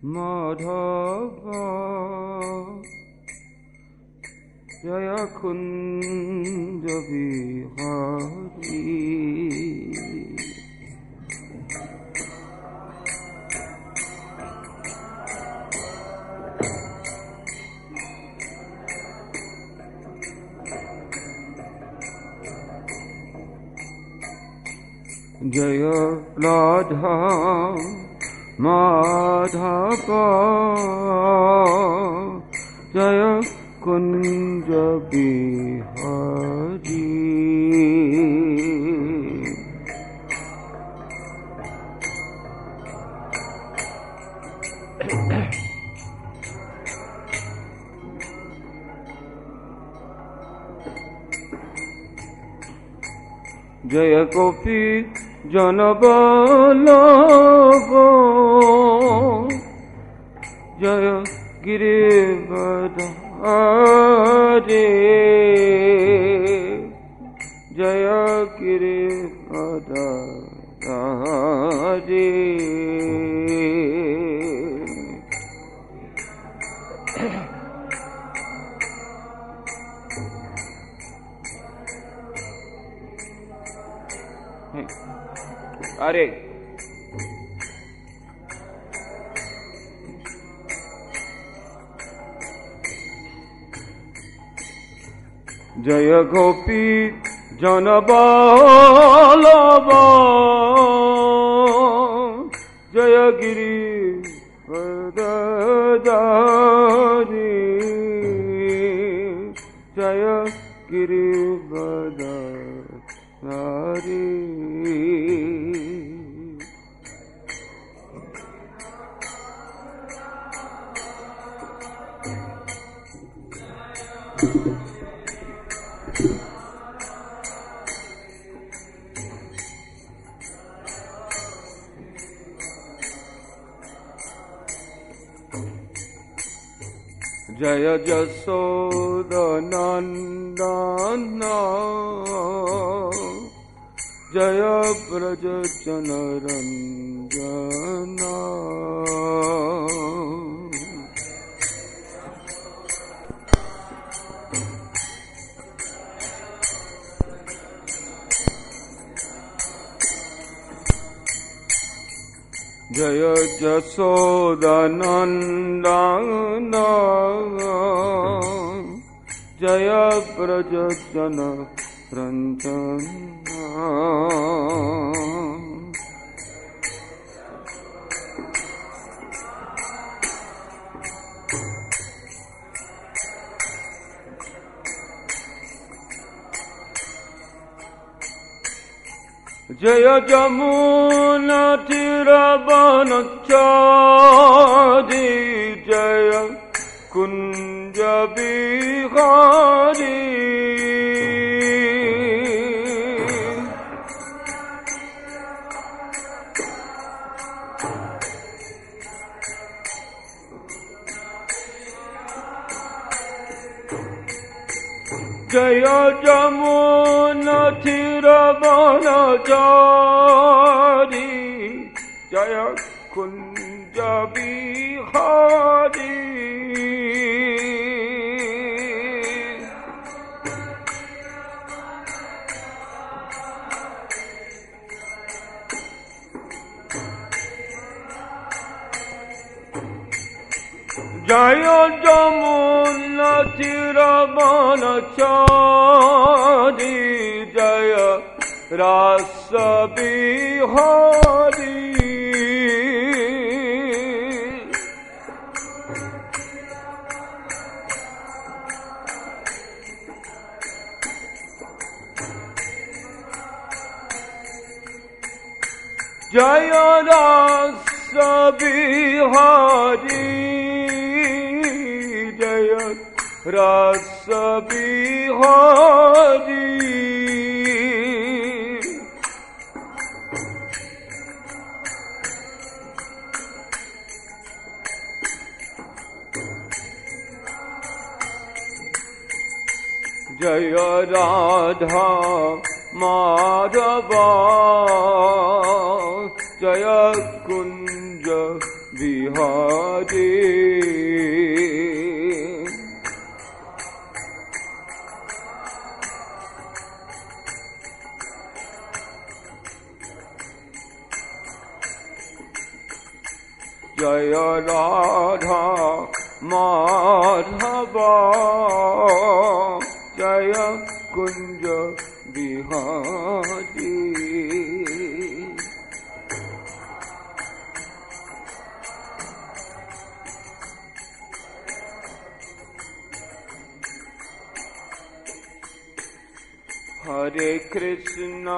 Madhava Jaya Kunja Vihari Jaya Radha Madhava Jaya Kunja Bihari Jaya Gopi Janaballabha Jaya Girivadhari Jaya Girivadhari Are Jaya Gopi Janaballabha Jaya Girivadhari Jaya Girivadhari Jaya Jasoda Nandana Jaya Braja Janaranjana Jaya Jasoda Nandana Jaya Braja Janaranjana Jaya Jamuna Tiravanachari Jaya Kunja Bihari Jaya Jamuna Tiravanachari Jaya Kunja Bihari Jaya Jamuna Tiravanachari Jaya Rasa Bihari Jaya Rasa Bihari Jaya Rasa Bihari Jaya Radha Madhava Jaya Kunja Bihari. Jaya Radha Madhava Jaya Kunja Bihari. Hare Krishna,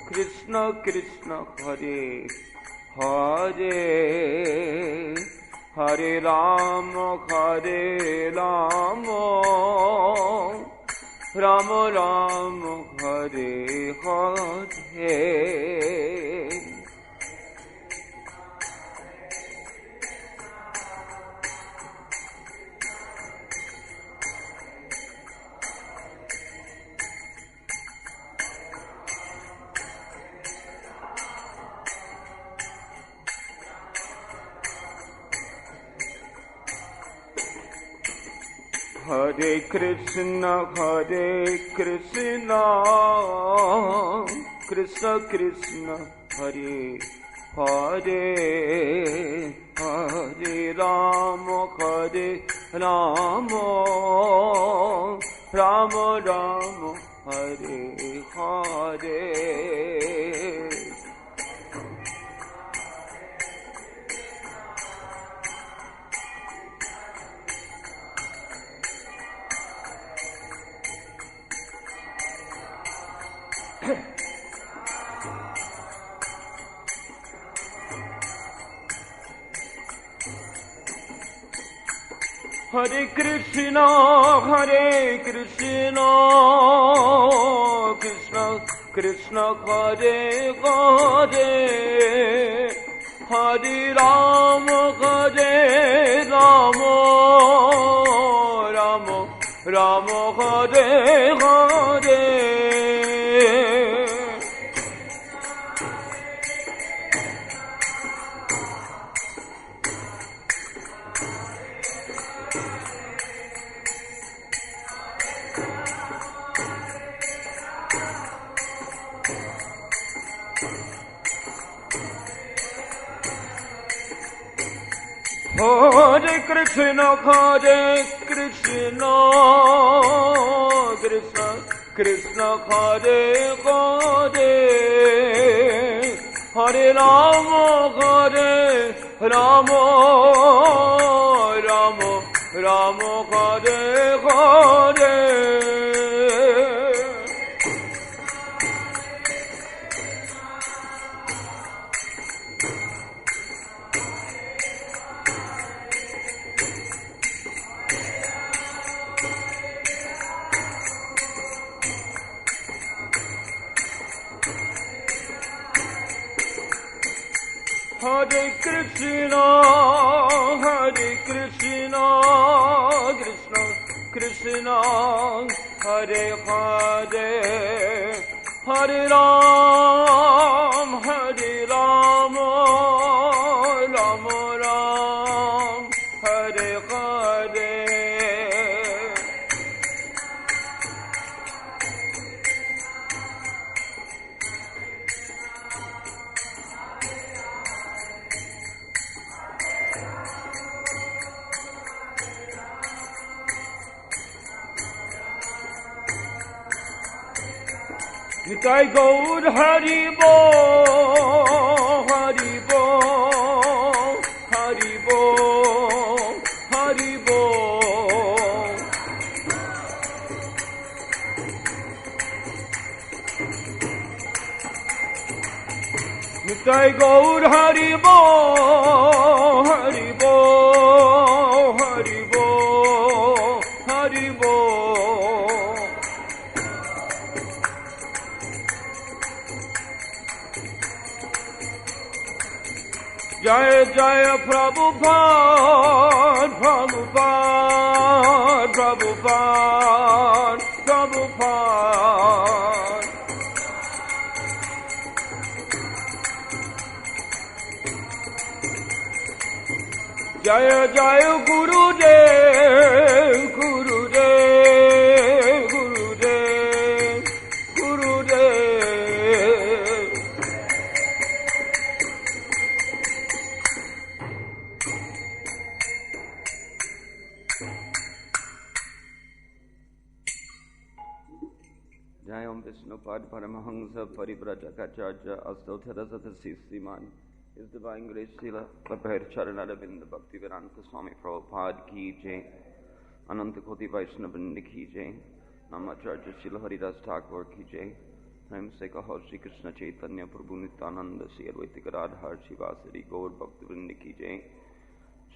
Krishna Krishna, Hare Hare, Hare Rama, Rama Rama, Hare Hare. Hare Krishna, Krishna Krishna, Hare Hare, Hare Rama, Rama Rama, Hare Hare. Hare Krishna, Krishna Krishna, Hare Hare, Hare Rama, Rama Rama, Hare Hare. Hare Krishna, Krishna Hare Hare, Hare Rama, Rama Rama, Hare Hare. Hare Krishna, Krishna Krishna, Hare Hare, Hare Rama, Rama Rama, Hare Hare. Nitai Gaur Hari Bo, Hari Bo, Hari Bo, Hari Bo. Nitai Gaur Hari Bo, Hari Bo, Hari Bo, Hari Bo. Jaya Jaya Prabhupāda, Prabhupāda, Prabhupāda, Prabhupāda. Jai Jai Gurudev Gurudev Gurudev Gurudev. Jai Om Vishnupad Paramhans परिव्राजकाचार्य अष्टोत्तरशतसी Shriman His Divine Grace Śrīla Prabhupāda Charanaravinda Bhaktivedanta Swami Prabhupāda ki jai, Ananta Koti Vaishnavrinda ki jai, Namacharya Śrīla Haridas Thakur ki jai, Prem se kaho Shri Krishna Chaitanya Prabhu Nityananda Shri Advaita Gadadhar Shivasari Gaur Bhaktivinoda ki jai,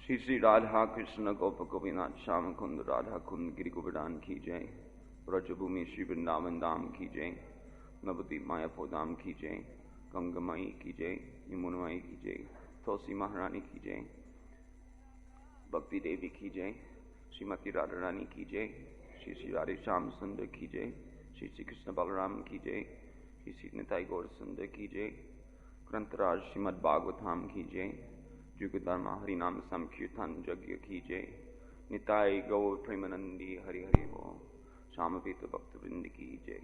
Shri Shri Radha Krishna Gopa Govinath Shama Kunda Radha Kunda Giri Govardhan ki jai, Brajabhumi Shri Vrindavan Dham ki jai, Navadvip Mayapur Dham ki jai, Ganga Mai ki jai, Yamuna Mai ki jai, Tulsi Maharani ki jai, Bhakti Devi ki jai, Srimati Radharani ki jai, Shri Shri Radhe Shyam Sundar ki jai, Shri Shri Krishna Balaram ki jai, Shri Shri Nitai Gaur Sundar ki jai, Grantaraj Srimad Bhagavatam ki jai, Jugadharma Harinam Samkirtan Jagya ki jai, Nitai Gaur Premanandi Hari Hari Bo, Shamavita Bhaktivinoda ki jai.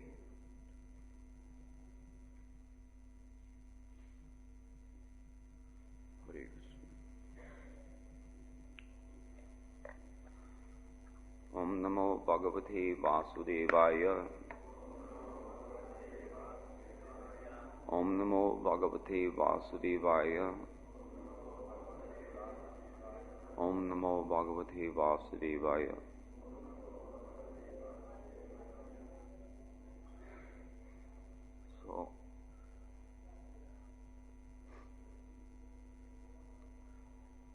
Om Namo Bhagavate Vasudevaya. Om Namo Bhagavate Vasudevaya. Om Namo Bhagavate Vasudevaya. So,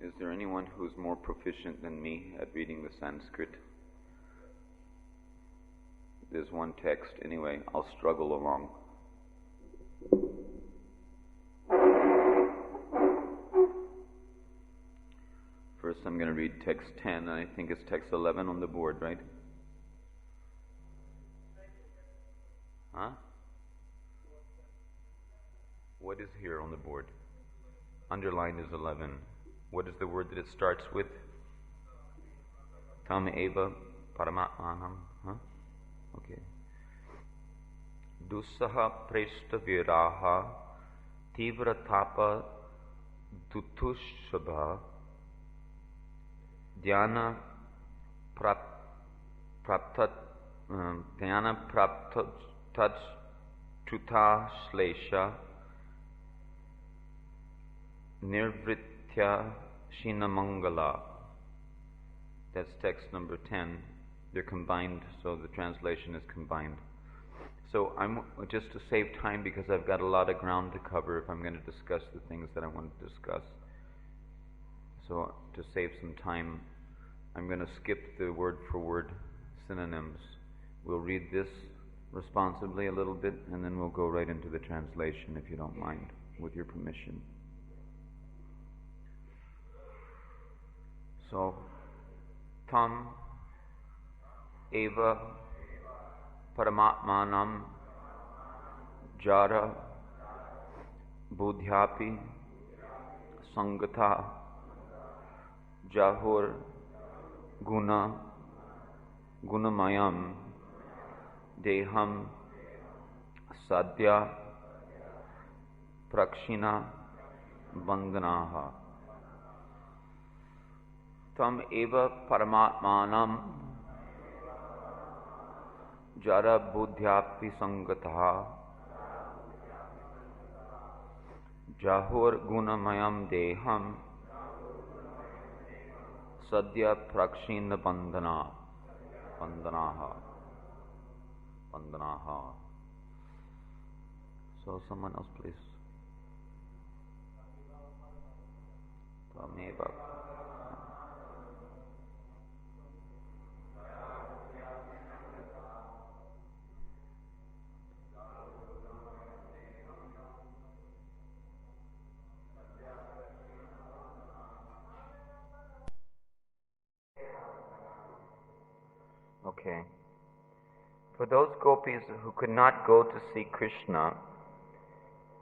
is there anyone who's more proficient than me at reading the Sanskrit? There's one text, anyway, I'll struggle along. First I'm going to read text 10, and I think it's text 11 on the board, right? Huh? What is here on the board? Underlined is 11. What is the word that it starts with? Tam eva paramatmanam. Huh? Okay. Dusaha preshta viraha tivra tapa dutushabha dhyana praptat chuta shlesha nirvritya shinamangala. That's text number 10. They're combined, so the translation is combined. So I'm just to save time, because I've got a lot of ground to cover if I'm going to discuss the things that I want to discuss. So to save some time, I'm going to skip the word-for-word synonyms. We'll read this responsibly a little bit, and then we'll go right into the translation, if you don't mind, with your permission. So, tam eva paramatmanam jara buddhyapi sangata jahur gunamayam deham sadhya prakshina bandhanaha. Tam eva paramatmanam jara buddhyapi sangataha jahur gunamayam deham sadhya prakshina bandhanaha. So someone else please. Tam eva. Okay. For those gopis who could not go to see Krishna,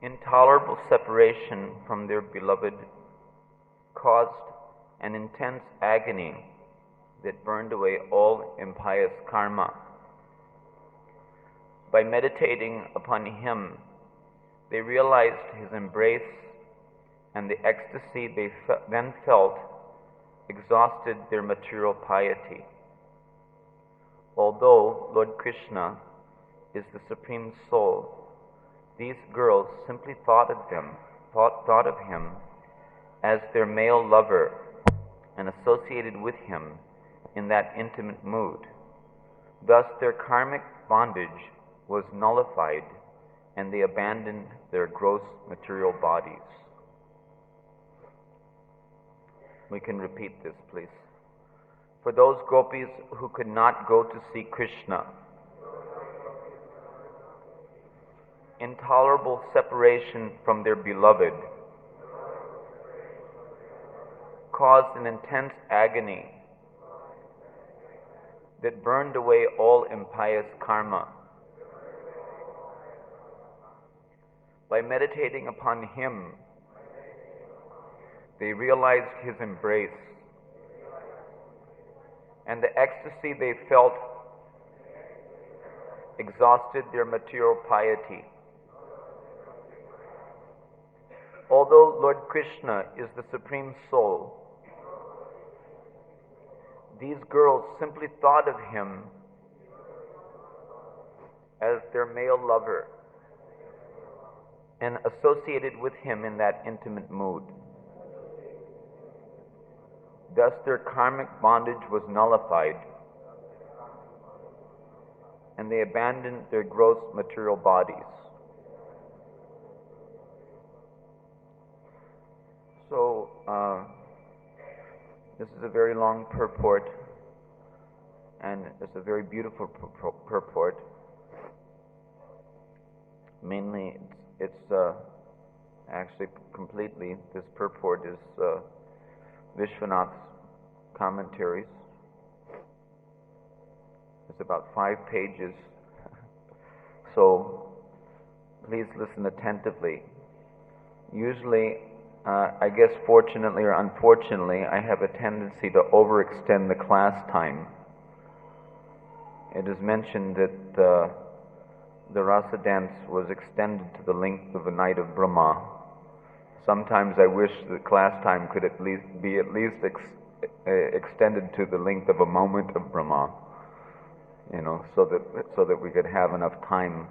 intolerable separation from their beloved caused an intense agony that burned away all impious karma. By meditating upon him, they realized his embrace, and the ecstasy they then felt exhausted their material piety. Although Lord Krishna is the Supreme Soul, these girls simply thought of him as their male lover and associated with him in that intimate mood. Thus their karmic bondage was nullified, and they abandoned their gross material bodies. We can repeat this, please. For those gopis who could not go to see Krishna, intolerable separation from their beloved caused an intense agony that burned away all impious karma. By meditating upon him, they realized his embrace, and the ecstasy they felt exhausted their material piety. Although Lord Krishna is the Supreme Soul, these girls simply thought of him as their male lover and associated with him in that intimate mood. Thus their karmic bondage was nullified, and they abandoned their gross material bodies. So, this is a very long purport, and it's a very beautiful purport. Mainly, it's actually completely, this purport is Vishwanath's commentaries. It's about 5 pages. So, please listen attentively. Usually, I guess fortunately or unfortunately, I have a tendency to overextend the class time. It is mentioned that the rasa dance was extended to the length of a night of Brahma. Sometimes I wish the class time could be extended to the length of a moment of Brahma, so that we could have enough time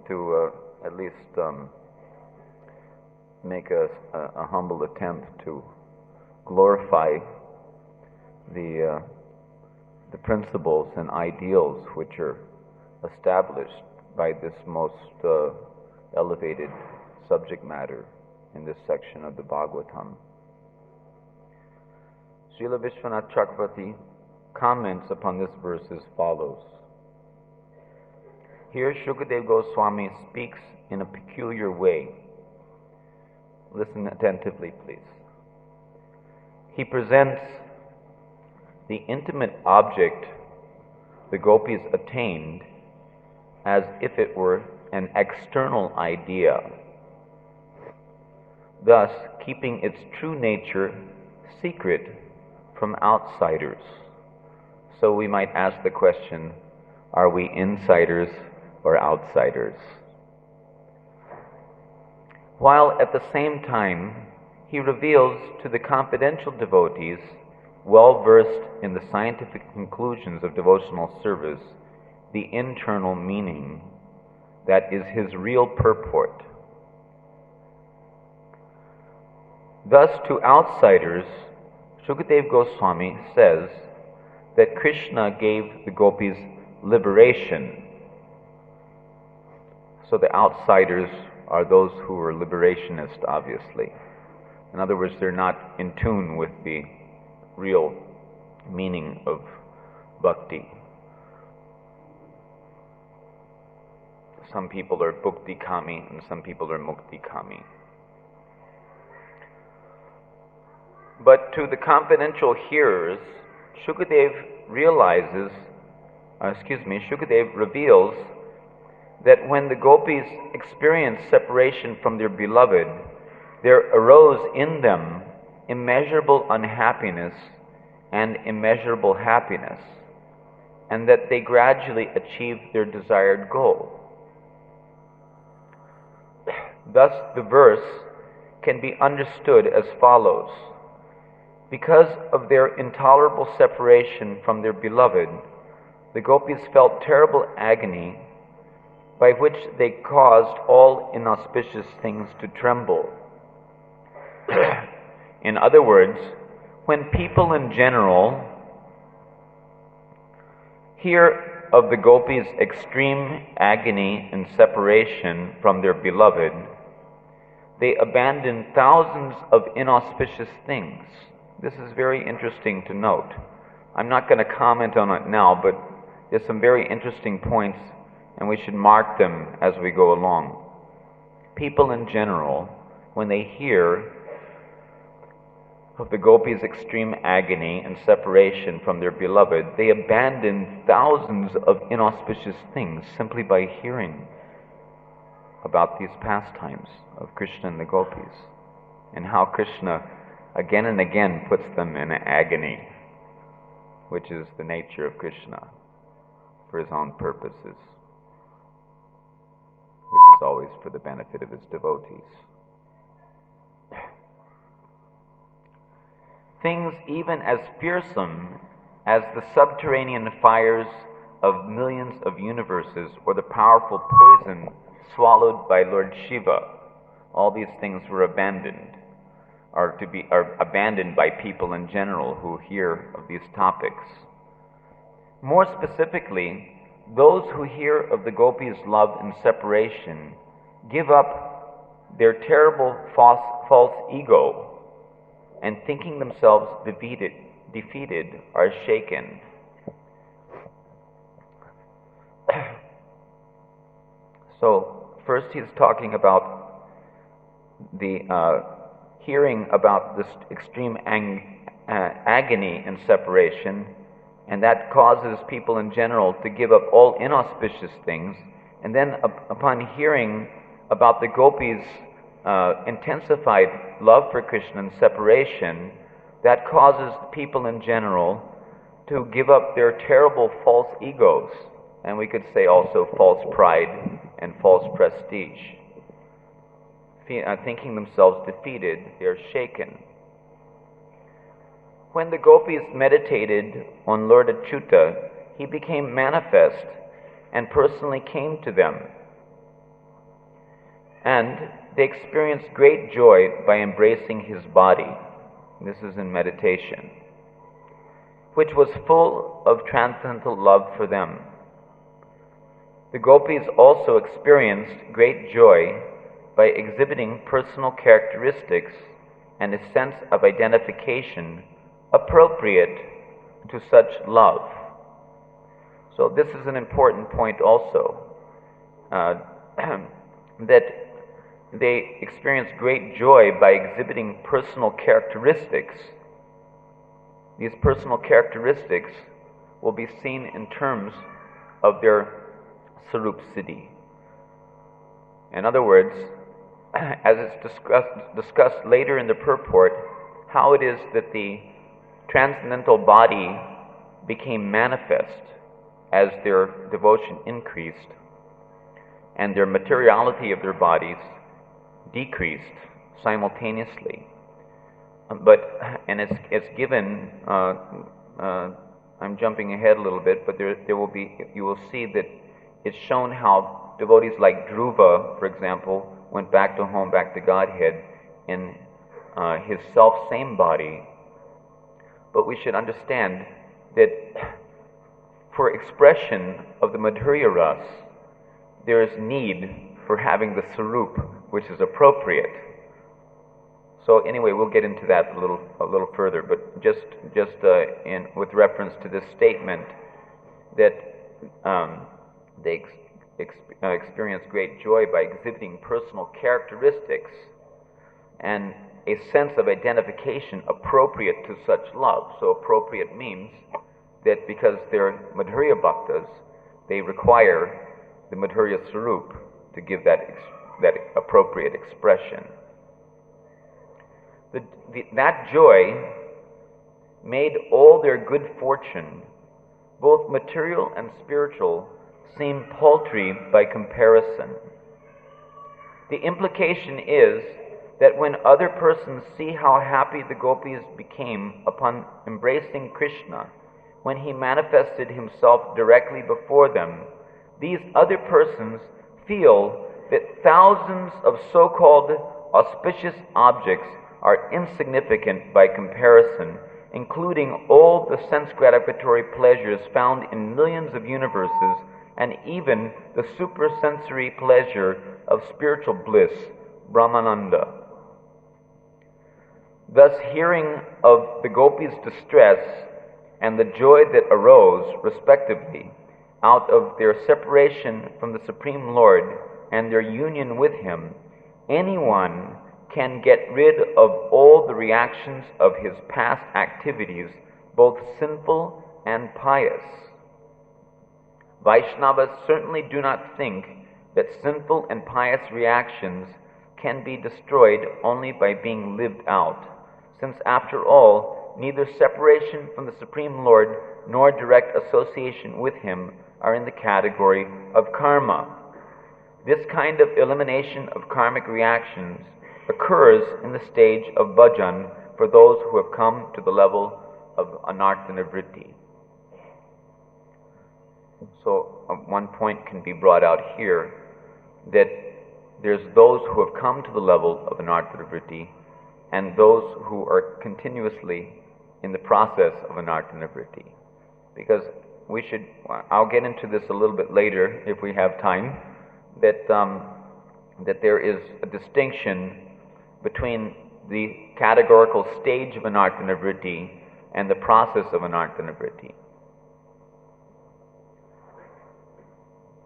to at least make a humble attempt to glorify the principles and ideals which are established by this most elevated subject matter in this section of the Bhagavatam. Śrīla Vishwanath Chakravarti comments upon this verse as follows. Here Shukadeva Goswami speaks in a peculiar way. Listen attentively, please. He presents the intimate object the gopis attained as if it were an external idea, thus keeping its true nature secret from outsiders. So we might ask the question, are we insiders or outsiders? While at the same time, he reveals to the confidential devotees, well versed in the scientific conclusions of devotional service, the internal meaning that is his real purport. Thus, to outsiders, Shukadeva Goswami says that Krishna gave the gopis liberation. So the outsiders are those who are liberationists, obviously. In other words, they're not in tune with the real meaning of bhakti. Some people are bhukti kami and some people are mukti kami. But to the confidential hearers, Shukadeva reveals that when the gopis experienced separation from their beloved, there arose in them immeasurable unhappiness and immeasurable happiness, and that they gradually achieve their desired goal. Thus, the verse can be understood as follows. Because of their intolerable separation from their beloved, the gopis felt terrible agony, by which they caused all inauspicious things to tremble. In other words, when people in general hear of the gopis' extreme agony and separation from their beloved, they abandon thousands of inauspicious things. This is very interesting to note. I'm not going to comment on it now, but there's some very interesting points, and we should mark them as we go along. People in general, when they hear of the gopis' extreme agony and separation from their beloved, they abandon thousands of inauspicious things simply by hearing about these pastimes of Krishna and the gopis, and how Krishna again and again puts them in agony, which is the nature of Krishna for his own purposes, which is always for the benefit of his devotees. Things even as fearsome as the subterranean fires of millions of universes, or the powerful poison swallowed by Lord Shiva, all these things were abandoned, are abandoned by people in general who hear of these topics. More specifically, those who hear of the gopis' love and separation give up their terrible false ego, and thinking themselves defeated, are shaken. So, first he's talking about the hearing about this extreme agony and separation, and that causes people in general to give up all inauspicious things. And then upon hearing about the gopis' intensified love for Krishna and separation, that causes people in general to give up their terrible false egos, and we could say also false pride and false prestige. Thinking themselves defeated, they are shaken. When the gopis meditated on Lord Achyuta, he became manifest and personally came to them. And they experienced great joy by embracing his body. This is in meditation, which was full of transcendental love for them. The gopis also experienced great joy by exhibiting personal characteristics and a sense of identification appropriate to such love. So this is an important point also, that they experience great joy by exhibiting personal characteristics. These personal characteristics will be seen in terms of their Sarup Siddhi. In other words, as it's discussed later in the purport, how it is that the transcendental body became manifest as their devotion increased, and their materiality of their bodies decreased simultaneously. And it's given. I'm jumping ahead a little bit, but you will see that it's shown how devotees like Dhruva, for example, went back to home, back to Godhead, in his self-same body. But we should understand that for expression of the Madhurya Ras, there is need for having the Sarup, which is appropriate. So anyway, we'll get into that a little further. But just with reference to this statement that they experience great joy by exhibiting personal characteristics and a sense of identification appropriate to such love. So appropriate means that because they're Madhurya Bhaktas, they require the Madhurya Sarup to give that appropriate expression. that joy made all their good fortune, both material and spiritual, seem paltry by comparison. The implication is that when other persons see how happy the gopis became upon embracing Krishna, when he manifested himself directly before them, these other persons feel that thousands of so-called auspicious objects are insignificant by comparison, including all the sense-gratificatory pleasures found in millions of universes, and even the supersensory pleasure of spiritual bliss, Brahmananda. Thus, hearing of the gopis' distress and the joy that arose, respectively, out of their separation from the Supreme Lord and their union with Him, anyone can get rid of all the reactions of his past activities, both sinful and pious. Vaishnavas certainly do not think that sinful and pious reactions can be destroyed only by being lived out, since after all, neither separation from the Supreme Lord nor direct association with Him are in the category of karma. This kind of elimination of karmic reactions occurs in the stage of bhajan for those who have come to the level of anarthana vritti. So one point can be brought out here, that there's those who have come to the level of anarthana vritti and those who are continuously in the process of anarthana vritti. Because I'll get into this a little bit later if we have time, that there is a distinction between the categorical stage of anarthana vritti and the process of anarthana vritti.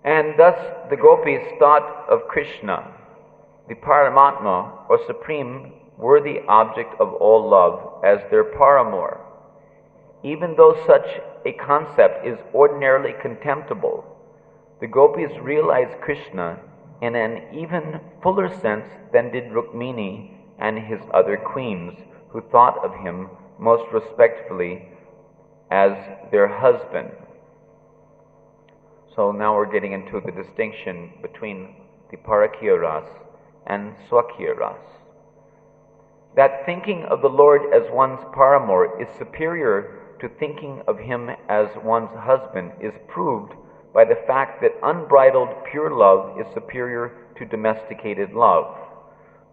And thus the gopis thought of Krishna, the Paramatma, or supreme worthy object of all love, as their paramour. Even though such a concept is ordinarily contemptible, the gopis realized Krishna in an even fuller sense than did Rukmini and his other queens, who thought of him most respectfully as their husband. So now we're getting into the distinction between the Parakya Ras and Swakya Ras. That thinking of the Lord as one's paramour is superior to thinking of him as one's husband is proved by the fact that unbridled pure love is superior to domesticated love.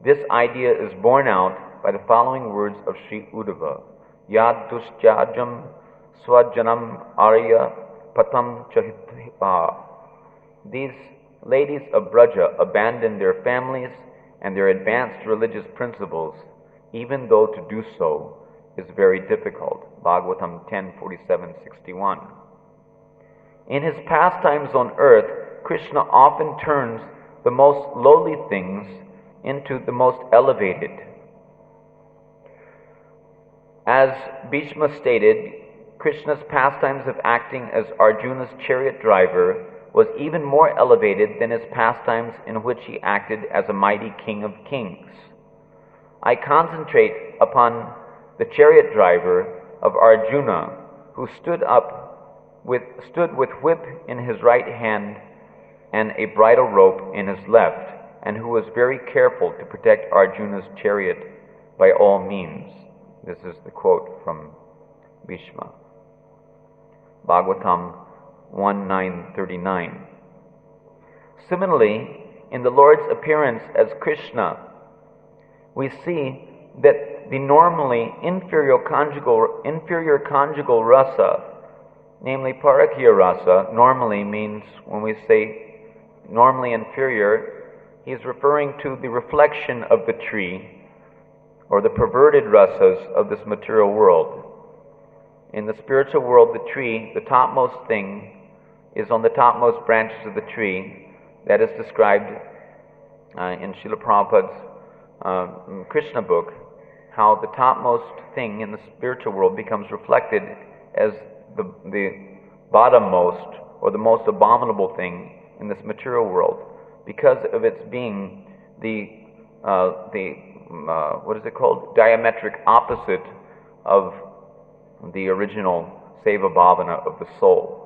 This idea is borne out by the following words of Sri Uddhava: Yad dusyajam swajanam arya patam chahitva. These ladies of Braja abandon their families and their advanced religious principles, even though to do so is very difficult. Bhagavatam 10:47-61. In his pastimes on earth, Krishna often turns the most lowly things into the most elevated. As Bhishma stated, Krishna's pastimes of acting as Arjuna's chariot driver was even more elevated than his pastimes in which he acted as a mighty king of kings. I concentrate upon the chariot driver of Arjuna, who stood with whip in his right hand and a bridle rope in his left, and who was very careful to protect Arjuna's chariot by all means. This is the quote from Bhishma. Bhagavatam 1:9-39. Similarly, in the Lord's appearance as Krishna, we see that the normally inferior conjugal rasa, namely Parakya rasa, normally means, when we say normally inferior, he is referring to the reflection of the tree, or the perverted rasas of this material world. In the spiritual world, the tree, the topmost thing, is on the topmost branches of the tree. That is described in Śrīla Prabhupāda's Krishna book, how the topmost thing in the spiritual world becomes reflected as the bottommost or the most abominable thing in this material world, because of its being the what is it called? Diametric opposite of the original Seva Bhavana of the soul.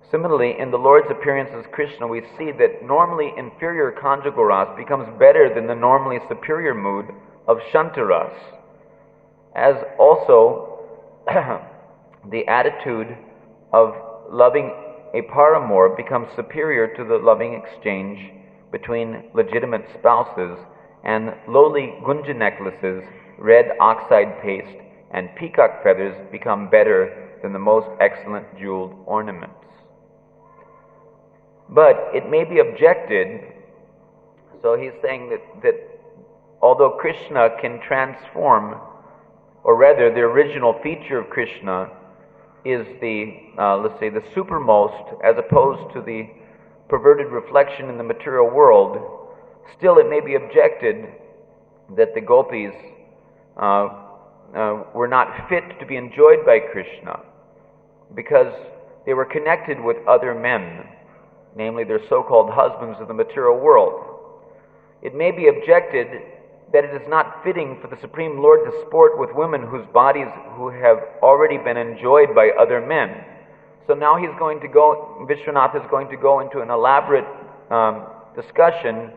Similarly, in the Lord's appearance as Krishna, we see that normally inferior conjugal ras becomes better than the normally superior mood of Shantaras, as also the attitude of loving a paramour becomes superior to the loving exchange between legitimate spouses, and lowly gunja necklaces, red oxide paste, and peacock feathers become better than the most excellent jeweled ornaments. But it may be objected, so he's saying that although Krishna can transform, or rather the original feature of Krishna is the, let's say, the supermost, as opposed to the perverted reflection in the material world, still it may be objected that the gopis were not fit to be enjoyed by Krishna because they were connected with other men, namely their so-called husbands of the material world. It may be objected that it is not fitting for the Supreme Lord to sport with women whose bodies who have already been enjoyed by other men. So now Vishwanath is going to go into an elaborate discussion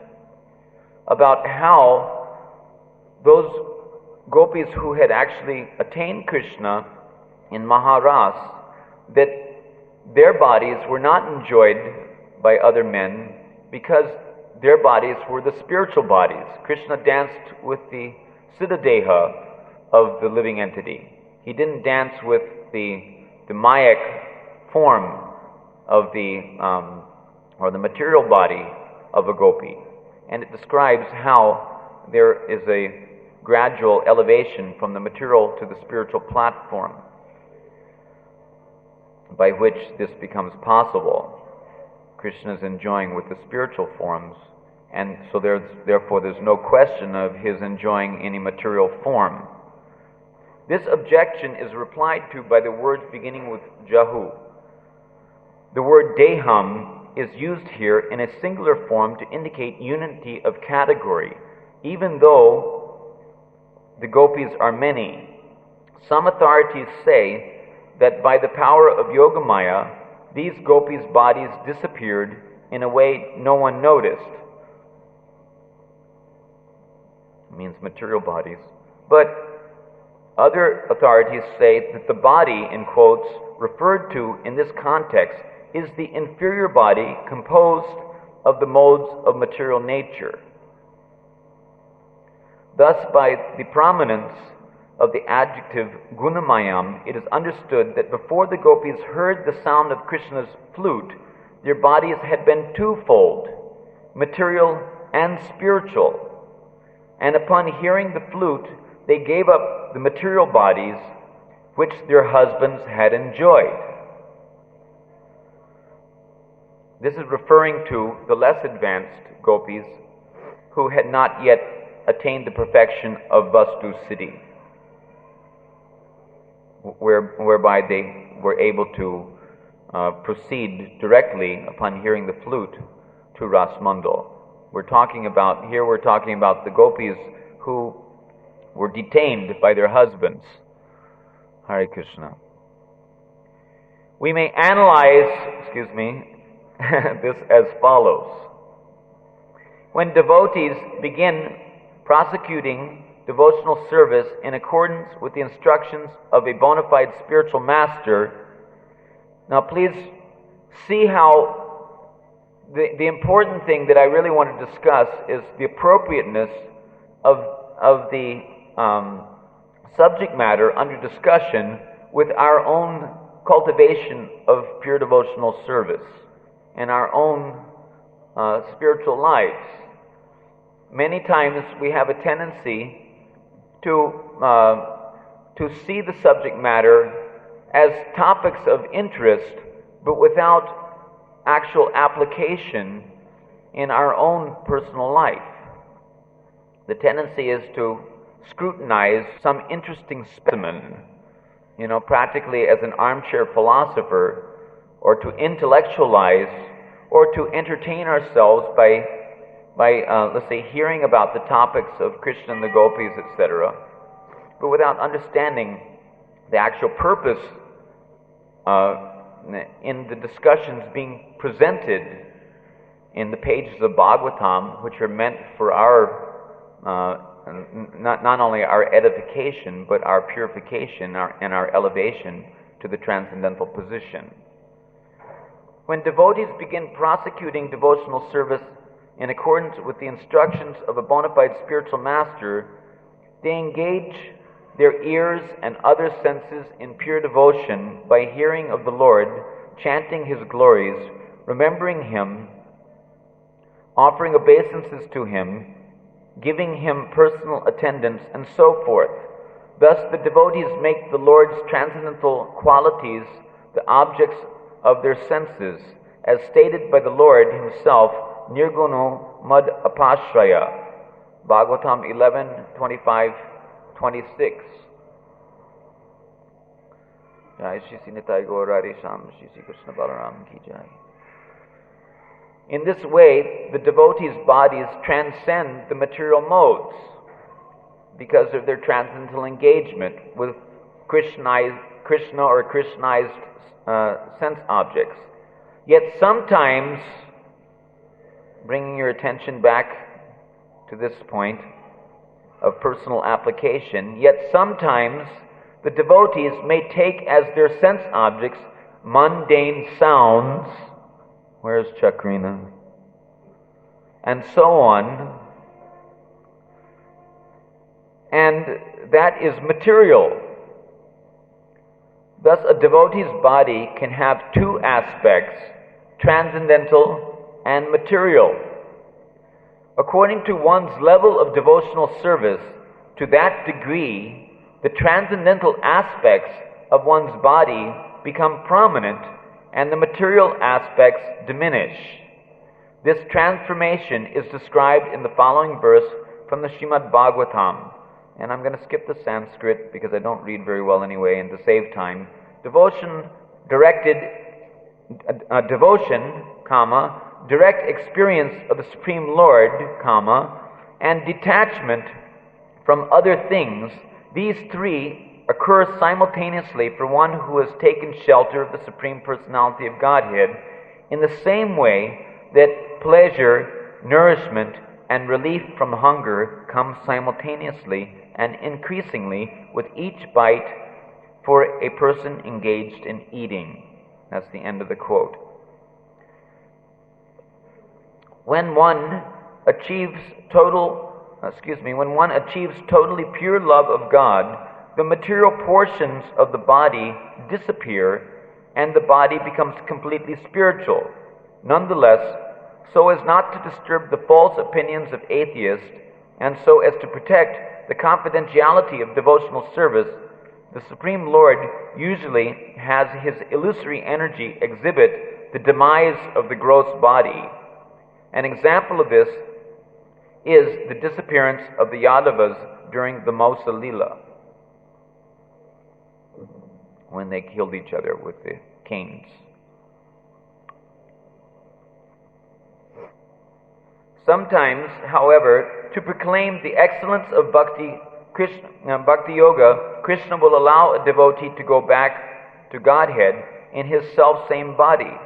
about how those gopis who had actually attained Krishna in Maharas, that their bodies were not enjoyed by other men because their bodies were the spiritual bodies. Krishna danced with the Siddhadeha of the living entity. He didn't dance with the Mayak form of or the material body of a gopi. And it describes how there is a gradual elevation from the material to the spiritual platform by which this becomes possible. Krishna is enjoying with the spiritual forms, and so therefore there's no question of his enjoying any material form. This objection is replied to by the words beginning with Jahu. The word deham is used here in a singular form to indicate unity of category, even though the gopis are many. Some authorities say that by the power of Yogamaya, these gopis' bodies disappeared in a way no one noticed. It means material bodies. But other authorities say that the body, in quotes, referred to in this context is the inferior body composed of the modes of material nature. Thus, by the prominence of the adjective gunamayam, it is understood that before the gopis heard the sound of Krishna's flute, their bodies had been twofold, material and spiritual. And upon hearing the flute, they gave up the material bodies which their husbands had enjoyed. This is referring to the less advanced gopis who had not yet attained the perfection of Vastu Siddhi, whereby they were able to proceed directly upon hearing the flute to Rasmandal. We're talking about the gopis who were detained by their husbands. Hare Krishna. We may analyze, this as follows. When devotees begin prosecuting devotional service in accordance with the instructions of a bona fide spiritual master, now please see how the important thing that I really want to discuss is the appropriateness of the subject matter under discussion with our own cultivation of pure devotional service and our own spiritual lives. Many times we have a tendency to see the subject matter as topics of interest, but without actual application in our own personal life. The tendency is to scrutinize some interesting specimen, practically as an armchair philosopher, or to intellectualize or to entertain ourselves by let's say, hearing about the topics of Krishna and the gopis, etc., but without understanding the actual purpose in the discussions being presented in the pages of Bhagavatam, which are meant for our not only our edification, but our purification and our elevation to the transcendental position. When devotees begin prosecuting devotional service in accordance with the instructions of a bona fide spiritual master, they engage their ears and other senses in pure devotion by hearing of the Lord, chanting His glories, remembering Him, offering obeisances to Him, giving Him personal attendance, and so forth. Thus the devotees make the Lord's transcendental qualities the objects of their senses, as stated by the Lord Himself, Nirgunu Mad Apashraya, Bhagavatam 11, 25, 26. Jai Shri Nitai Gaur Radhe Shyam, Shri Krishna Balaram Ki Jai. In this way, the devotees' bodies transcend the material modes because of their transcendental engagement with Krishna or Krishnized sense objects. Yet sometimes, bringing your attention back to this point of personal application, yet sometimes the devotees may take as their sense objects mundane sounds. Where's Chakrina? And so on. And that is material. Thus, a devotee's body can have two aspects, transcendental and material. According to one's level of devotional service, to that degree, the transcendental aspects of one's body become prominent and the material aspects diminish. This transformation is described in the following verse from the Srimad Bhagavatam. And I'm going to skip the Sanskrit because I don't read very well anyway, and to save time. Devotion, direct experience of the Supreme Lord, and detachment from other things, these three occur simultaneously for one who has taken shelter of the Supreme Personality of Godhead, in the same way that pleasure, nourishment, and relief from hunger come simultaneously and increasingly with each bite for a person engaged in eating. That's the end of the quote. When one achieves totally pure love of God, the material portions of the body disappear and the body becomes completely spiritual. Nonetheless, so as not to disturb the false opinions of atheists and so as to protect the confidentiality of devotional service, the Supreme Lord usually has His illusory energy exhibit the demise of the gross body. An example of this is the disappearance of the Yadavas during the Mosa Lila, when they killed each other with the canes. Sometimes, however, to proclaim the excellence of Bhakti Yoga, Krishna will allow a devotee to go back to Godhead in his self-same body,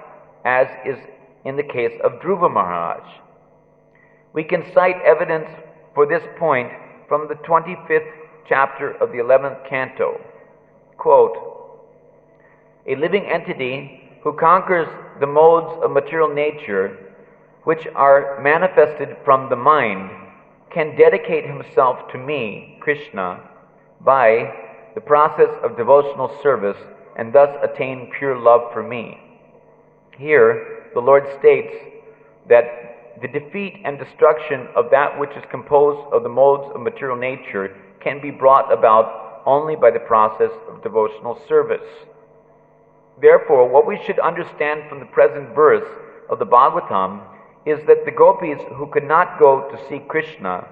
as is in the case of Dhruva Maharaj. We can cite evidence for this point from the 25th chapter of the 11th canto. Quote, "A living entity who conquers the modes of material nature, which are manifested from the mind, can dedicate himself to me, Krishna, by the process of devotional service and thus attain pure love for me." Here, the Lord states that the defeat and destruction of that which is composed of the modes of material nature can be brought about only by the process of devotional service. Therefore, what we should understand from the present verse of the Bhagavatam is that the gopis who could not go to see Krishna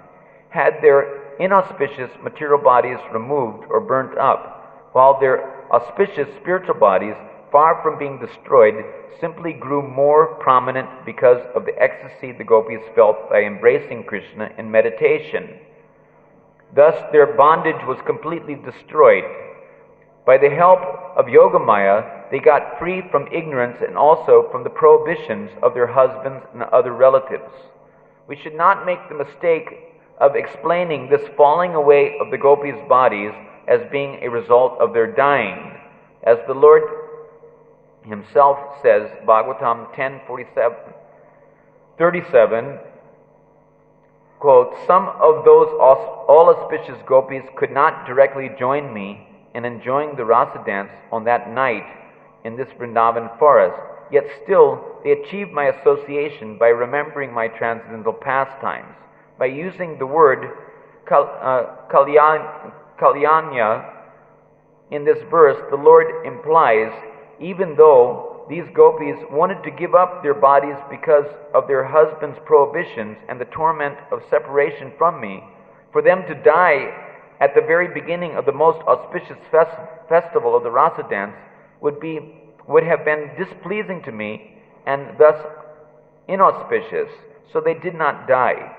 had their inauspicious material bodies removed or burnt up, while their auspicious spiritual bodies far from being destroyed, simply grew more prominent because of the ecstasy the gopis felt by embracing Krishna in meditation. Thus, their bondage was completely destroyed. By the help of Yogamaya, they got free from ignorance and also from the prohibitions of their husbands and other relatives. We should not make the mistake of explaining this falling away of the gopis' bodies as being a result of their dying. As the Lord himself says, Bhagavatam 10:37, quote, "Some of those all-auspicious gopis could not directly join me in enjoying the rasa dance on that night in this Vrindavan forest, yet still they achieved my association by remembering my transcendental pastimes. By using the word kalyanya in this verse, the Lord implies, even though these gopis wanted to give up their bodies because of their husbands' prohibitions and the torment of separation from me, for them to die at the very beginning of the most auspicious festival of the rasa dance would have been displeasing to me and thus inauspicious, so they did not die."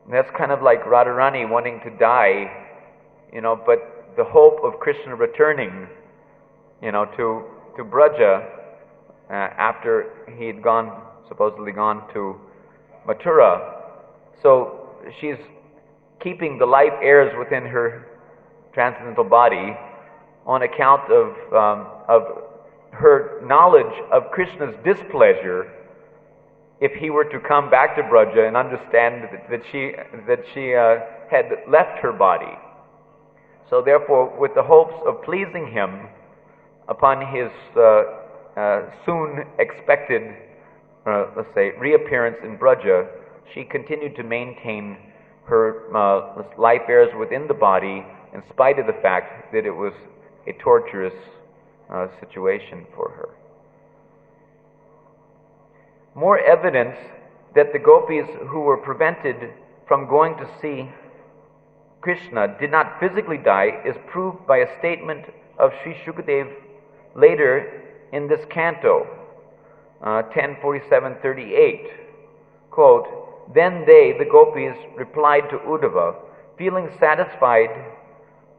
And that's kind of like Radharani wanting to die, but the hope of Krishna returning, to Braja after he had supposedly gone to Mathura. So she's keeping the life heirs within her transcendental body on account of her knowledge of Krishna's displeasure if he were to come back to Braja and understand that she had left her body. So therefore, with the hopes of pleasing him upon his soon expected, reappearance in Braja, she continued to maintain her life heirs within the body in spite of the fact that it was a torturous situation for her. More evidence that the gopis who were prevented from going to see Krishna did not physically die is proved by a statement of Sri Shukadev later in this canto, 10:47-38. Quote, "Then they, the gopis, replied to Uddhava, feeling satisfied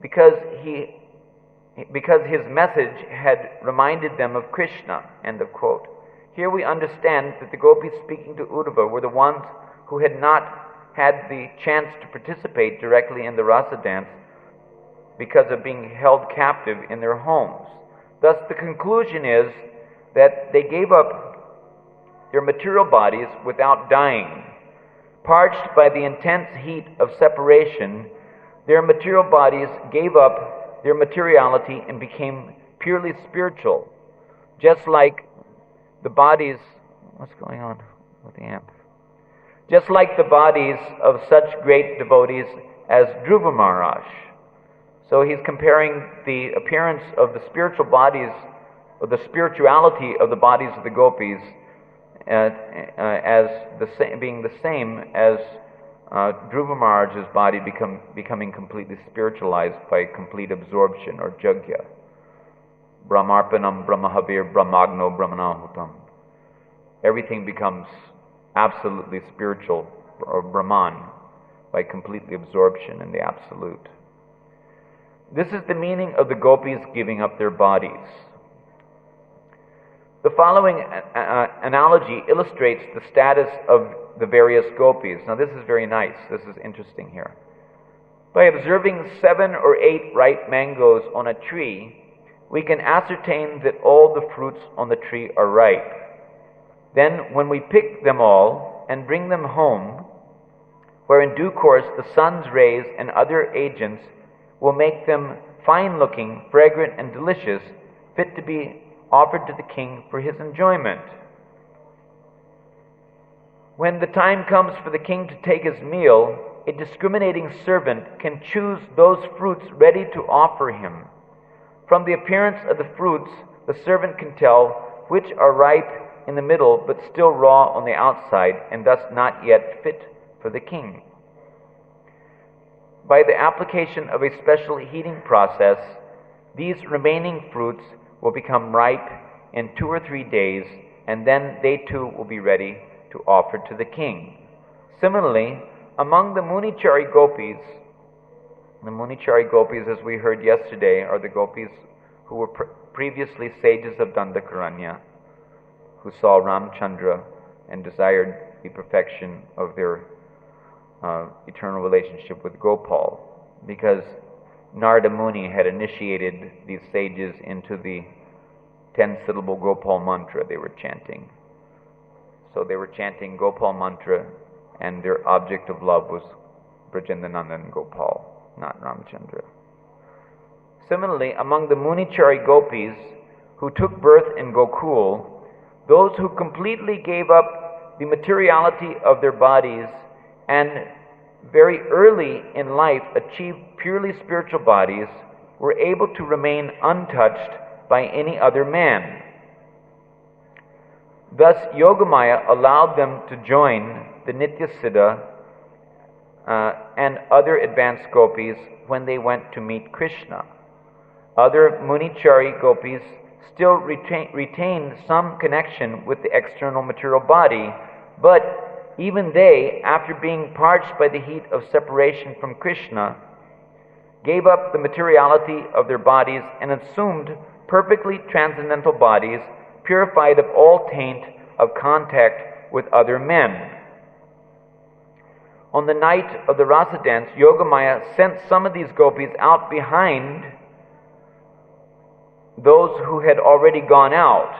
because his message had reminded them of Krishna." End of quote. Here we understand that the gopis speaking to Uddhava were the ones who had not had the chance to participate directly in the rasa dance because of being held captive in their homes. Thus, the conclusion is that they gave up their material bodies without dying. Parched by the intense heat of separation, their material bodies gave up their materiality and became purely spiritual, just like the bodies... What's going on with the amp? Just like the bodies of such great devotees as Dhruva Maharaj. So he's comparing the appearance of the spiritual bodies, or the spirituality of the bodies of the gopis, as being the same as Dhruva Maharaj's body becoming completely spiritualized by complete absorption, or jagya. Brahmarpanam, Brahmahavir, Brahmagno, Brahmanahutam. Everything becomes absolutely spiritual, or Brahman, by completely absorption in the absolute. This is the meaning of the gopis giving up their bodies. The following analogy illustrates the status of the various gopis. Now this is very nice. This is interesting here. By observing 7 or 8 ripe mangoes on a tree, we can ascertain that all the fruits on the tree are ripe. Then, when we pick them all and bring them home, where in due course the sun's rays and other agents will make them fine-looking, fragrant, and delicious, fit to be offered to the king for his enjoyment. When the time comes for the king to take his meal, a discriminating servant can choose those fruits ready to offer him. From the appearance of the fruits, the servant can tell which are ripe in the middle but still raw on the outside, and thus not yet fit for the king. By the application of a special heating process, These remaining fruits will become ripe in 2 or 3 days, and then they too will be ready to offer to the king. Similarly, among the Munichari gopis, as we heard yesterday, are the gopis who were previously sages of Dandakaranya, who saw Ramchandra and desired the perfection of their eternal relationship with Gopal, because Narada Muni had initiated these sages into the 10-syllable Gopal mantra they were chanting. So they were chanting Gopal mantra, and their object of love was Brajendanandan Gopal, not Ramchandra. Similarly, among the Munichari gopis who took birth in Gokul, those who completely gave up the materiality of their bodies and very early in life achieved purely spiritual bodies were able to remain untouched by any other man. Thus, Yogamaya allowed them to join the Nityasiddha and other advanced gopis when they went to meet Krishna. Other Munichari gopis still retain some connection with the external material body, but even they, after being parched by the heat of separation from Krishna, gave up the materiality of their bodies and assumed perfectly transcendental bodies, purified of all taint of contact with other men. On the night of the rasa dance, Yogamaya sent some of these gopis out behind those who had already gone out.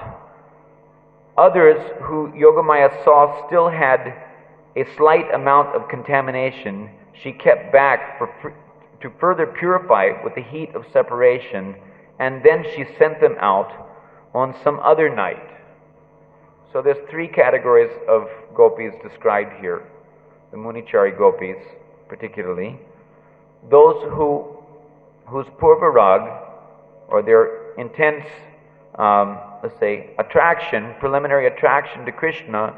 Others who Yogamaya saw still had a slight amount of contamination, she kept back to further purify with the heat of separation, and then she sent them out on some other night. So there's 3 categories of gopis described here. The Munichari gopis particularly. Those whose purvarag, or their intense, preliminary attraction to Krishna,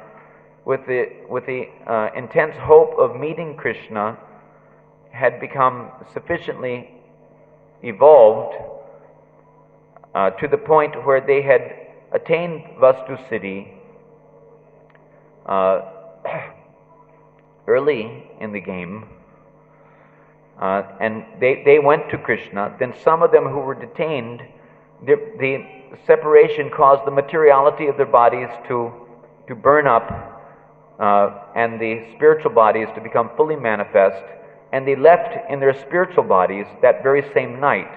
with the intense hope of meeting Krishna, had become sufficiently evolved to the point where they had attained Vastu Siddhi early in the game, and they went to Krishna. Then some of them who were detained, the separation caused the materiality of their bodies to burn up, and the spiritual bodies to become fully manifest, and they left in their spiritual bodies that very same night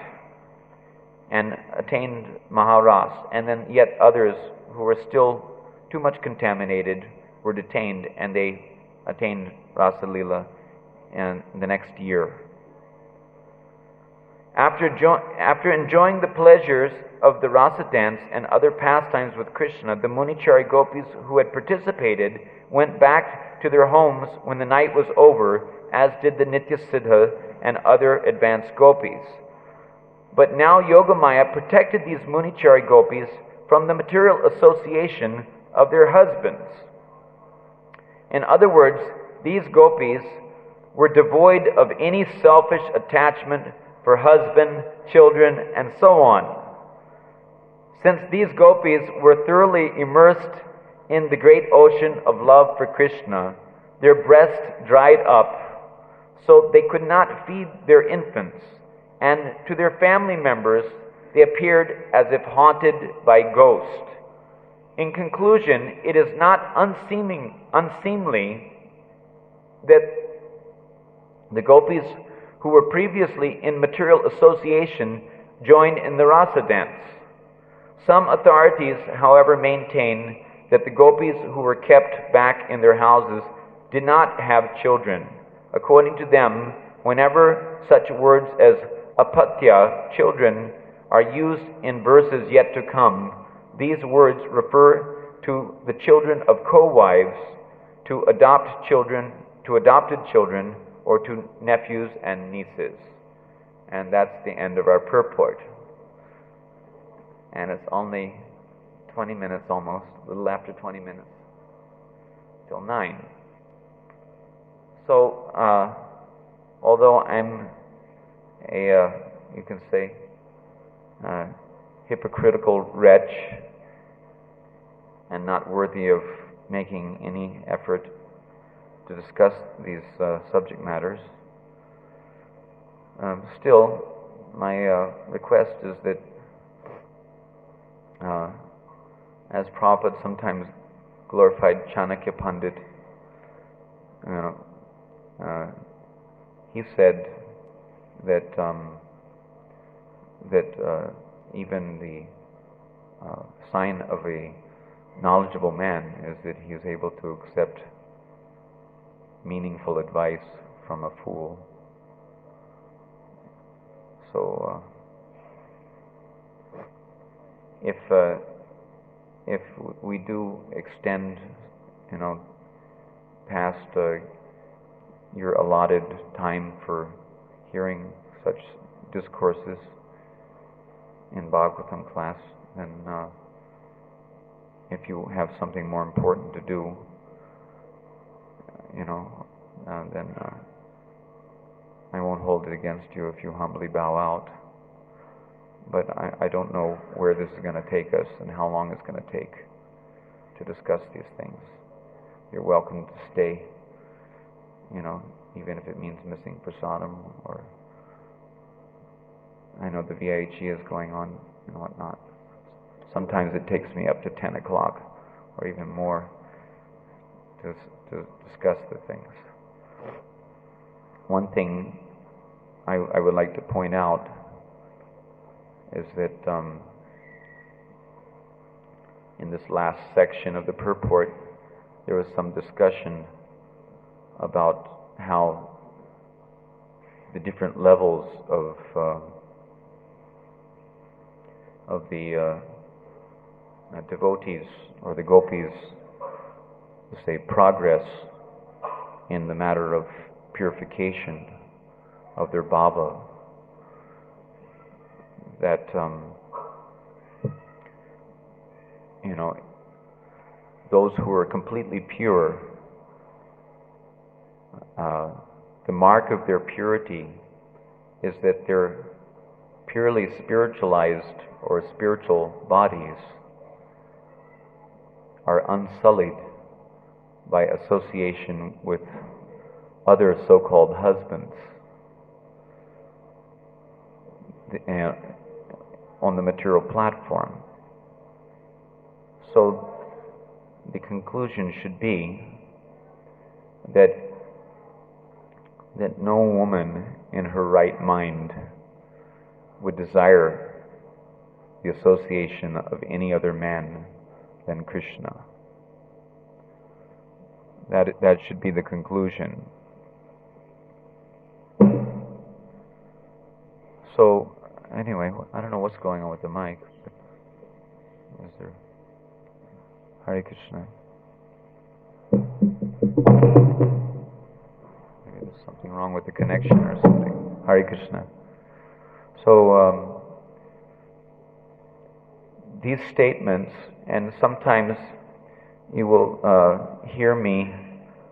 and attained Maharas. And then yet others who were still too much contaminated were detained, and they attained Rasa Leela in the next year. After enjoying the pleasures of the rasa dance and other pastimes with Krishna, the Munichari gopis who had participated went back to their homes when the night was over, as did the Nityasiddha and other advanced gopis. But now Yogamaya protected these Munichari gopis from the material association of their husbands. In other words, these gopis were devoid of any selfish attachment for husband, children, and so on. Since these gopis were thoroughly immersed in the great ocean of love for Krishna, their breasts dried up, so they could not feed their infants, and to their family members they appeared as if haunted by ghosts. In conclusion, it is not unseemly that the gopis who were previously in material association joined in the rasa dance. Some authorities, however, maintain that the gopis who were kept back in their houses did not have children. According to them, whenever such words as apatya, children, are used in verses yet to come, these words refer to the children of co-wives, to adopted children, or to nephews and nieces. And that's the end of our purport. And it's only 20 minutes almost, a little after 20 minutes, till 9. So, although I'm you can say, hypocritical wretch and not worthy of making any effort to discuss these subject matters. Still, my request is that as Prabhupada sometimes glorified Chanakya Pandit, he said that even the sign of a knowledgeable man is that he is able to accept meaningful advice from a fool. So, if we do extend, past your allotted time for hearing such discourses in Bhagavatam class, then if you have something more important to do, then I won't hold it against you if you humbly bow out. But I don't know where this is going to take us and how long it's going to take to discuss these things. You're welcome to stay, even if it means missing prasadam, or I know the VIHE is going on and whatnot. Sometimes it takes me up to 10 o'clock or even more to discuss the things. One thing I would like to point out is that in this last section of the purport, there was some discussion about how the different levels of the devotees or the gopis, say, progress in the matter of purification of their bhava. That those who are completely pure, the mark of their purity is that their purely spiritualized or spiritual bodies are unsullied by association with other so-called husbands on the material platform. So the conclusion should be that no woman in her right mind would desire the association of any other man than Krishna. That should be the conclusion. So, anyway, I don't know what's going on with the mic. Is there? Hare Krishna. Maybe there's something wrong with the connection or something. Hare Krishna. So, these statements, and sometimes you will hear me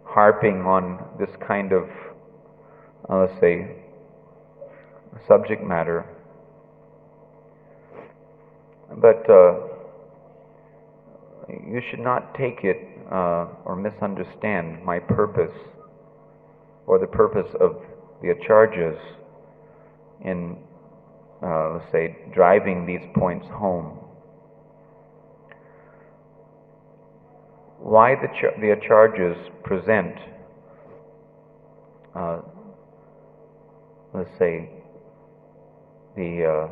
harping on this kind of, let's say, subject matter. But you should not take it or misunderstand my purpose or the purpose of the acharyas in, let's say, driving these points home. Why the acharyas present, let's say, the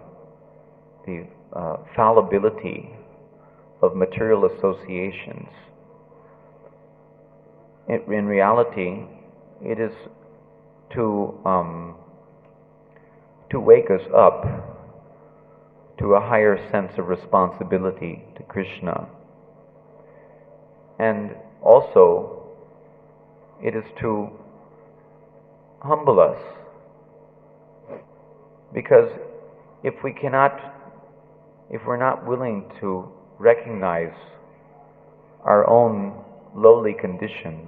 fallibility of material associations. In reality, it is to wake us up to a higher sense of responsibility to Krishna. And also, it is to humble us. Because if we're not willing to recognize our own lowly condition,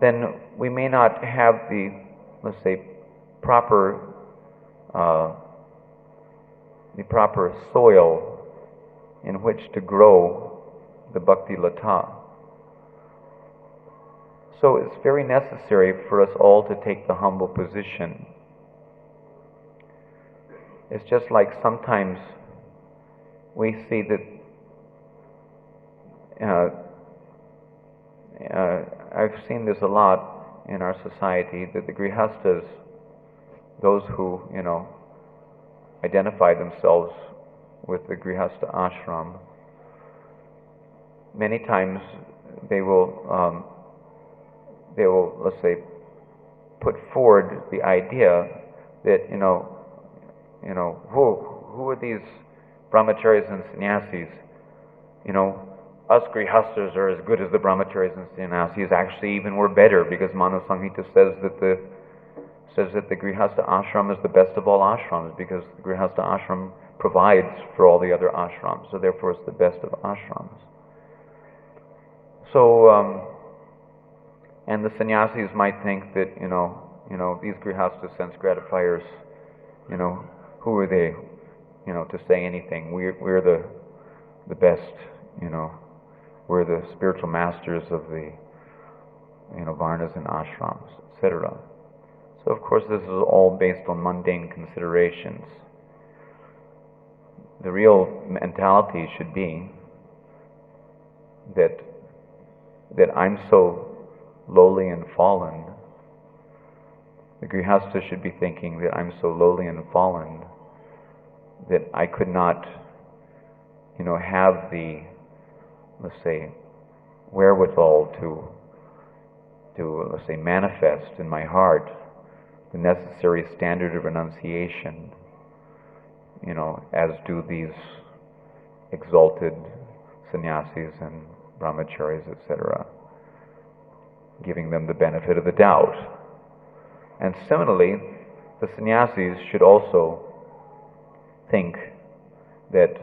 then we may not have the, let's say, proper proper soil in which to grow the bhakti lata. So it's very necessary for us all to take the humble position. It's just like sometimes we see that I've seen this a lot in our society, that the grihastas, those who, identify themselves with the grihasta ashram, many times they will, let's say, put forward the idea that, who are these brahmacharis and sannyasis? Us grihastas are as good as the brahmacharis and sannyasis. Actually, even we're better, because Manu Samhita says that the grihasta ashram is the best of all ashrams, because the grihasta ashram provides for all the other ashrams, so therefore it's the best of ashrams. So, and the sannyasis might think that these grihasta sense gratifiers, who are they, to say anything? We're the best, we're the spiritual masters of the, varnas and ashrams, etc. So of course this is all based on mundane considerations. The real mentality should be that I'm so lowly and fallen. The grihasta should be thinking that I'm so lowly and fallen that I could not, have the, let's say, wherewithal to, let's say, manifest in my heart the necessary standard of renunciation, as do these exalted sannyasis and brahmacharis, etc., giving them the benefit of the doubt. And similarly, the sannyasis should also think that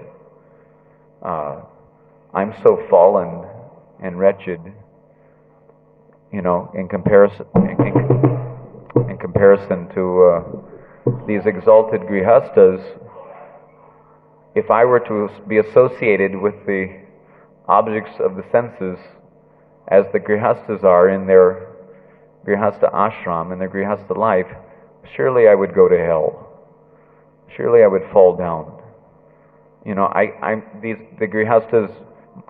I'm so fallen and wretched, in comparison to these exalted grihastas. If I were to be associated with the objects of the senses as the grihastas are in their grihasta ashram, in their grihasta life, surely I would go to hell. Surely I would fall down. The grihastas,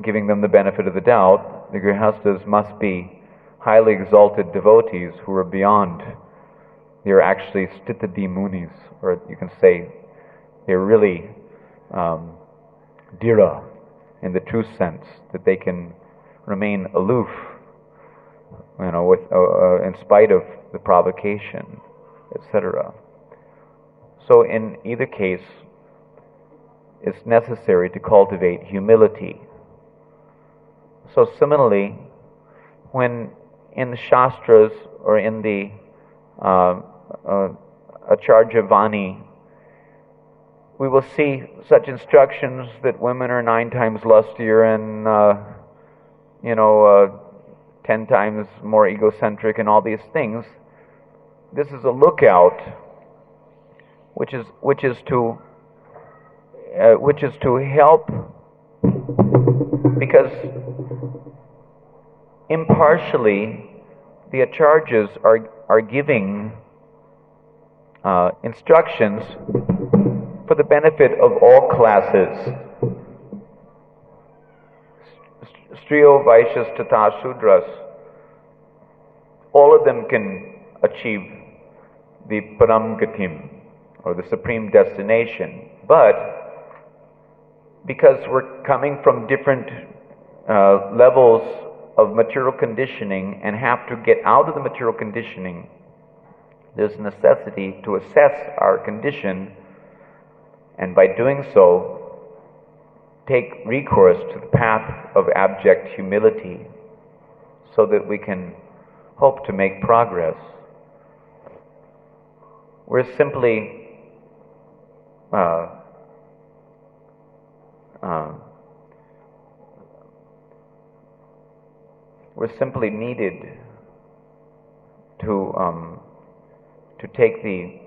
giving them the benefit of the doubt, the grihastas must be highly exalted devotees who are beyond. They're actually stitadi munis, or you can say they're really dhira in the true sense, that they can remain aloof, with in spite of the provocation, etc. So in either case, it's necessary to cultivate humility. So similarly, when in the Shastras or in the Acharya Vani, we will see such instructions that women are 9 times lustier and 10 times more egocentric and all these things. This is a lookout, which is to help, because impartially the acharyas are giving instructions for the benefit of all classes. Striyo, Vaishyas, Tata, Shudras, all of them can achieve the Param Gatim, or the supreme destination. But because we're coming from different levels of material conditioning and have to get out of the material conditioning, there's a necessity to assess our condition, and by doing so, take recourse to the path of abject humility so that we can hope to make progress. We're simply needed to take the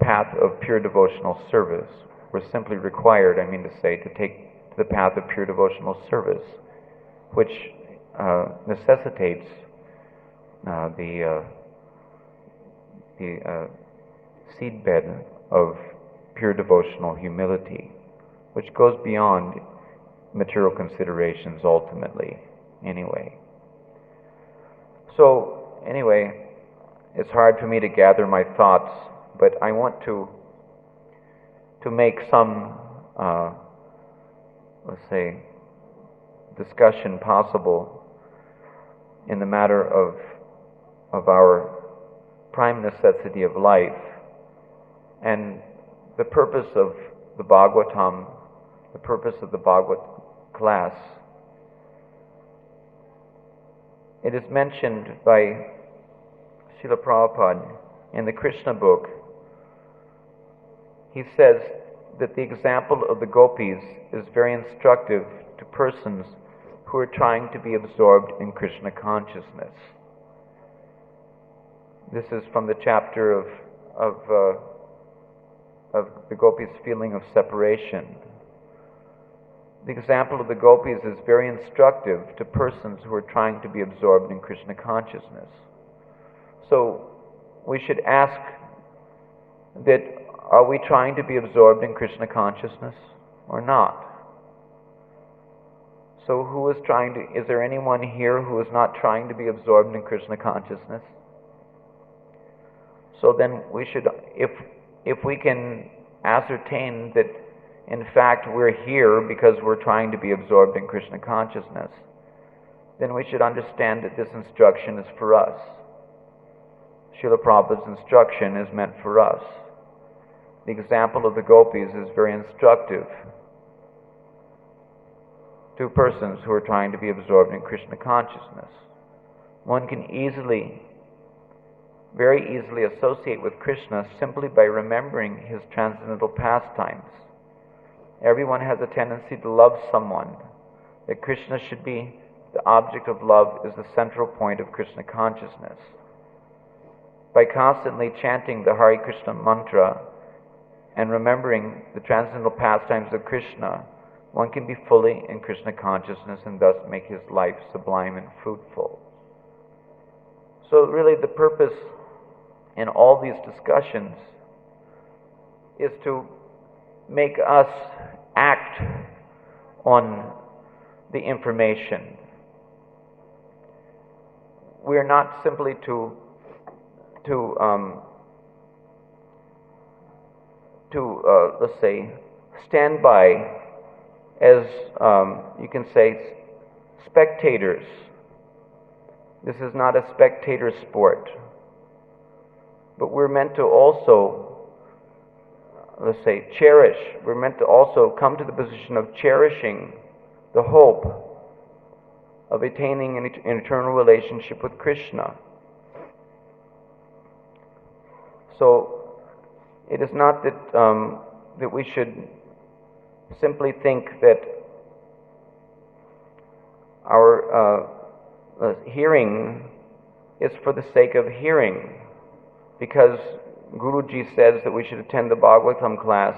path of pure devotional service. we're simply required, to take to the path of pure devotional service, which necessitates the seedbed of pure devotional humility, which goes beyond material considerations ultimately, anyway. So, anyway, it's hard for me to gather my thoughts, but I want to make some, discussion possible in the matter of our prime necessity of life and the purpose of the Bhagavatam, the purpose of the Bhagavad class. It is mentioned by Srila Prabhupāda in the Krishna book. He says that the example of the gopis is very instructive to persons who are trying to be absorbed in Krishna consciousness. This is from the chapter of the gopis' feeling of separation. The example of the gopis is very instructive to persons who are trying to be absorbed in Krishna consciousness. So we should ask that, are we trying to be absorbed in Krishna consciousness or not? So who is trying to, is there anyone here who is not trying to be absorbed in Krishna consciousness? So then we should, if we can ascertain that in fact we're here because we're trying to be absorbed in Krishna consciousness, then we should understand that this instruction is for us. Srila Prabhupāda's instruction is meant for us. The example of the gopis is very instructive to persons who are trying to be absorbed in Krishna consciousness. One can very easily associate with Krishna simply by remembering his transcendental pastimes. Everyone has a tendency to love someone. That Krishna should be the object of love is the central point of Krishna consciousness. By constantly chanting the Hare Krishna mantra and remembering the transcendental pastimes of Krishna, one can be fully in Krishna consciousness and thus make his life sublime and fruitful. So really the purpose in all these discussions is to make us act on the information. We are not simply to let's say, stand by as, you can say, spectators. This is not a spectator sport. But we're meant to also, let's say, cherish. We're meant to also come to the position of cherishing the hope of attaining an eternal relationship with Krishna. So, it is not that we should simply think that our hearing is for the sake of hearing, because Guruji says that we should attend the Bhagavatam class,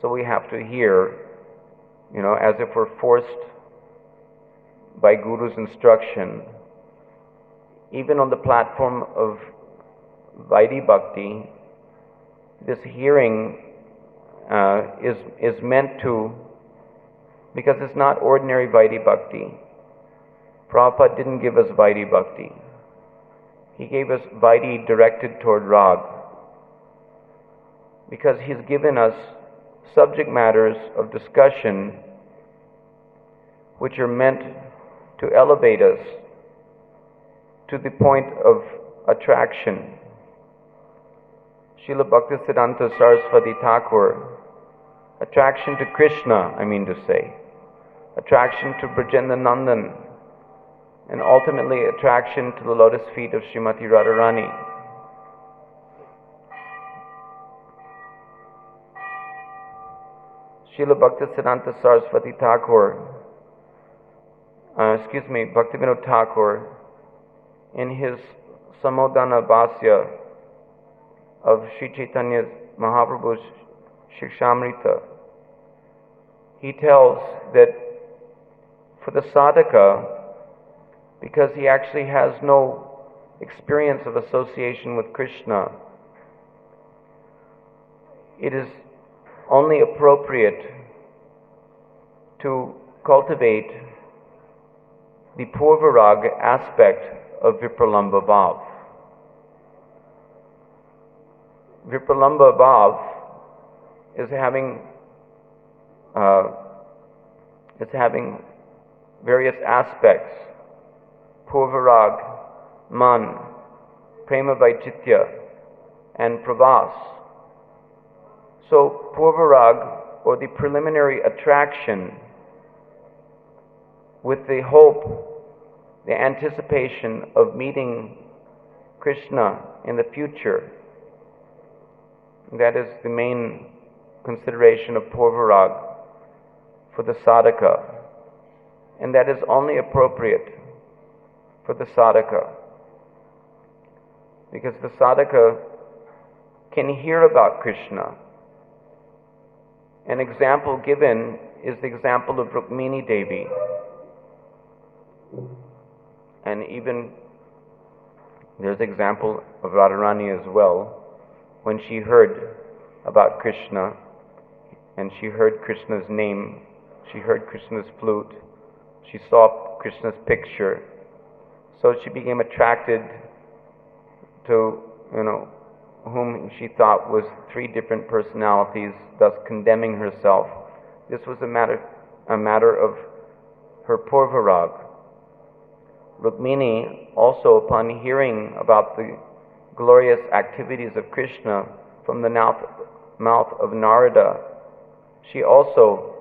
so we have to hear, as if we're forced by Guru's instruction. Even on the platform of Vaidhi Bhakti, this hearing is meant to, because it's not ordinary Vaidhi Bhakti. Prabhupada didn't give us Vaidhi Bhakti. He gave us Vaidhi directed toward Rag, because he's given us subject matters of discussion which are meant to elevate us to the point of attraction. Srila Bhaktisiddhanta Saraswati Thakur, attraction to Krishna, attraction to Brajendra Nandan, and ultimately attraction to the lotus feet of Srimati Radharani. Srila Bhaktisiddhanta Saraswati Thakur, Bhaktivinoda Thakur, in his Samodhana Bhasya of Sri Chaitanya Mahaprabhu's Shikshamrita, he tells that for the sadhaka, because he actually has no experience of association with Krishna, it is only appropriate to cultivate the purvarag aspect of vipralamba bhav. Vipralamba bhav is having various aspects: purvarag, man, prema vaititya, and pravas. So purvarag, or the preliminary attraction, with the hope, the anticipation of meeting Krishna in the future, that is the main consideration of purvarag for the sadhaka, and that is only appropriate for the sadhaka, because the sadhaka can hear about Krishna. An example given is the example of Rukmini Devi, and even there's example of Radharani as well. When she heard about Krishna, and she heard Krishna's name, she heard Krishna's flute, she saw Krishna's picture, so she became attracted to, whom she thought was three different personalities, thus condemning herself. This was a matter of her purvarag. Rukmini, also upon hearing about the glorious activities of Krishna from the mouth of Narada, she also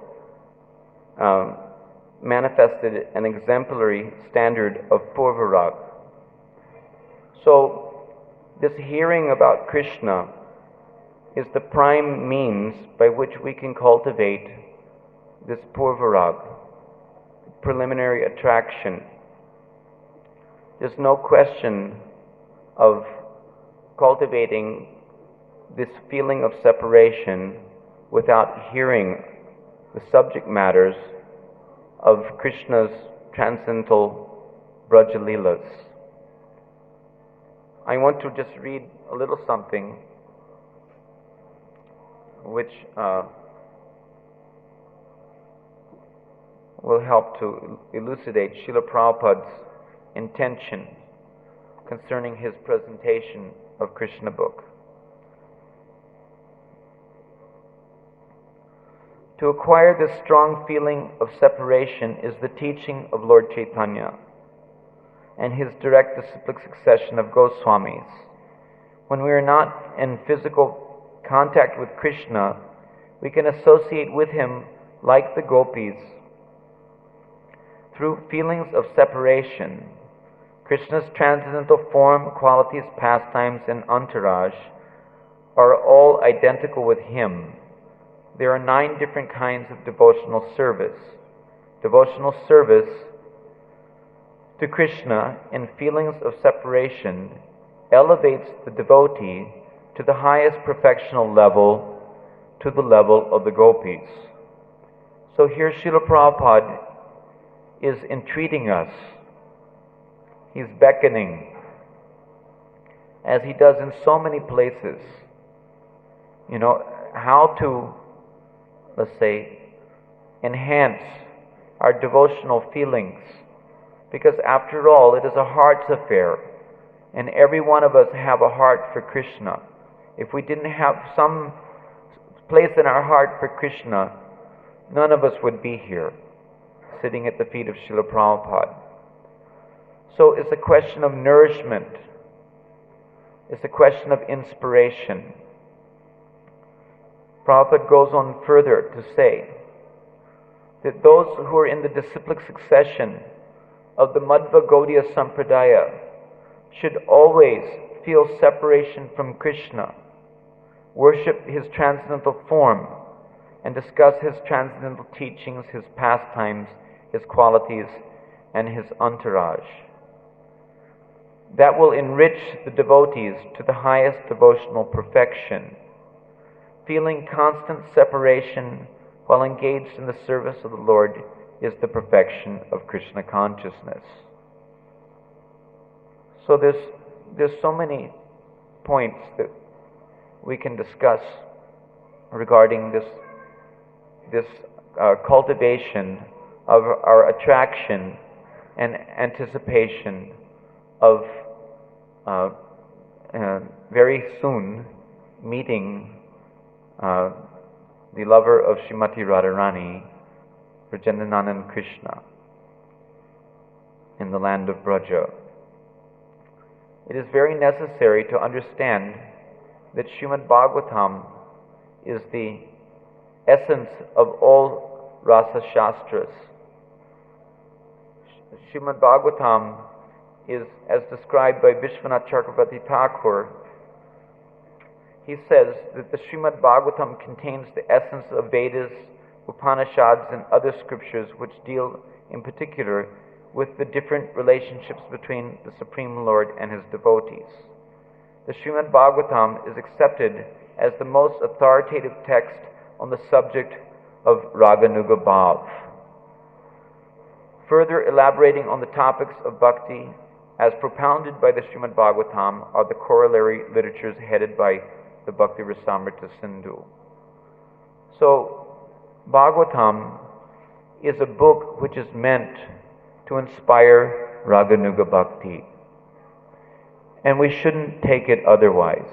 manifested an exemplary standard of purvarag. So, this hearing about Krishna is the prime means by which we can cultivate this purvarag, preliminary attraction. There's no question of cultivating this feeling of separation without hearing the subject matters of Krishna's transcendental Braja Leelas. I want to just read a little something which will help to elucidate Srila Prabhupada's intention concerning his presentation of Krishna book. To acquire this strong feeling of separation is the teaching of Lord Chaitanya and his direct disciplic succession of Goswamis. When we are not in physical contact with Krishna, we can associate with him like the gopis. Through feelings of separation, Krishna's transcendental form, qualities, pastimes, and entourage are all identical with him. There are 9 different kinds of devotional service. Devotional service to Krishna in feelings of separation elevates the devotee to the highest perfectional level, to the level of the gopis. So here Srila Prabhupada is entreating us. He's beckoning, as he does in so many places, how to, let's say, enhance our devotional feelings. Because after all, it is a heart's affair, and every one of us have a heart for Krishna. If we didn't have some place in our heart for Krishna, none of us would be here, sitting at the feet of Srila Prabhupada. So it's a question of nourishment. It's a question of inspiration. Prabhupada goes on further to say that those who are in the disciplic succession of the Madhva Gaudiya Sampradaya should always feel separation from Krishna, worship his transcendental form, and discuss his transcendental teachings, his pastimes, his qualities, and his entourage. That will enrich the devotees to the highest devotional perfection. feeling constant separation while engaged in the service of the Lord is the perfection of Krishna consciousness. So there's so many points that we can discuss regarding this cultivation of our attraction and anticipation of very soon meeting the lover of Srimati Radharani, Brajendanandan Krishna, in the land of Braja. It is very necessary to understand that Srimad Bhagavatam is the essence of all Rasa Shastras. Srimad Bhagavatam is, as described by Vishwanath Chakravarti Thakur, he says that the Srimad Bhagavatam contains the essence of Vedas, Upanishads, and other scriptures which deal in particular with the different relationships between the Supreme Lord and His devotees. The Srimad Bhagavatam is accepted as the most authoritative text on the subject of Raganuga Bhav. Further elaborating on the topics of bhakti as propounded by the Srimad Bhagavatam are the corollary literatures headed by the Bhakti Rasamrita Sindhu. So, Bhagavatam is a book which is meant to inspire Raganuga Bhakti. And we shouldn't take it otherwise.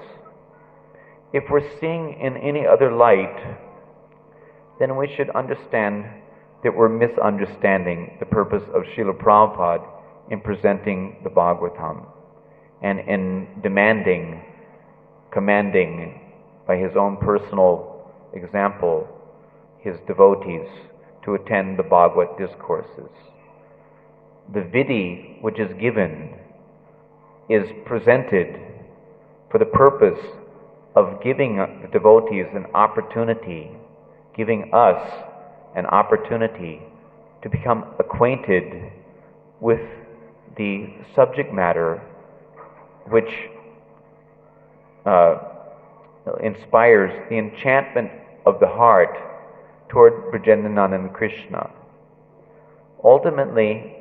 If we're seeing in any other light, then we should understand that we're misunderstanding the purpose of Śrīla Prabhupāda in presenting the Bhagavatam and in commanding by his own personal example his devotees to attend the Bhagavad discourses. The vidhi which is given is presented for the purpose of giving the devotees an opportunity, giving us an opportunity to become acquainted with the subject matter which inspires the enchantment of the heart toward Brajendanandan Krishna. Ultimately,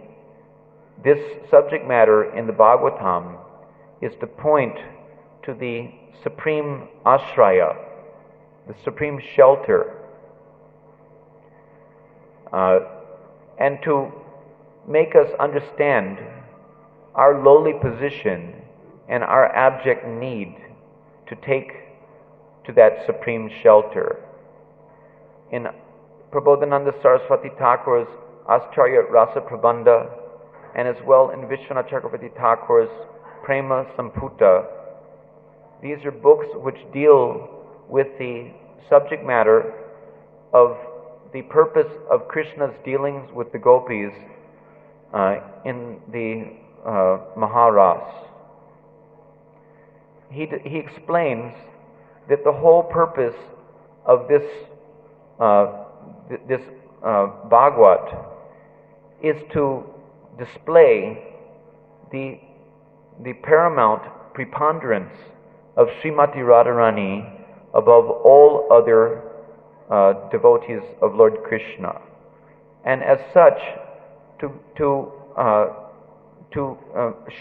this subject matter in the Bhagavatam is to point to the supreme ashraya, the supreme shelter, and to make us understand our lowly position and our abject need to take to that supreme shelter. In Prabodhananda Saraswati Thakur's Ascharya Rasa Prabandha, and as well in Vishwanath Chakravarti Thakur's Prema Samputa, these are books which deal with the subject matter of the purpose of Krishna's dealings with the gopis in the Maharas. He explains that the whole purpose of this Bhagavat is to display the paramount preponderance of Srimati Radharani above all other devotees of Lord Krishna, and as such to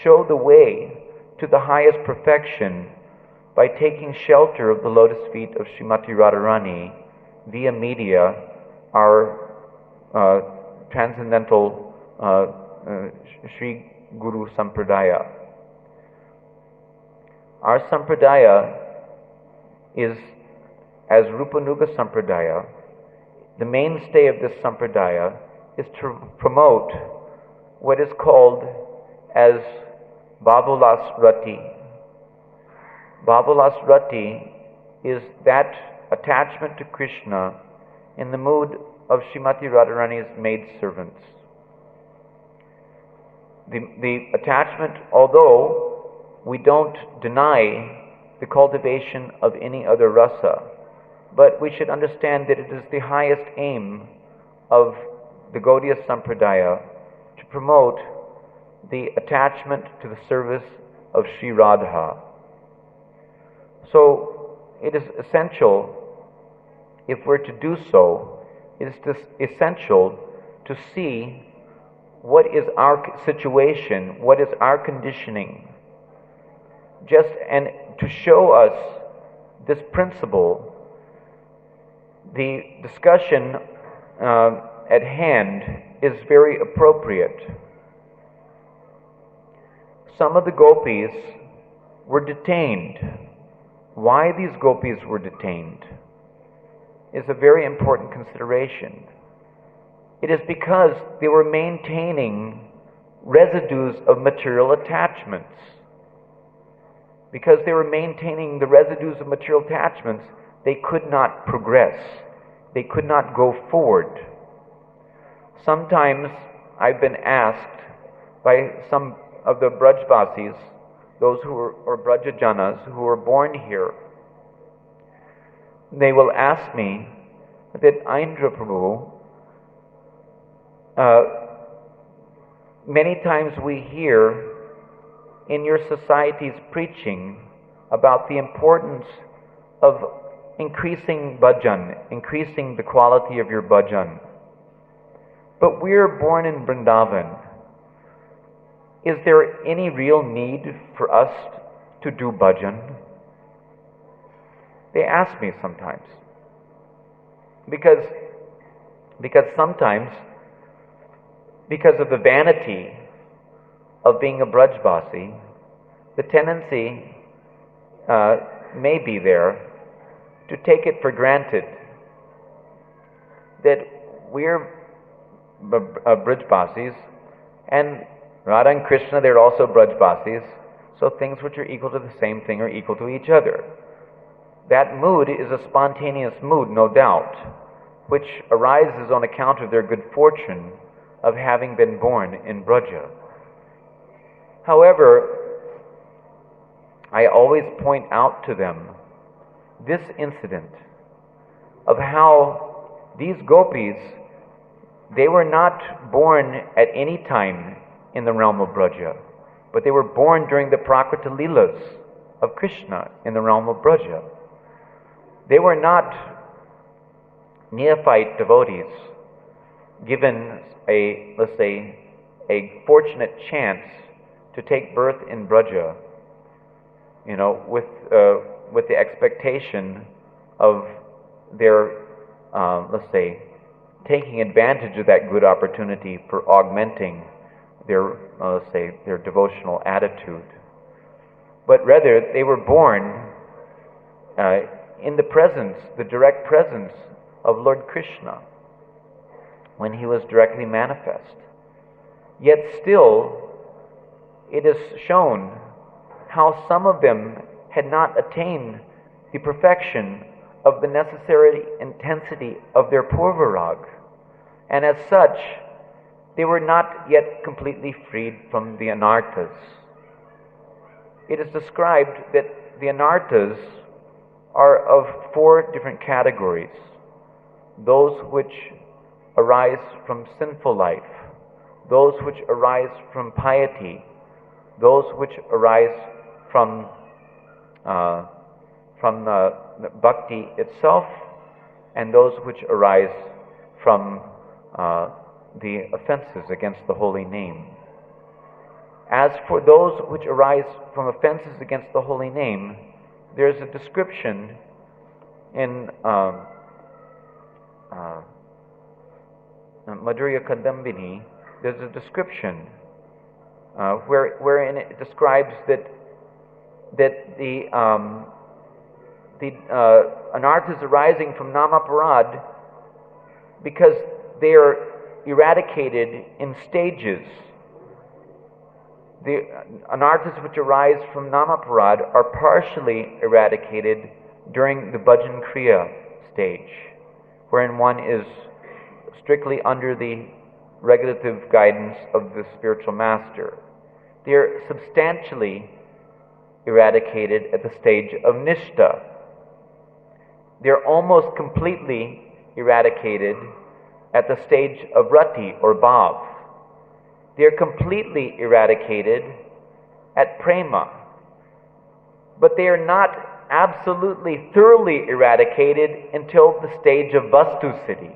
show the way to the highest perfection by taking shelter of the lotus feet of Srimati Radharani via media, our transcendental Sri Guru Sampradaya. Our Sampradaya is, as Rupanuga Sampradaya, the mainstay of this Sampradaya is to promote what is called as Babulas Rati. Babulas Rati is that attachment to Krishna in the mood of Srimati Radharani's maidservants. The attachment, although we don't deny the cultivation of any other rasa, but we should understand that it is the highest aim of the Gaudiya Sampradaya to promote the attachment to the service of Sri Radha. So it is essential if we're to do so, it is essential to see what is our situation, what is our conditioning, and to show us this principle. The discussion at hand is very appropriate. Some of the gopis were detained. Why these gopis were detained is a very important consideration. It is because they were maintaining residues of material attachments. Because they were maintaining the residues of material attachments, they could not progress. They could not go forward. Sometimes I've been asked by some of the Brajbasis, those who are, or Brajajanas who were born here, they will ask me that, Aindra Prabhu, many times we hear in your society's preaching about the importance of increasing bhajan, increasing the quality of your bhajan. But we're born in Vrindavan. Is there any real need for us to do bhajan? They ask me sometimes. Because sometimes, because of the vanity of being a Brajbasi, the tendency may be there to take it for granted that we're Brajbasis, and Radha and Krishna, they're also Brajbasis, so things which are equal to the same thing are equal to each other. That mood is a spontaneous mood, no doubt, which arises on account of their good fortune of having been born in Braja. However, I always point out to them this incident of how these gopis, they were not born at any time in the realm of Braja, but they were born during the Prakrita Leelas of Krishna in the realm of Braja. They were not neophyte devotees given a, let's say, a fortunate chance to take birth in Braja, with the expectation of their, let's say, taking advantage of that good opportunity for augmenting their, let's say, their devotional attitude. But rather, they were born in the presence, the direct presence of Lord Krishna, when he was directly manifest. Yet still, it is shown how some of them had not attained the perfection of the necessary intensity of their purvarag, and as such, they were not yet completely freed from the anarthas. It is described that the anarthas are of 4 different categories: those which arise from sinful life, those which arise from piety, those which arise from the bhakti itself, and those which arise from the offenses against the holy name. As for those which arise from offenses against the holy name, there's a description in Madhurya Kadambini. There's a description wherein it describes that the anarthas arising from namaparad, because they are eradicated in stages. The anarthas which arise from namaparad are partially eradicated during the bhajan kriya stage, wherein one is strictly under the regulative guidance of the spiritual master. They are substantially eradicated at the stage of nishta. They're almost completely eradicated at the stage of rati or bhav. They're completely eradicated at prema. But they are not absolutely thoroughly eradicated until the stage of Vastu-siddhi,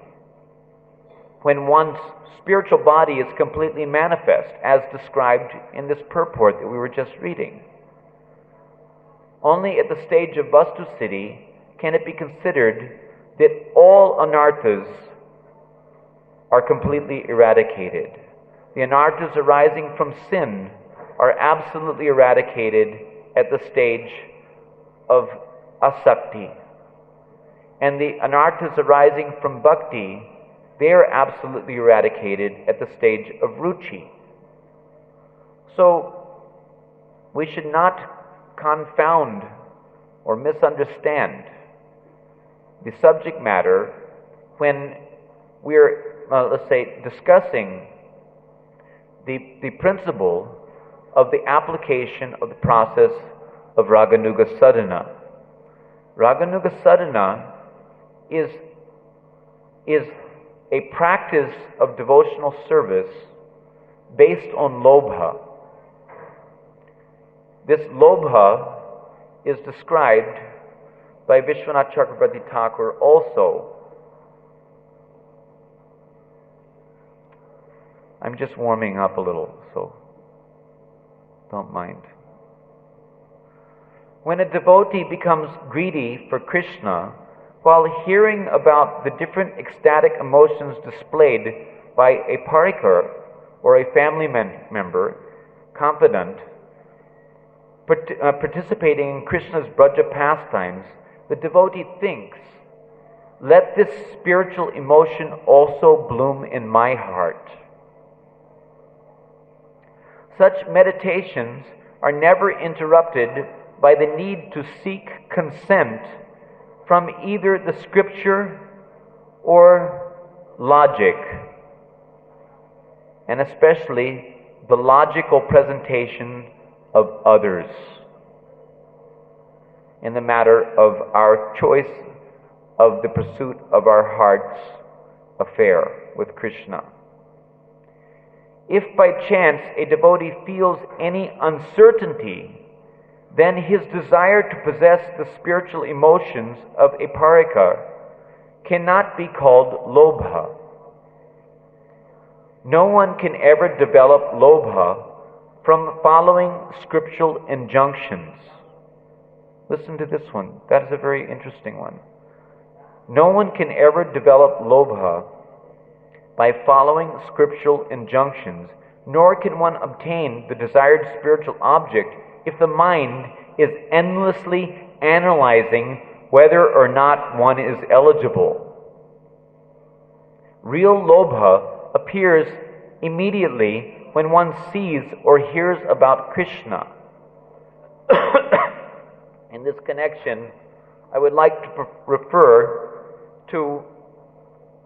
when one's spiritual body is completely manifest, as described in this purport that we were just reading. Only at the stage of Vastu-siddhi can it be considered that all anarthas are completely eradicated. The anarthas arising from sin are absolutely eradicated at the stage of asakti. And the anarthas arising from bhakti, they are absolutely eradicated at the stage of ruchi. So, we should not confound or misunderstand the subject matter when we're, let's say, discussing the principle of the application of the process of Raganuga Sadhana. Raganuga Sadhana is a practice of devotional service based on lobha. This lobha is described by Vishwanath Chakrabarti Thakur also. I'm just warming up a little, so don't mind. When a devotee becomes greedy for Krishna, while hearing about the different ecstatic emotions displayed by a parikar or a family member, confidant, participating in Krishna's Braja pastimes, the devotee thinks, "Let this spiritual emotion also bloom in my heart." Such meditations are never interrupted by the need to seek consent from either the scripture or logic, and especially the logical presentation of others in the matter of our choice of the pursuit of our heart's affair with Krishna. If by chance a devotee feels any uncertainty, then his desire to possess the spiritual emotions of a parika cannot be called lobha. No one can ever develop lobha from following scriptural injunctions. Listen to this one. That is a very interesting one. No one can ever develop lobha by following scriptural injunctions, nor can one obtain the desired spiritual object if the mind is endlessly analyzing whether or not one is eligible. Real lobha appears immediately when one sees or hears about Krishna. In this connection, I would like to refer to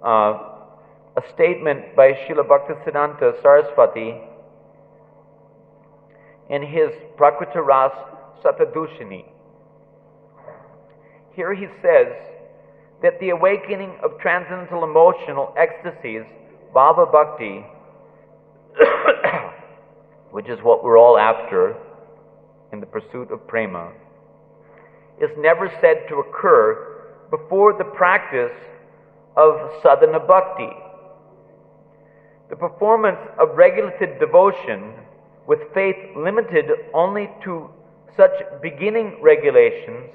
a statement by Srila Bhaktisiddhanta Saraswati in his Prakrita Ras Satadushini. Here he says that the awakening of transcendental emotional ecstasies, Bhava Bhakti, which is what we're all after in the pursuit of prema, is never said to occur before the practice of sadhana bhakti. The performance of regulated devotion with faith limited only to such beginning regulations,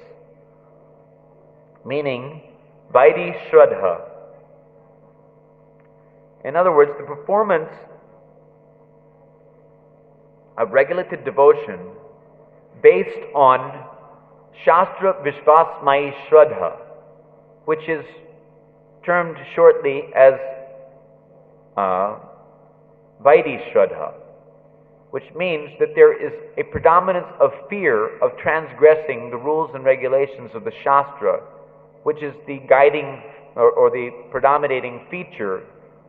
meaning vaidhi shraddha. In other words, the performance of regulated devotion based on Shastra Vishvasmayi Shraddha, which is termed shortly as Vaidhi Shraddha, which means that there is a predominance of fear of transgressing the rules and regulations of the Shastra, which is the guiding or the predominating feature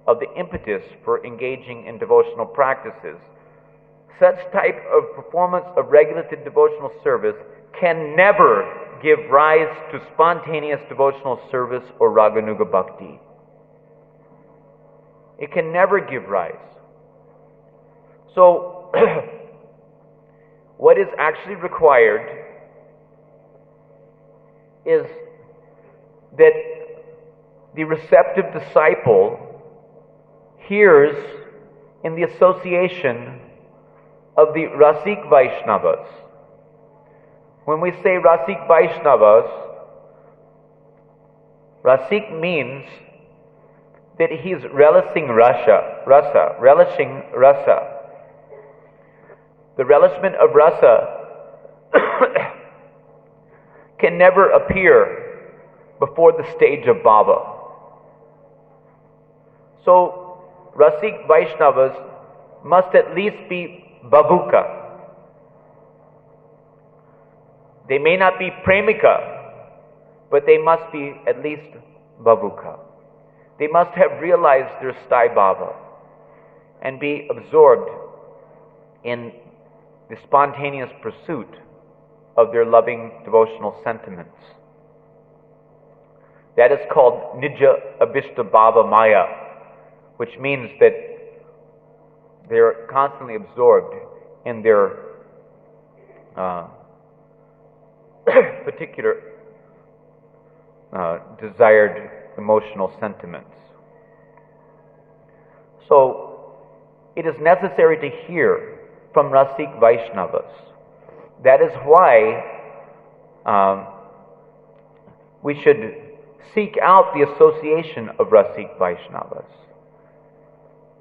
of the impetus for engaging in devotional practices. Such type of performance of regulated devotional service can never give rise to spontaneous devotional service or Raganuga Bhakti. It can never give rise. So, what is actually required is that the receptive disciple hears in the association of the Rasik Vaishnavas. When we say Rasik Vaishnavas, Rasik means that he's relishing relishing rasa. The relishment of rasa can never appear before the stage of bhava. So, Rasik Vaishnavas must at least be bhavuka. They may not be premika, but they must be at least bhavuka. They must have realized their sthai bhava and be absorbed in the spontaneous pursuit of their loving devotional sentiments. That is called Nija Abhishta Bhava Maya, which means that they're constantly absorbed in their particular desired emotional sentiments. So, it is necessary to hear from Rasik Vaishnavas. That is why we should seek out the association of Rasik Vaishnavas.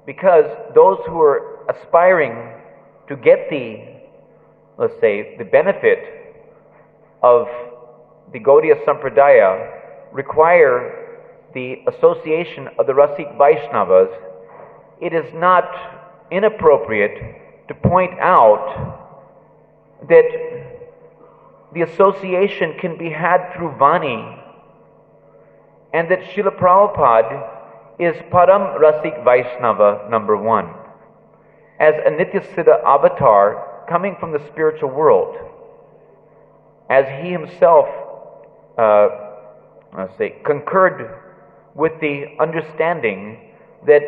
Because those who are aspiring to get let's say, the benefit of the Gaudiya Sampradaya require the association of the Rasik Vaishnavas, it is not inappropriate to point out that the association can be had through Vani, and that Srila Prabhupada is Param Rasik Vaishnava number 1, as a Nityasiddha avatar coming from the spiritual world, as he himself concurred with the understanding that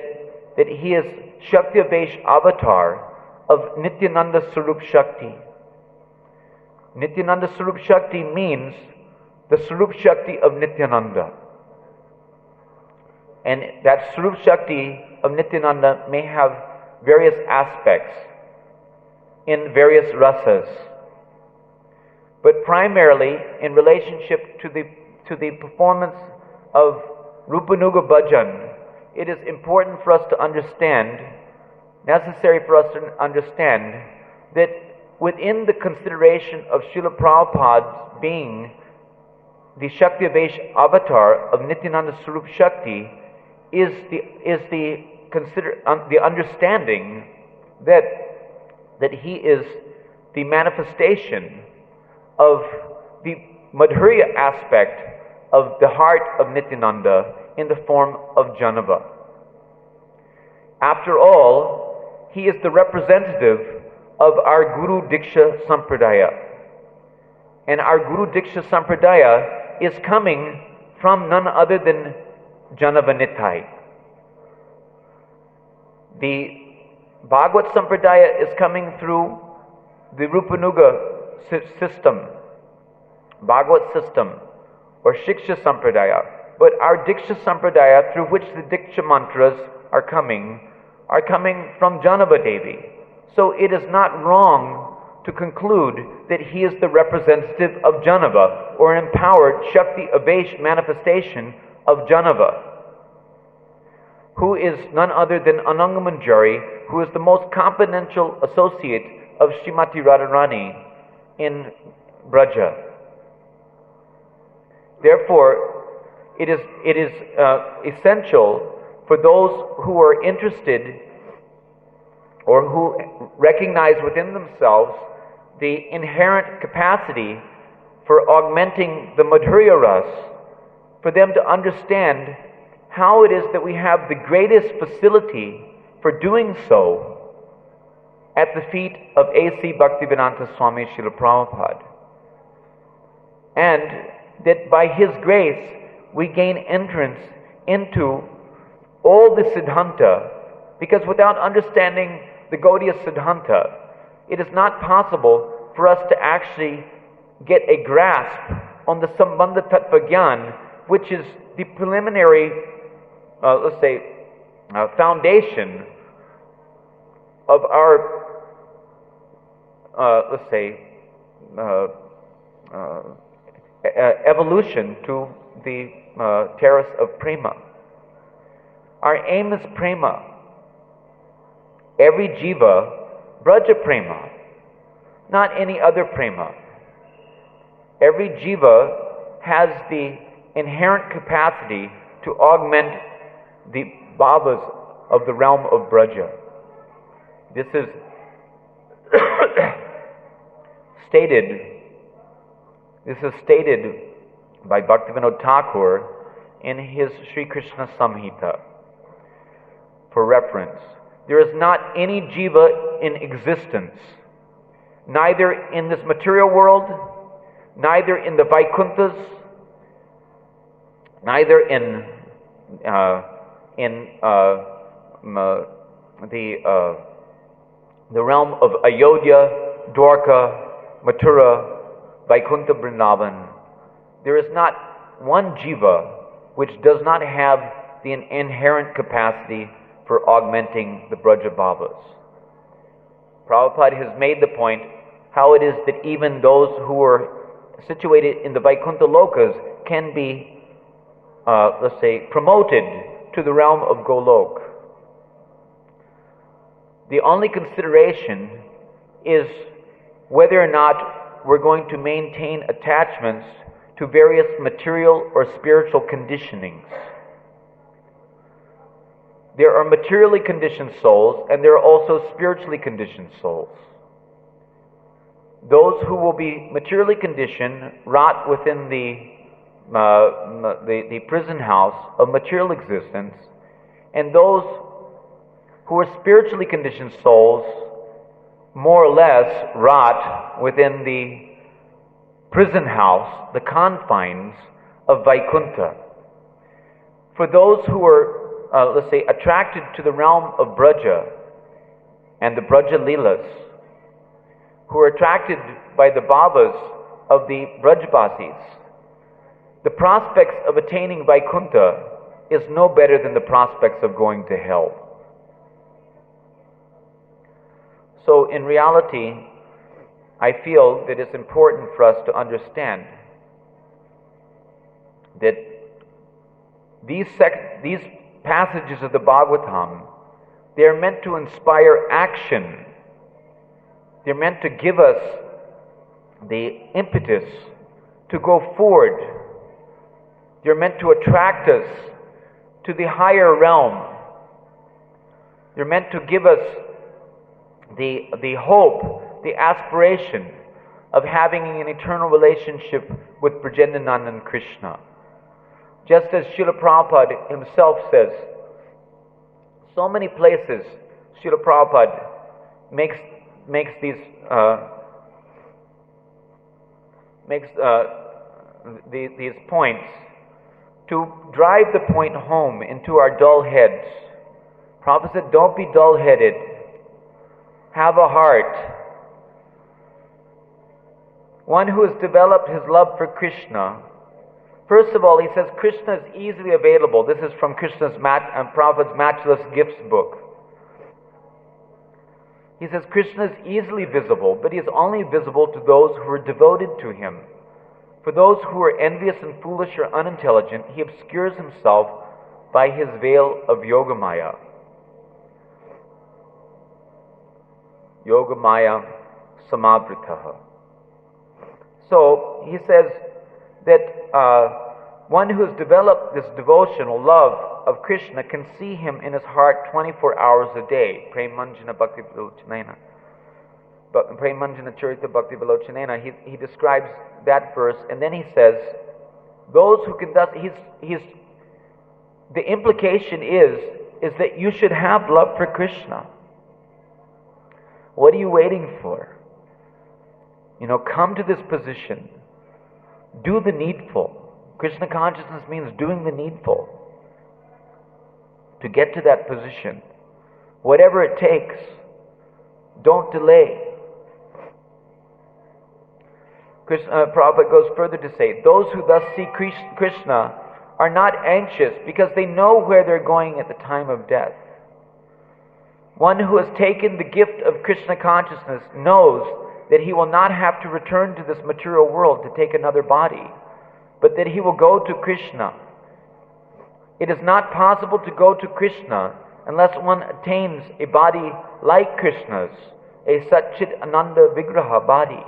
he is Shakti-Avesh avatar of Nityananda Sarup Shakti. Nityananda Sarup Shakti means the Sarup Shakti of Nityananda. And that Sarup Shakti of Nityananda may have various aspects in various rasas. But primarily in relationship to the performance of Rupanuga Bhajan, it is important for us to understand, necessary for us to understand, that within the consideration of Srila Prabhupada being the Shakti-Avesh avatar of Nityananda Sarup Shakti is the understanding that he is the manifestation of the Madhurya aspect of the heart of Nityananda in the form of Janava. After all, he is the representative of our Guru Diksha Sampradaya. And our Guru Diksha Sampradaya is coming from none other than Janava Nitai. The Bhagavad Sampradaya is coming through the Rupanuga system, Bhagavad system, or Shiksha Sampradaya. But our Diksha Sampradaya, through which the Diksha mantras are coming from Janava Devi. So it is not wrong to conclude that he is the representative of Janava, or an empowered Shakti-Avesh manifestation of Janava, who is none other than Ananga Manjari, who is the most confidential associate of Srimati Radharani in Braja. Therefore, it is essential for those who are interested or who recognize within themselves the inherent capacity for augmenting the Madhurya Ras, for them to understand how it is that we have the greatest facility for doing so at the feet of A.C. Bhaktivedanta Swami Srila Prabhupada. And that by his grace we gain entrance into all the Siddhanta, because without understanding the Gaudiya Siddhanta, it is not possible for us to actually get a grasp on the Sambandha Tattva Gyan, which is the preliminary, foundation of our, evolution to the terrace of prema. Our aim is prema. Every jiva, braja prema, not any other prema. Every jiva has the inherent capacity to augment the bhavas of the realm of braja. This is stated by Bhaktivinoda Thakur in his Sri Krishna Samhita. For reference, there is not any jiva in existence, neither in this material world, neither in the Vaikunthas, neither in the realm of Ayodhya, Dwarka, Mathura, Vaikuntha Vrindavan. There is not one jiva which does not have the inherent capacity for augmenting the Braja Bhavas. Prabhupada has made the point how it is that even those who are situated in the Vaikuntha Lokas can be, promoted to the realm of Golok. The only consideration is whether or not we're going to maintain attachments to various material or spiritual conditionings. There are materially conditioned souls, and there are also spiritually conditioned souls. Those who will be materially conditioned rot within the prison house of material existence, and those who are spiritually conditioned souls more or less rot within the prison house, the confines of Vaikuntha. For those who are attracted to the realm of Braja and the Braja Leelas, who are attracted by the bhavas of the Brajbasis, the prospects of attaining Vaikuntha is no better than the prospects of going to hell. So in reality, I feel that it's important for us to understand that these passages of the Bhagavatam, they are meant to inspire action. They're meant to give us the impetus to go forward. They're meant to attract us to the higher realm. They're meant to give us the hope, the aspiration of having an eternal relationship with Brajendanandan Krishna. Just as Śrīla Prabhupāda himself says, so many places Śrīla Prabhupāda makes these points to drive the point home into our dull heads. Prabhupada said, don't be dull-headed. Have a heart. One who has developed his love for Krishna. First of all, he says Krishna is easily available. This is from Prabhupada's Matchless Gifts book. He says Krishna is easily visible, but he is only visible to those who are devoted to him. For those who are envious and foolish or unintelligent, he obscures himself by his veil of Yogamaya. Yogamaya Samavritaha. So he says that one who has developed this devotional love of Krishna can see him in his heart 24 hours a day. Premanjana Bhakti Vilochanena. Premanjana Charita Bhakti Vilochanena. He describes that verse, and then he says, those who can thus, the implication is that you should have love for Krishna. What are you waiting for? Come to this position. Do the needful. Krishna consciousness means doing the needful. To get to that position, whatever it takes, don't delay. Prabhupada goes further to say, those who thus see Krishna are not anxious because they know where they're going at the time of death. One who has taken the gift of Krishna consciousness knows that he will not have to return to this material world to take another body, but that he will go to Krishna. It is not possible to go to Krishna unless one attains a body like Krishna's, a Satchit Ananda Vigraha body,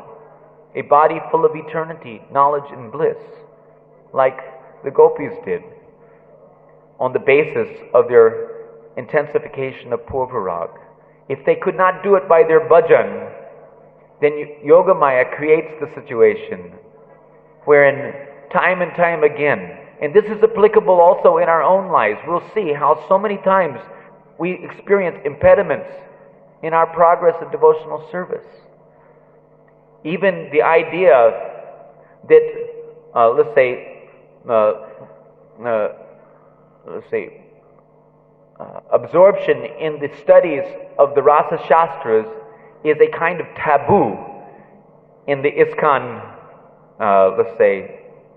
a body full of eternity, knowledge and bliss, like the gopis did, on the basis of their intensification of Purvarag. If they could not do it by their bhajan, then Yogamaya creates the situation wherein time and time again, and this is applicable also in our own lives, we'll see how so many times we experience impediments in our progress of devotional service. Even the idea that, absorption in the studies of the Rasa Shastras is a kind of taboo in the ISKCON,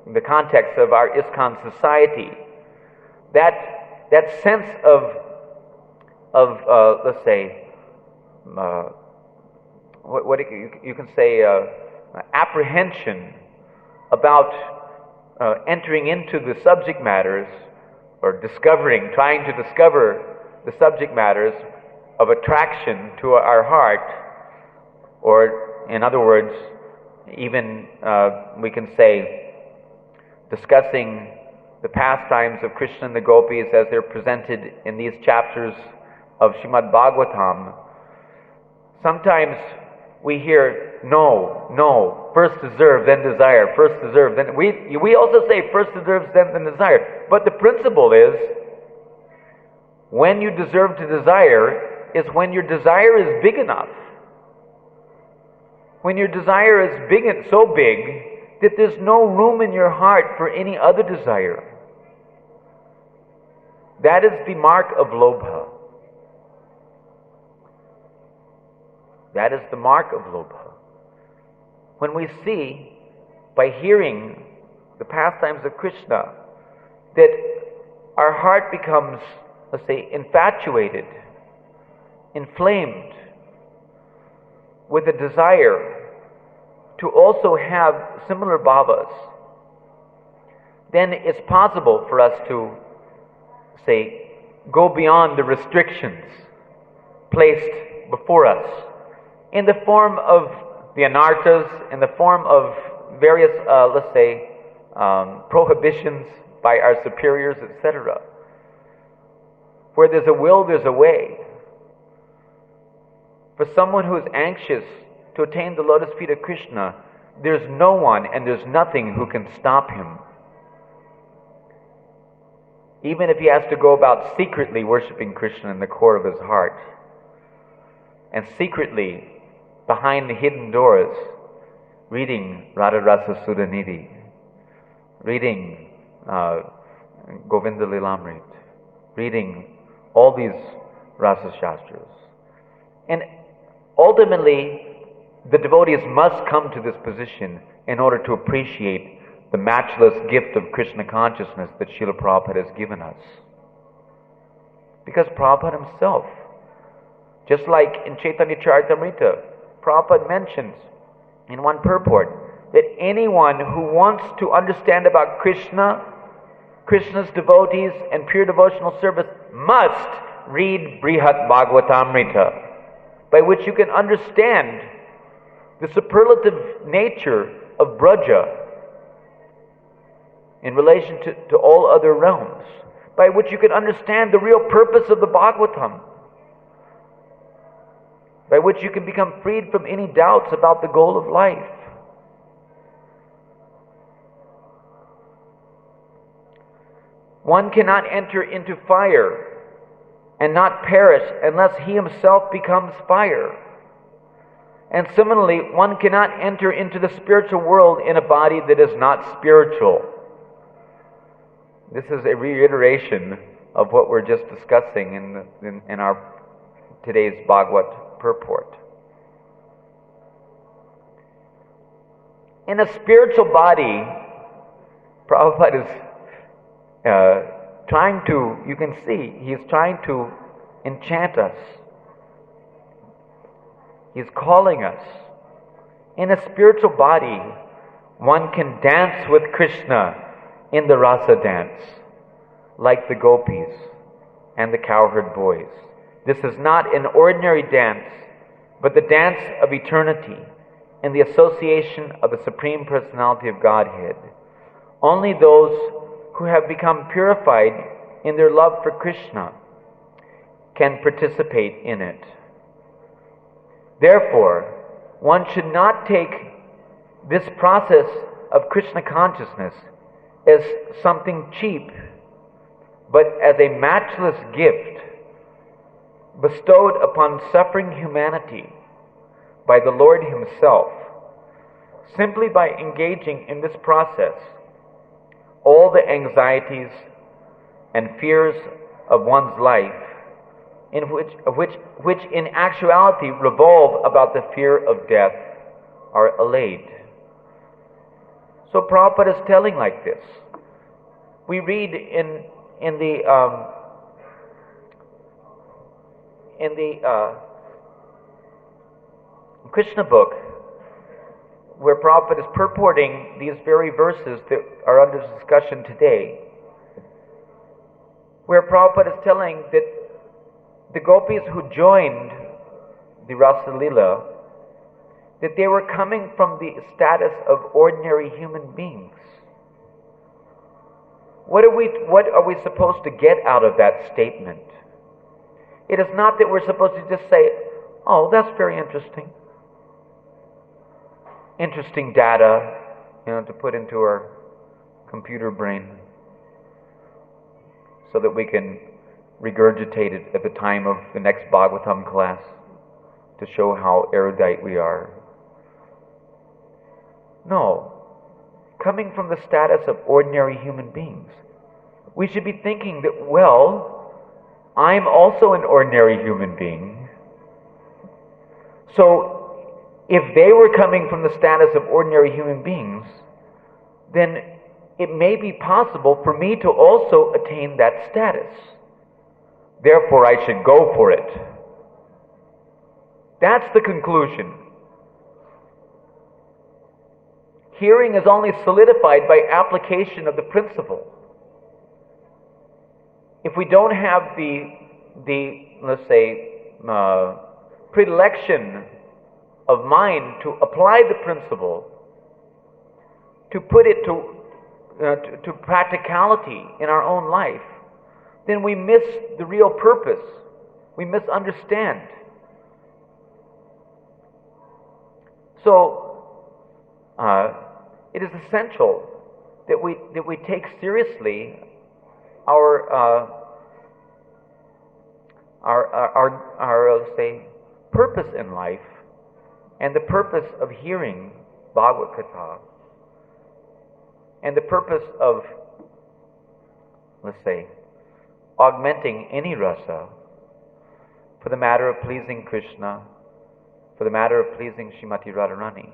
in the context of our ISKCON society. That sense of what you can say, apprehension about entering into the subject matters, or trying to discover the subject matters of attraction to our heart, or in other words, even we can say, discussing the pastimes of Krishna and the gopis as they're presented in these chapters of Srimad Bhagavatam. Sometimes we hear, no, first deserve, then desire, first deserve, then... We also say first deserves, then desire. But the principle is, when you deserve to desire, is when your desire is big enough. When your desire is so big that there's no room in your heart for any other desire. That is the mark of lobha. That is the mark of lobha. When we see, by hearing the pastimes of Krishna, that our heart becomes, infatuated, inflamed with a desire to also have similar bhavas, then it's possible for us to, go beyond the restrictions placed before us in the form of the anarthas, in the form of various, prohibitions by our superiors, etc. Where there's a will, there's a way. For someone who is anxious to attain the lotus feet of Krishna, there's no one and there's nothing who can stop him. Even if he has to go about secretly worshiping Krishna in the core of his heart, and secretly, behind the hidden doors, reading Radha Rasa Sudhanidhi, reading Govinda Lilamrit, reading all these Rasa Shastras. And ultimately, the devotees must come to this position in order to appreciate the matchless gift of Krishna consciousness that Srila Prabhupada has given us. Because Prabhupada himself, just like in Chaitanya Charitamrita, Prabhupada mentions in one purport that anyone who wants to understand about Krishna, Krishna's devotees, and pure devotional service must read Brihat Bhagavatamrita, by which you can understand the superlative nature of Braja in relation to all other realms, by which you can understand the real purpose of the Bhagavatam, by which you can become freed from any doubts about the goal of life. One cannot enter into fire and not perish unless he himself becomes fire. And similarly, one cannot enter into the spiritual world in a body that is not spiritual. This is a reiteration of what we're just discussing in our today's Bhagavad purport. In a spiritual body, Prabhupada is trying to, you can see, he is trying to enchant us. He's calling us. In a spiritual body, one can dance with Krishna in the rasa dance, like the gopis and the cowherd boys. This is not an ordinary dance, but the dance of eternity in the association of the Supreme Personality of Godhead. Only those who have become purified in their love for Krishna can participate in it. Therefore, one should not take this process of Krishna consciousness as something cheap, but as a matchless gift bestowed upon suffering humanity by the Lord Himself. Simply by engaging in this process, all the anxieties and fears of one's life, which in actuality revolve about the fear of death, are allayed. So Prabhupada is telling like this. We read in the Krishna book, where Prabhupada is purporting these very verses that are under discussion today, where Prabhupada is telling that the gopis who joined the Rasa Leela, that they were coming from the status of ordinary human beings. What are we supposed to get out of that statement? It is not that we're supposed to just say, oh, that's very interesting. Interesting data, to put into our computer brain so that we can regurgitate it at the time of the next Bhagavatam class to show how erudite we are. No. Coming from the status of ordinary human beings, we should be thinking that, well, I'm also an ordinary human being. So, if they were coming from the status of ordinary human beings, then it may be possible for me to also attain that status. Therefore, I should go for it. That's the conclusion. Hearing is only solidified by application of the principle. If we don't have the let's say, predilection of mind to apply the principle, to put it to practicality in our own life, then we miss the real purpose. We misunderstand. So, it is essential that we take seriously our let's say, purpose in life, and the purpose of hearing Bhagavad Gita, and the purpose of, let's say, augmenting any rasa for the matter of pleasing Krishna, for the matter of pleasing Srimati Radharani.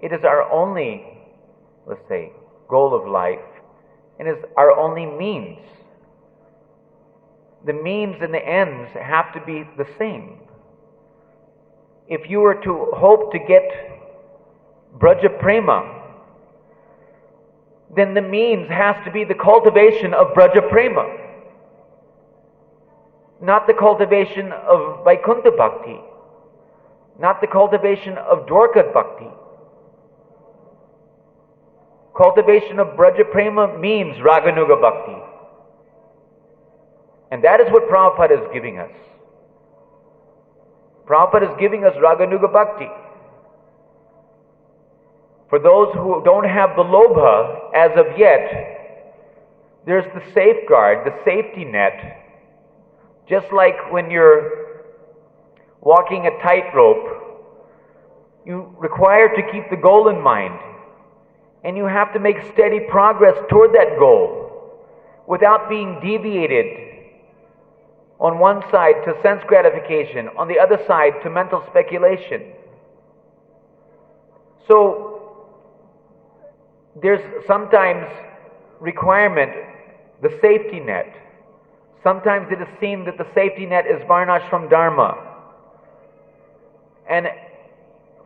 It is our only, let's say, goal of life, and is our only means. The means and the ends have to be the same. If you were to hope to get Braja Prema, then the means has to be the cultivation of Braja Prema, not the cultivation of Vaikuntha Bhakti, not the cultivation of Dwarka Bhakti. Cultivation of Braja Prema means Raganuga Bhakti. And that is what Prabhupada is giving us. Prabhupada is giving us Raganuga Bhakti. For those who don't have the lobha as of yet, there's the safeguard, the safety net. Just like when you're walking a tightrope, you require to keep the goal in mind. And you have to make steady progress toward that goal without being deviated on one side to sense gratification, on the other side to mental speculation. So there's sometimes requirement, the safety net. Sometimes it is seen that the safety net is varnashram dharma. And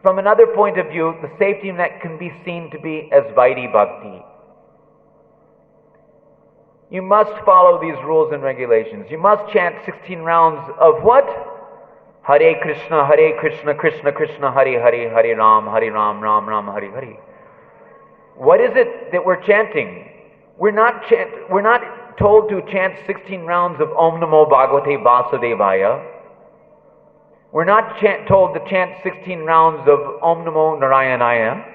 from another point of view, the safety net can be seen to be as Vaidhi Bhakti. You must follow these rules and regulations. You must chant 16 rounds of what? Hare Krishna, Krishna Krishna, Hare Hare, Hare Ram, Ram Ram, Hare Hare. What is it that we're chanting? We're not told to chant 16 rounds of Om Namo Bhagavate Vasudevaya. We're not told to chant 16 rounds of Om Namo Narayanaya.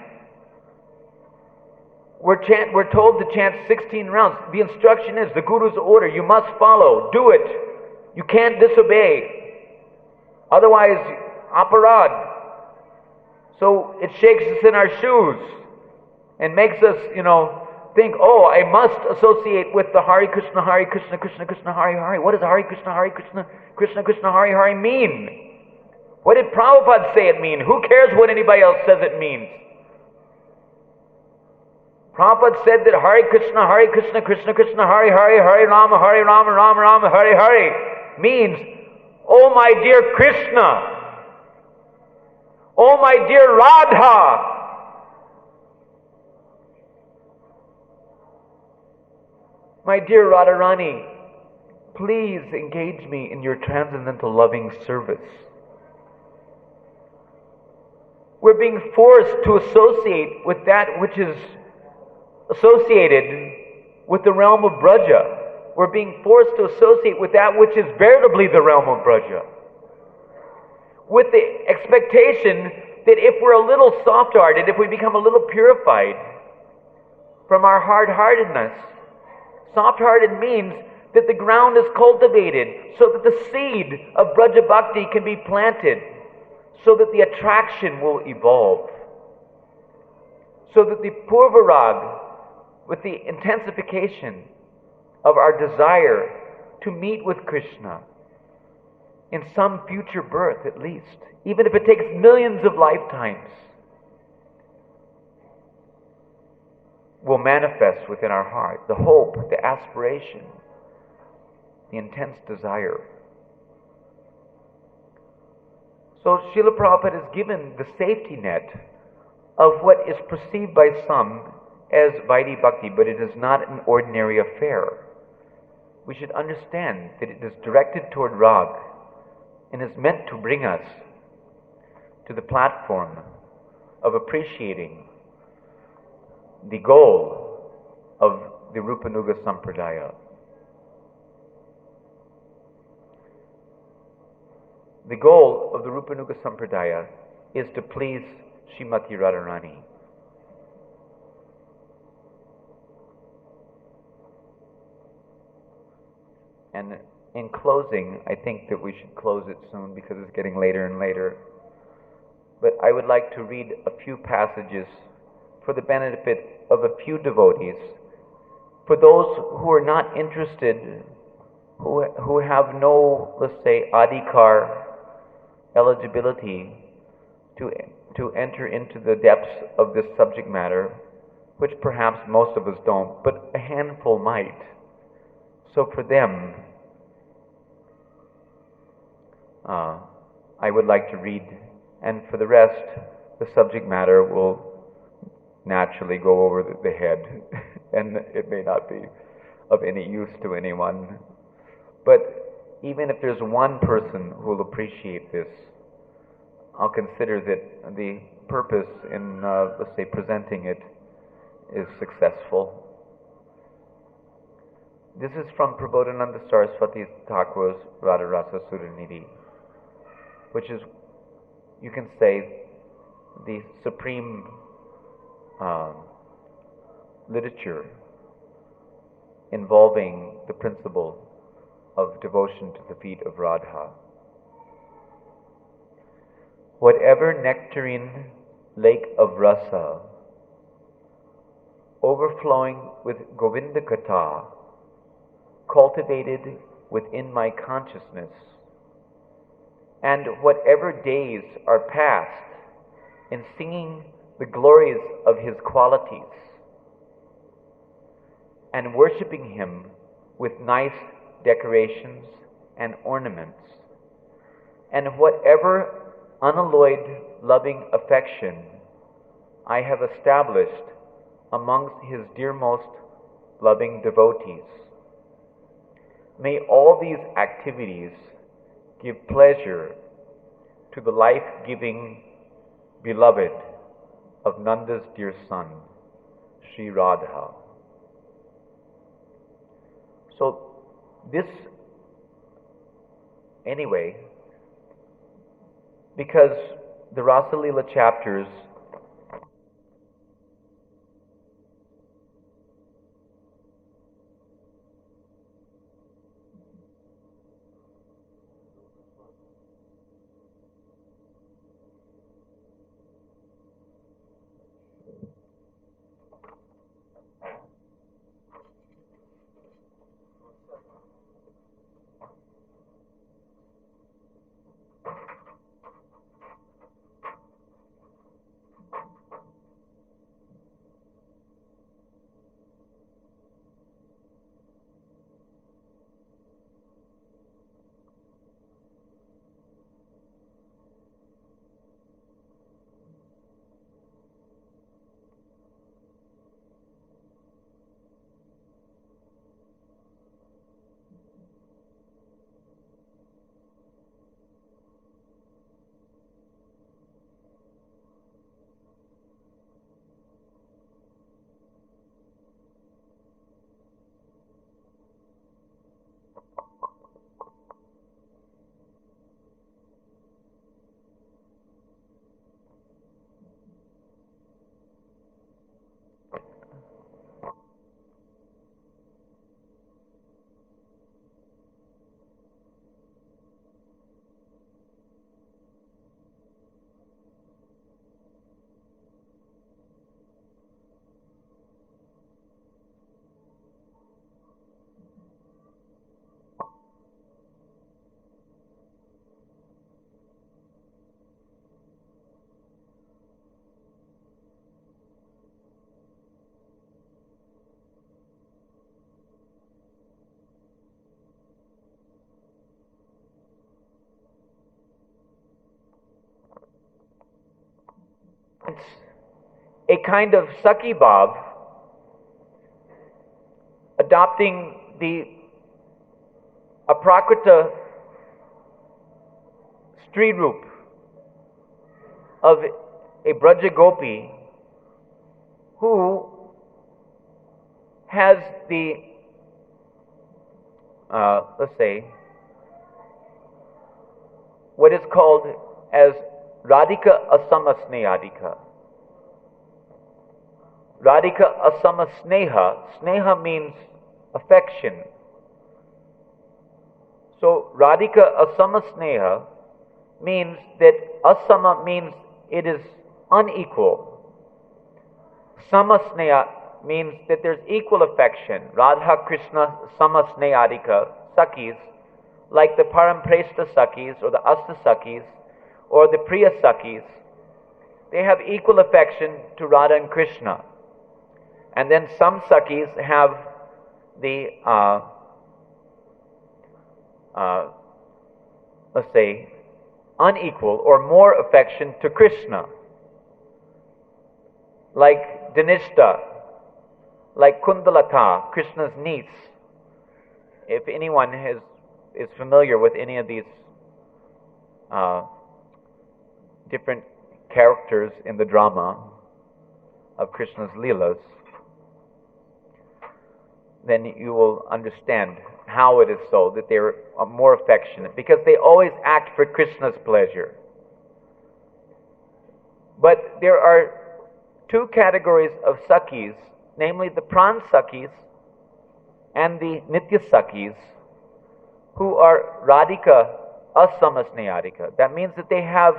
We're told to chant 16 rounds. The instruction is the Guru's order. You must follow. Do it. You can't disobey. Otherwise, aparad. So it shakes us in our shoes and makes us, think, oh, I must associate with the Hare Krishna, Krishna Krishna, Hare Hare. What does Hare Krishna, Krishna Krishna, Hare Hare mean? What did Prabhupada say it mean? Who cares what anybody else says it means? Prabhupada said that Hare Krishna, Krishna Krishna, Hare Hare, Hare Rama, Ram Rama, Hare Hare means, oh my dear Krishna, oh my dear Radha, my dear Radharani, please engage me in your transcendental loving service. We're being forced to associate with that which is associated with the realm of Braja. We're being forced to associate with that which is veritably the realm of Braja. With the expectation that if we're a little soft-hearted, if we become a little purified from our hard-heartedness, soft-hearted means that the ground is cultivated so that the seed of Braja Bhakti can be planted, so that the attraction will evolve, so that the Purvarag, with the intensification of our desire to meet with Krishna in some future birth at least, even if it takes millions of lifetimes, will manifest within our heart the hope, the aspiration, the intense desire. So Srila Prabhupada has given the safety net of what is perceived by some as Vaidhi Bhakti, but it is not an ordinary affair. We should understand that it is directed toward Rag and is meant to bring us to the platform of appreciating the goal of the Rupanuga Sampradaya. The goal of the Rupanuga Sampradaya is to please Srimati Radharani. And in closing, I think that we should close it soon because it's getting later and later. But I would like to read a few passages for the benefit of a few devotees, for those who are not interested, who have no, let's say, adhikar, eligibility to enter into the depths of this subject matter, which perhaps most of us don't, but a handful might. So for them, I would like to read, and for the rest, the subject matter will naturally go over the head, and it may not be of any use to anyone. But even if there's one person who will appreciate this, I'll consider that the purpose in, let's say, presenting it is successful. This is from Prabodhananda Saraswati Thakur's Radharasa Sudanidhi, which is, you can say, the supreme literature involving the principle of devotion to the feet of Radha. Whatever nectarine lake of rasa, overflowing with Govinda Katha, cultivated within my consciousness, and whatever days are passed in singing the glories of his qualities and worshipping him with nice decorations and ornaments, and whatever unalloyed loving affection I have established amongst his dearmost loving devotees. May all these activities give pleasure to the life-giving beloved of Nanda's dear son, Sri Radha. So this, anyway, because the Rasa Leela chapters a kind of Saki Bhav, adopting the Aprakrita Stri Roop of a Braja Gopi who has the, let's say, what is called as Radhika Asamasnehadika. Radhika Asamasneha. Sneha means affection. So Radhika Asamasneha means that asama means it is unequal. Samasneha means that there's equal affection. Radha Krishna Samasnehadika Sakis, like the Parampresta Sakis or the Asta Sakis or the Priya Sakis, they have equal affection to Radha and Krishna. And then some Sakis have the, let's say, unequal or more affection to Krishna. Like Dhanishta, like Kundalata, Krishna's niece. If anyone is familiar with any of these different characters in the drama of Krishna's Leelas, then you will understand how it is so that they are more affectionate, because they always act for Krishna's pleasure. But there are two categories of Sakis, namely the Pran Sakis and the Nitya Sakis, who are Radhika Asamasnehadika. That means that they have,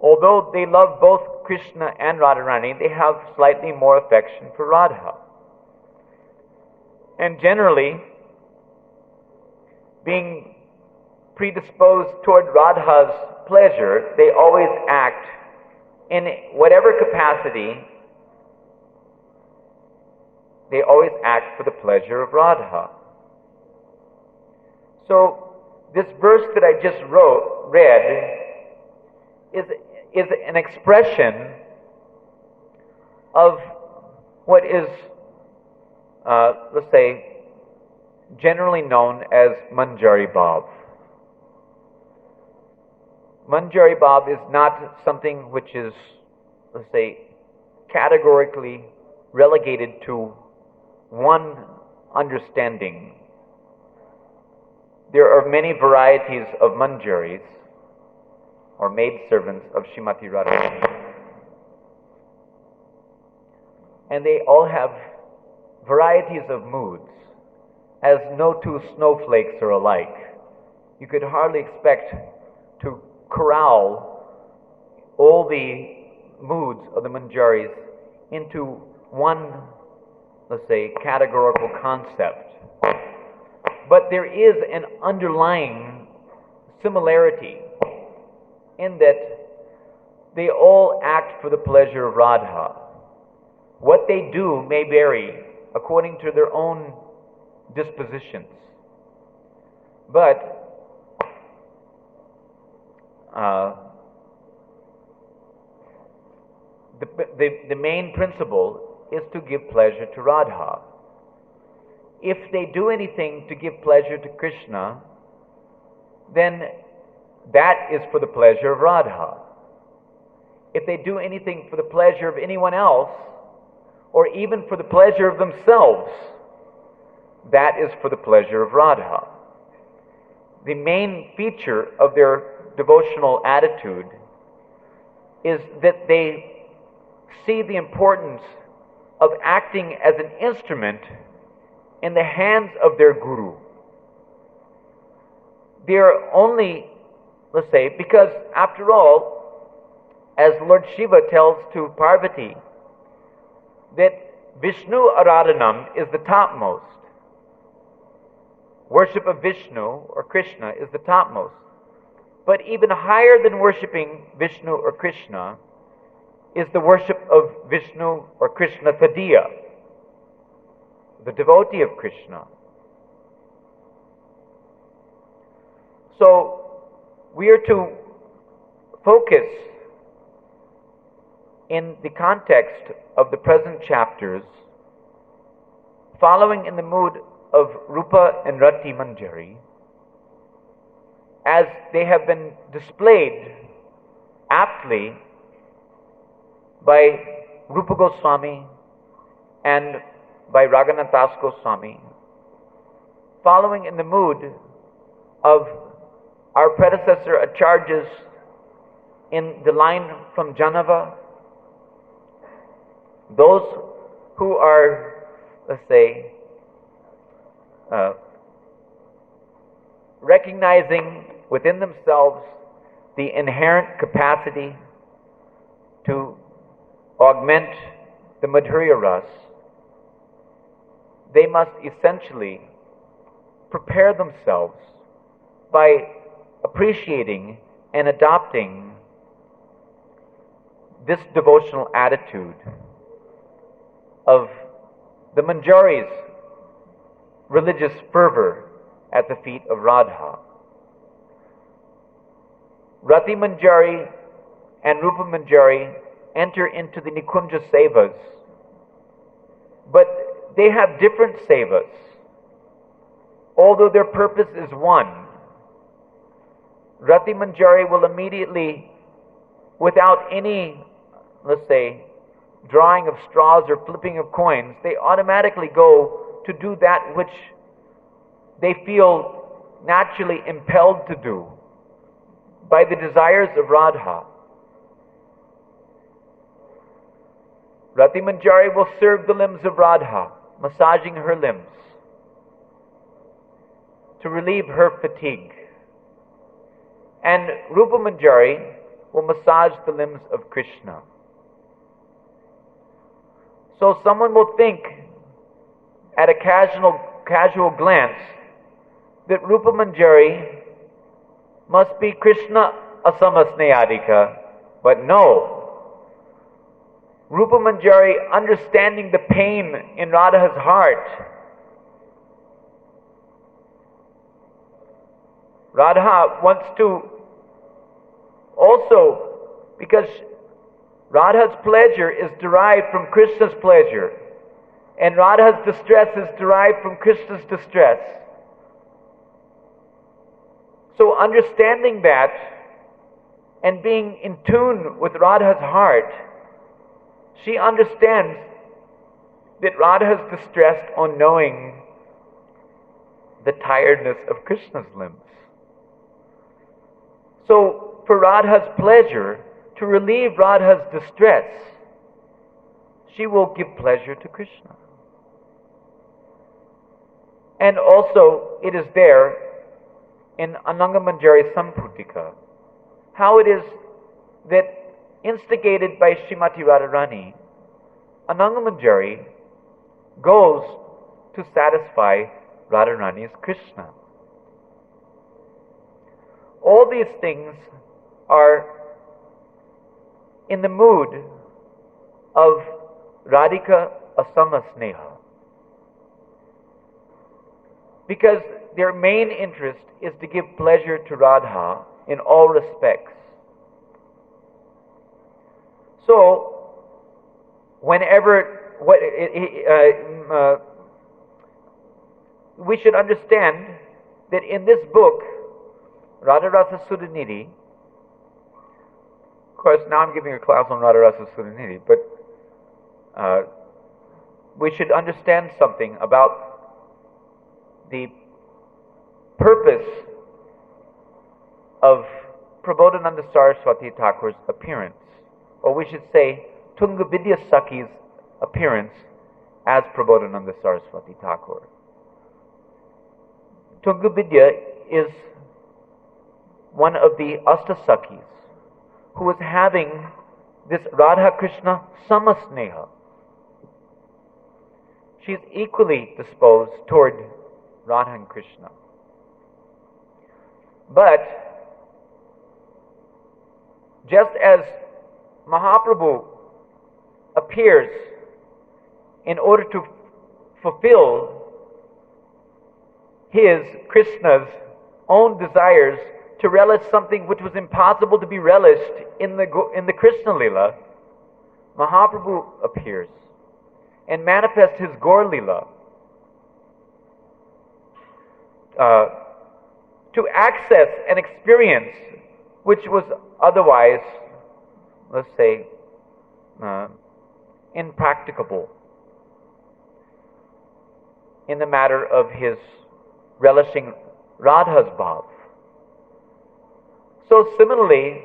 although they love both Krishna and Radharani, they have slightly more affection for Radha. And generally, being predisposed toward Radha's pleasure, they always act in whatever capacity, they always act for the pleasure of Radha. So this verse that I just read is an expression of what is, let's say, generally known as Manjari Bhav. Manjari Bhav is not something which is, let's say, categorically relegated to one understanding. There are many varieties of Manjaris, or maidservants of Srimati Radharani. And they all have varieties of moods, as no two snowflakes are alike. You could hardly expect to corral all the moods of the Manjaris into one, let's say, categorical concept. But there is an underlying similarity in that they all act for the pleasure of Radha. What they do may vary according to their own dispositions. But the main principle is to give pleasure to Radha. If they do anything to give pleasure to Krishna, then that is for the pleasure of Radha. If they do anything for the pleasure of anyone else, or even for the pleasure of themselves, that is for the pleasure of Radha. The main feature of their devotional attitude is that they see the importance of acting as an instrument in the hands of their Guru. They are only, let's say, because after all, as Lord Shiva tells to Parvati, that Vishnu Aradhanam is the topmost. Worship of Vishnu or Krishna is the topmost. But even higher than worshipping Vishnu or Krishna is the worship of Vishnu or Krishna Tadiya, the devotee of Krishna. So we are to focus in the context of the present chapters, following in the mood of Rupa and Rati Manjari, as they have been displayed aptly by Rupa Goswami and by Raghunath Das Goswami, following in the mood of our predecessor Acharyas in the line from Janava, those who are, let's say, recognizing within themselves the inherent capacity to augment the Madhurya Ras, they must essentially prepare themselves by appreciating and adopting this devotional attitude of the Manjari's religious fervor at the feet of Radha. Rati Manjari and Rupa Manjari enter into the Nikunja Sevas, but they have different sevas, although their purpose is one. Rati Manjari will immediately, without any, let's say, drawing of straws or flipping of coins, they automatically go to do that which they feel naturally impelled to do by the desires of Radha. Rati Manjari will serve the limbs of Radha, massaging her limbs to relieve her fatigue. And Rupa Manjari will massage the limbs of Krishna. So someone will think at a casual glance that Rupa Manjari must be Krishna Asamasneyadika, but no. Rupa Manjari understanding the pain in Radha's heart. Radha wants to also, because Radha's pleasure is derived from Krishna's pleasure, and Radha's distress is derived from Krishna's distress. So understanding that and being in tune with Radha's heart, she understands that Radha is distressed on knowing the tiredness of Krishna's limbs. So for Radha's pleasure, to relieve Radha's distress, she will give pleasure to Krishna. And also it is there in Ananga Manjari Samputika how it is that, instigated by Srimati Radharani, Ananga Manjari goes to satisfy Radharani's Krishna. All these things are in the mood of Radhika Asama Sneha, because their main interest is to give pleasure to Radha in all respects. So, we should understand that in this book, Radha Rasa Sudhanidhi, of course now I'm giving a class on Radha Rasa Sudhanidhi, but we should understand something about the purpose of Prabodhananda Saraswati Thakur's appearance, or we should say Tunga Vidya Sakhi's appearance as Prabodhananda Saraswati Thakur. Tunga Vidya is one of the Ashtasakhis who is having this Radha Krishna Samasneha. She is equally disposed toward Radha and Krishna. But just as Mahaprabhu appears in order to fulfill his, Krishna's, own desires to relish something which was impossible to be relished in the Krishna Lila, Mahaprabhu appears and manifests his Gaur Lila to access an experience which was otherwise, let's say, impracticable in the matter of his relishing Radha's bhav. So similarly,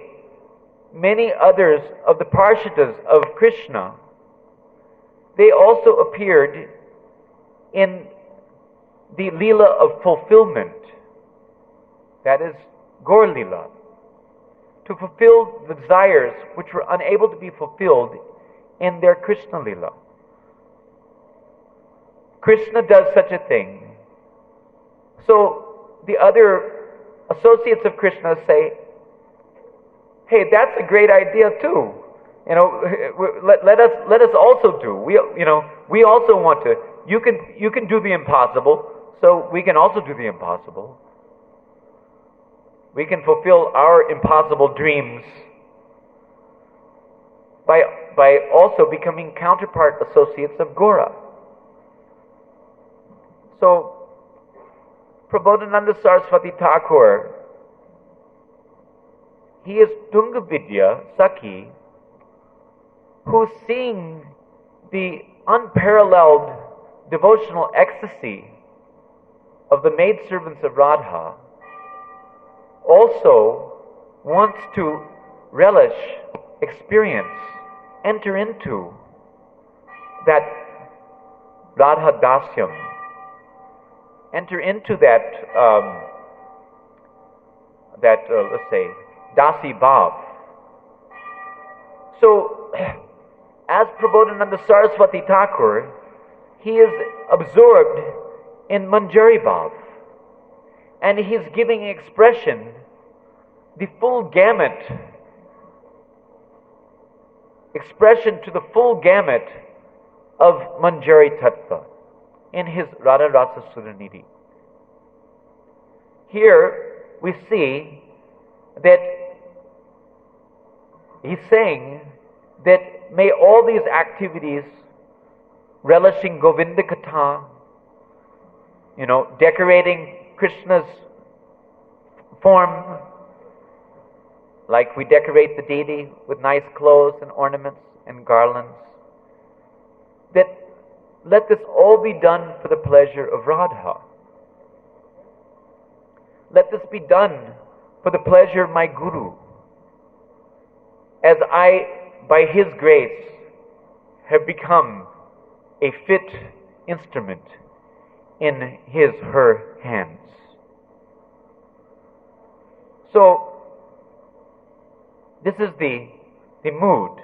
many others of the Parshadas of Krishna, they also appeared in the Leela of fulfillment, that is, Gaur Leela, to fulfill the desires which were unable to be fulfilled in their Krishna Leela. Krishna does such a thing. So the other associates of Krishna say, hey, that's a great idea too. You know, let us also do. We also want to. You can do the impossible, so we can also do the impossible. We can fulfill our impossible dreams by also becoming counterpart associates of Gaura. So, Prabodhananda Saraswati Thakur, he is Tunga Vidya Sakhi, who's seeing the unparalleled devotional ecstasy of the maidservants of Radha, also wants to relish, experience, enter into that Radha Dasyam, enter into that, let's say, Dasi Bhav. So, as Prabodhananda Saraswati Thakur, he is absorbed in Manjari Bhav, and he is giving expression, the full gamut expression to the full gamut of Manjari Tattva in his Radha Rasa Suranidhi. Here we see that he's saying that may all these activities, relishing Govinda Katha, decorating Krishna's form, like we decorate the deity with nice clothes and ornaments and garlands, that let this all be done for the pleasure of Radha. Let this be done for the pleasure of my Guru, as I, by his grace, have become a fit instrument in her hands. So, this is the mood.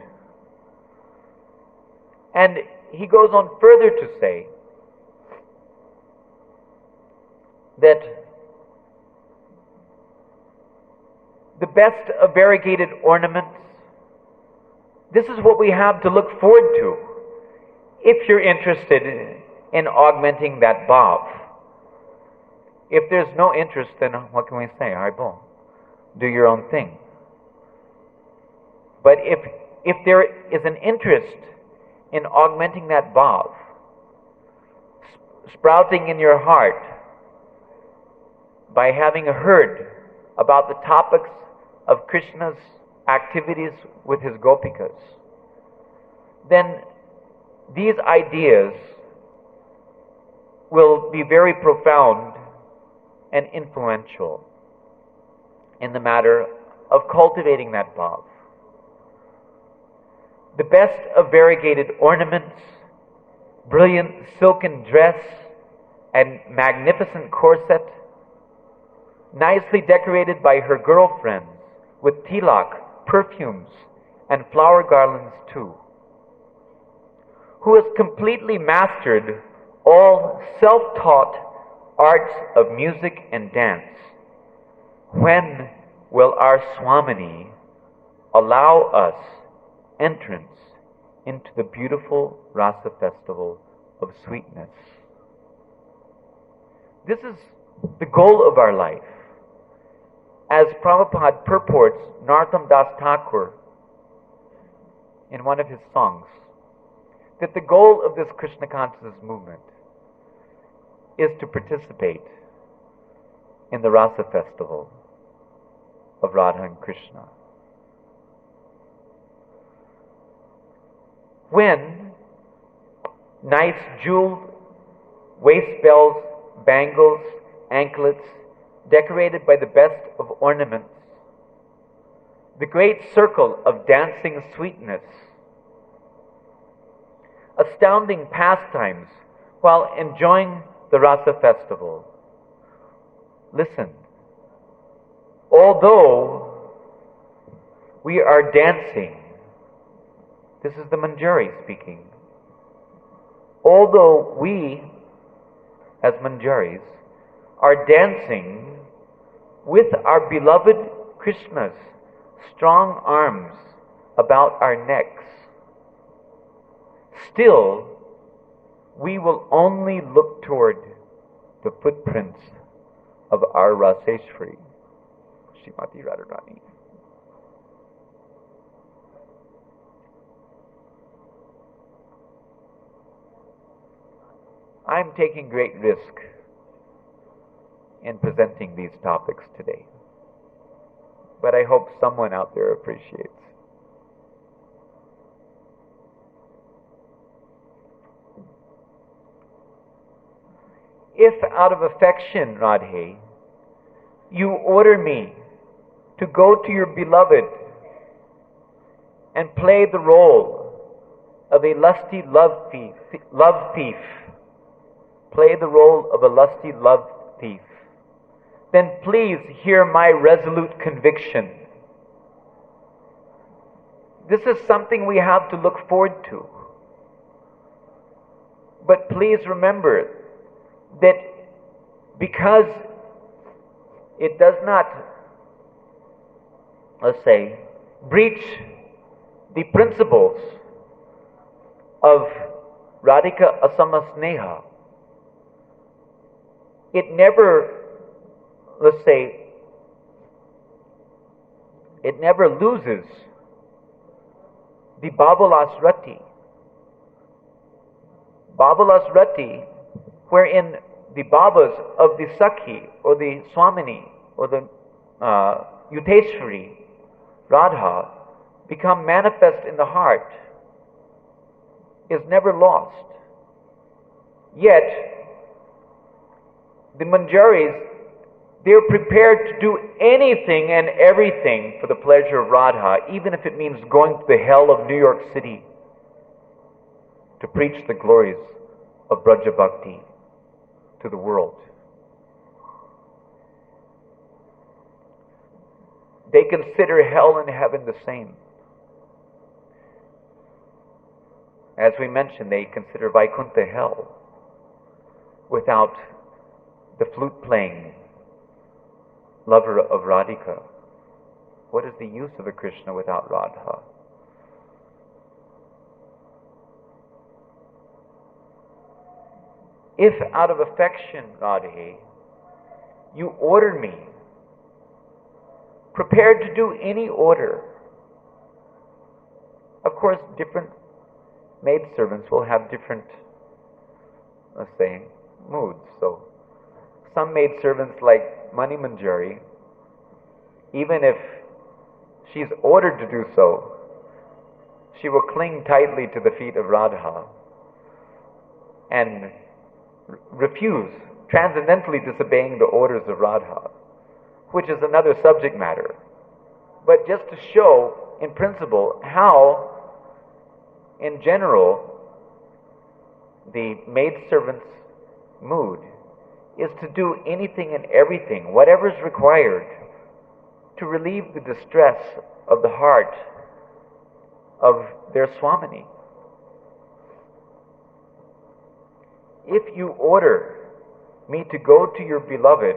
And he goes on further to say that the best of variegated ornaments, this is what we have to look forward to if you're interested in augmenting that bhav. If there's no interest, then what can we say? Haribol, do your own thing. But if there is an interest in augmenting that bhav, sprouting in your heart by having heard about the topics of Krishna's activities with his gopikas, then these ideas will be very profound and influential in the matter of cultivating that bhav. The best of variegated ornaments, brilliant silken dress, and magnificent corset, nicely decorated by her girlfriends with tilak, perfumes, and flower garlands too, who has completely mastered all self-taught arts of music and dance. When will our Swamini allow us entrance into the beautiful Rasa festival of sweetness? This is the goal of our life. As Prabhupada purports Narottam Das Thakur in one of his songs, that the goal of this Krishna consciousness movement is to participate in the Rasa festival of Radha and Krishna. When nice jeweled waist bells, bangles, anklets, decorated by the best of ornaments, the great circle of dancing sweetness, astounding pastimes while enjoying the Rasa festival. Listen, although we are dancing, this is the Manjari speaking, although we, as Manjaris, are dancing with our beloved Krishna's strong arms about our necks, still we will only look toward the footprints of our Raseshwari, Srimati Radharani. I'm taking great risk in presenting these topics today, but I hope someone out there appreciates. If out of affection, Radhe, you order me to go to your beloved and play the role of a lusty love thief, play the role of a lusty love thief, then please hear my resolute conviction. This is something we have to look forward to. But please remember that because it does not, let's say, breach the principles of Radhika Asamasneha, it never, let's say, it never loses the Bhavalasrati. Bhavalasrati, wherein the Bhavas of the Sakhi or the Swamini or the Yuteshwari, Radha, become manifest in the heart, is never lost. Yet, the Manjaris, they're prepared to do anything and everything for the pleasure of Radha, even if it means going to the hell of New York City to preach the glories of Braja Bhakti to the world. They consider hell and heaven the same. As we mentioned, they consider Vaikuntha hell without the flute-playing lover of Radhika. What is the use of a Krishna without Radha? If out of affection, Radhe, you order me, prepared to do any order. Of course, different maidservants will have different, let's say, moods. So, some maidservants like Mani Manjari, even if she's ordered to do so, she will cling tightly to the feet of Radha and refuse, transcendently disobeying the orders of Radha, which is another subject matter. But just to show, in principle, how, in general, the maidservant's mood is to do anything and everything, whatever is required, to relieve the distress of the heart of their Swamini. If you order me to go to your beloved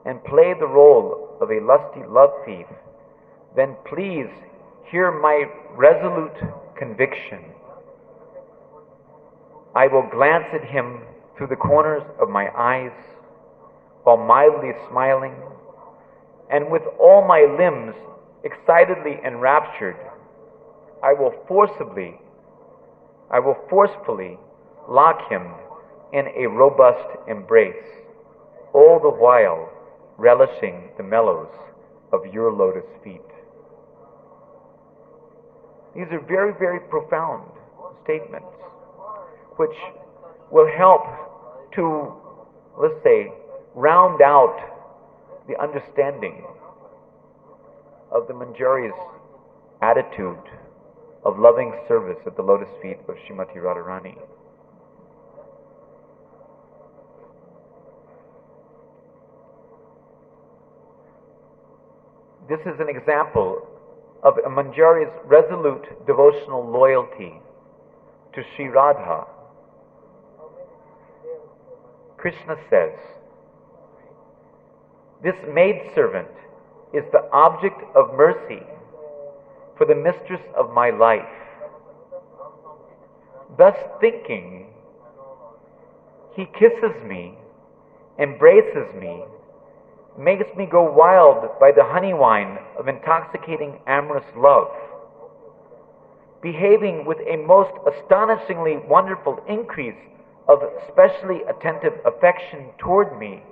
and play the role of a lusty love thief, then please hear my resolute conviction. I will glance at him through the corners of my eyes while mildly smiling, and with all my limbs excitedly enraptured, I will forcefully lock him in a robust embrace, all the while relishing the mellows of your lotus feet. These are very, very profound statements which will help to, let's say, round out the understanding of the Manjari's attitude of loving service at the lotus feet of Srimati Radharani. This is an example of a Manjari's resolute devotional loyalty to Sri Radha. Krishna says, "This maidservant is the object of mercy for the mistress of my life." Thus thinking, he kisses me, embraces me, makes me go wild by the honey wine of intoxicating amorous love, behaving with a most astonishingly wonderful increase of specially attentive affection toward me.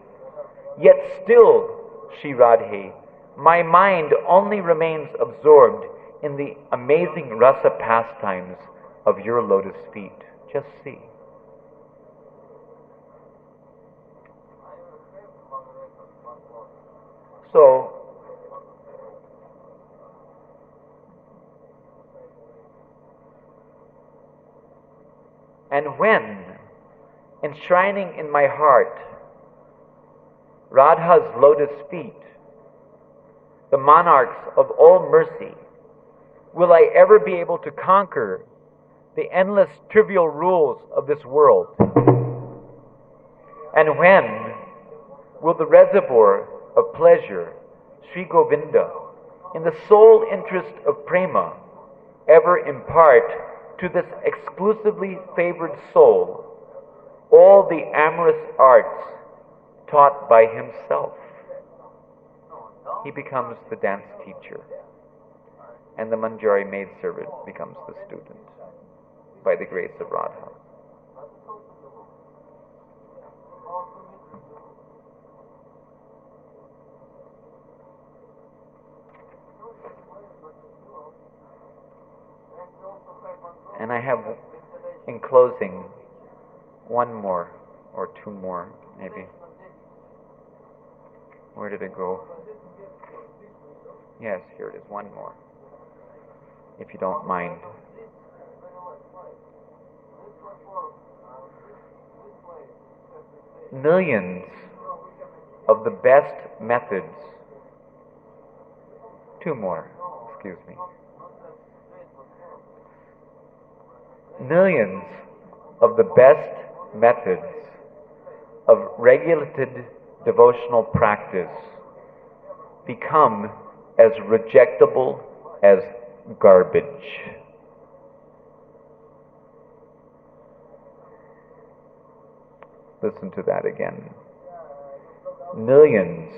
Yet still, Shri Radhe, my mind only remains absorbed in the amazing rasa pastimes of your lotus feet. Just see. So, and when, enshrining in my heart Radha's lotus feet, the monarchs of all mercy, will I ever be able to conquer the endless trivial rules of this world? And when will the reservoir of pleasure, Sri Govinda, in the sole interest of prema, ever impart to this exclusively favored soul all the amorous arts taught by himself. He becomes the dance teacher, and the Manjari maidservant becomes the student by the grace of Radha. And I have, in closing, one more or two more, maybe. Where did it go? Yes, here it is, one more, if you don't mind. Millions of the best methods, two more, excuse me. Millions of the best methods of regulated devotional practice become as rejectable as garbage. Listen to that again. Millions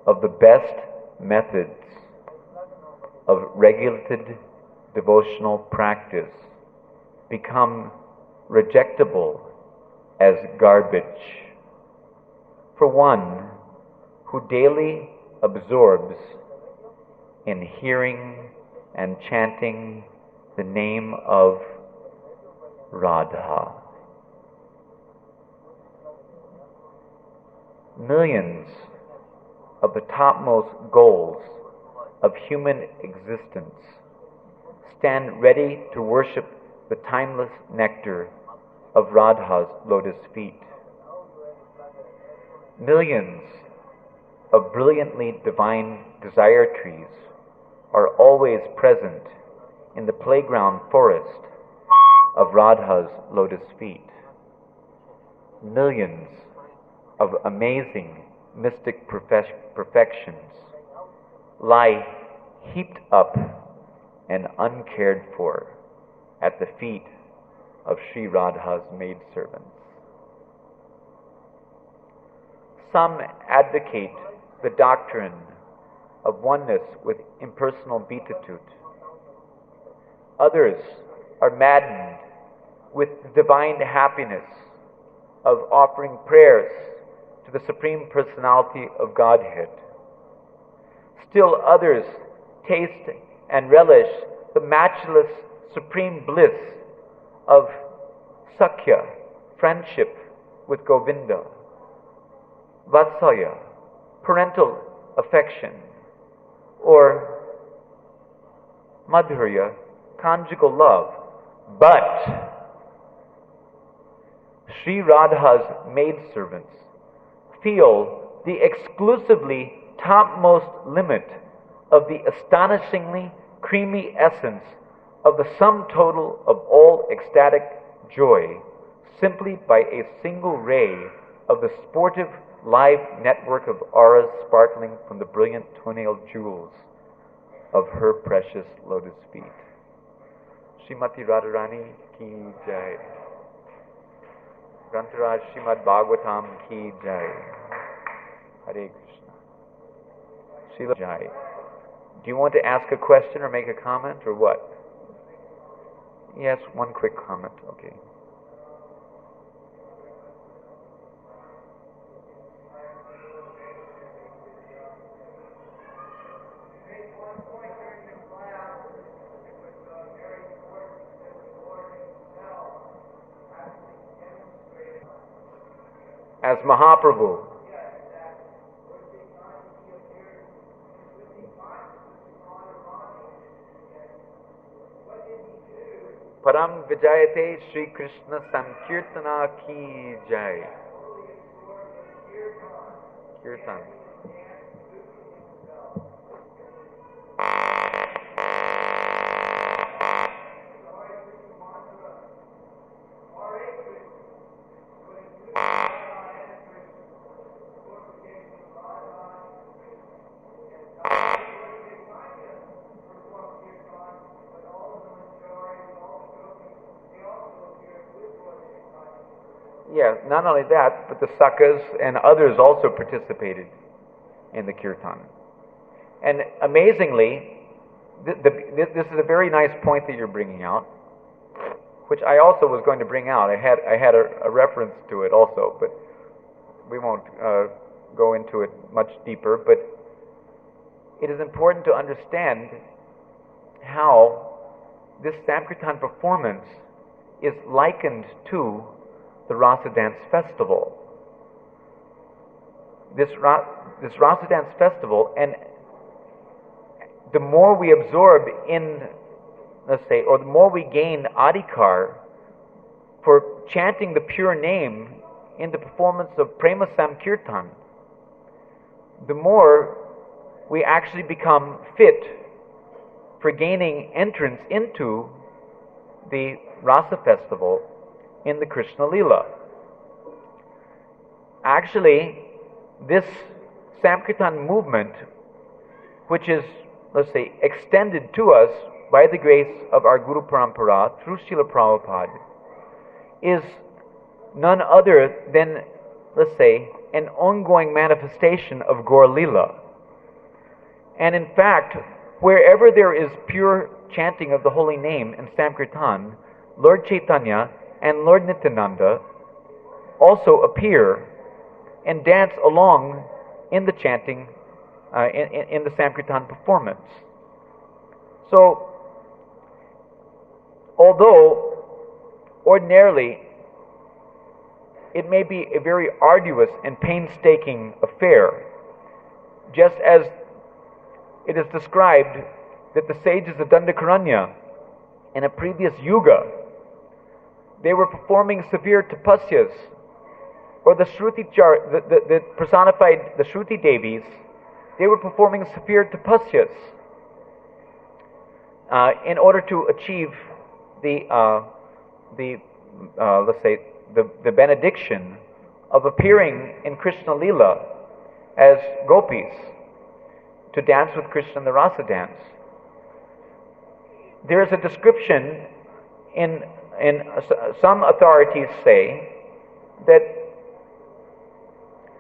of the best methods of regulated devotional practice become rejectable as garbage for one who daily absorbs in hearing and chanting the name of Radha. Millions of the topmost goals of human existence stand ready to worship the timeless nectar of Radha's lotus feet. Millions of brilliantly divine desire trees are always present in the playground forest of Radha's lotus feet. Millions of amazing mystic perfections lie heaped up and uncared for at the feet of Sri Radha's maidservants. Some advocate the doctrine of oneness with impersonal beatitude. Others are maddened with the divine happiness of offering prayers to the Supreme Personality of Godhead. Still others taste and relish the matchless supreme bliss of Sakhya, friendship with Govinda, Vatsalya, parental affection, or Madhurya, conjugal love. But Sri Radha's maidservants feel the exclusively topmost limit of the astonishingly creamy essence of the sum total of all ecstatic joy simply by a single ray of the sportive live network of auras sparkling from the brilliant toenail jewels of her precious lotus feet. Srimati Radharani ki jai. Grantaraj Srimad Bhagavatam ki jai. Hare Krishna. Śrīla jai. Do you want to ask a question or make a comment or what? Yes, one quick comment. Okay. As Mahaprabhu. Param Vijayate Shri Krishna Sankirtana ki jai. Kirtan. yeah, not only that, but the Sakas and others also participated in the kirtan. And amazingly, this is a very nice point that you're bringing out, which I also was going to bring out. I had a reference to it also, but we won't go into it much deeper. But it is important to understand how this Sankirtan performance is likened to the Rasa Dance Festival. This Rasa Dance Festival, and the more we absorb in, let's say, or the more we gain adhikar for chanting the pure name in the performance of Prema Samkirtan, the more we actually become fit for gaining entrance into the Rasa Festival in the Krishna Lila. Actually, this Samkirtan movement, which is, let's say, extended to us by the grace of our Guru Parampara through Śrīla Prabhupāda, is none other than, let's say, an ongoing manifestation of Gaur Lila. And in fact, wherever there is pure chanting of the holy name in Samkirtan, Lord Chaitanya and Lord Nityananda also appear and dance along in the chanting, in the Samkirtan performance. So, although ordinarily it may be a very arduous and painstaking affair, just as it is described that the sages of Dandakaranya in a previous yuga, they were performing severe tapasyas, or the Shruti the personified, the Shruti Devis, they were performing severe tapasyas in order to achieve let's say, the benediction of appearing in Krishna Lila as gopis to dance with Krishna in the Rasa dance. There is a description in some authorities say that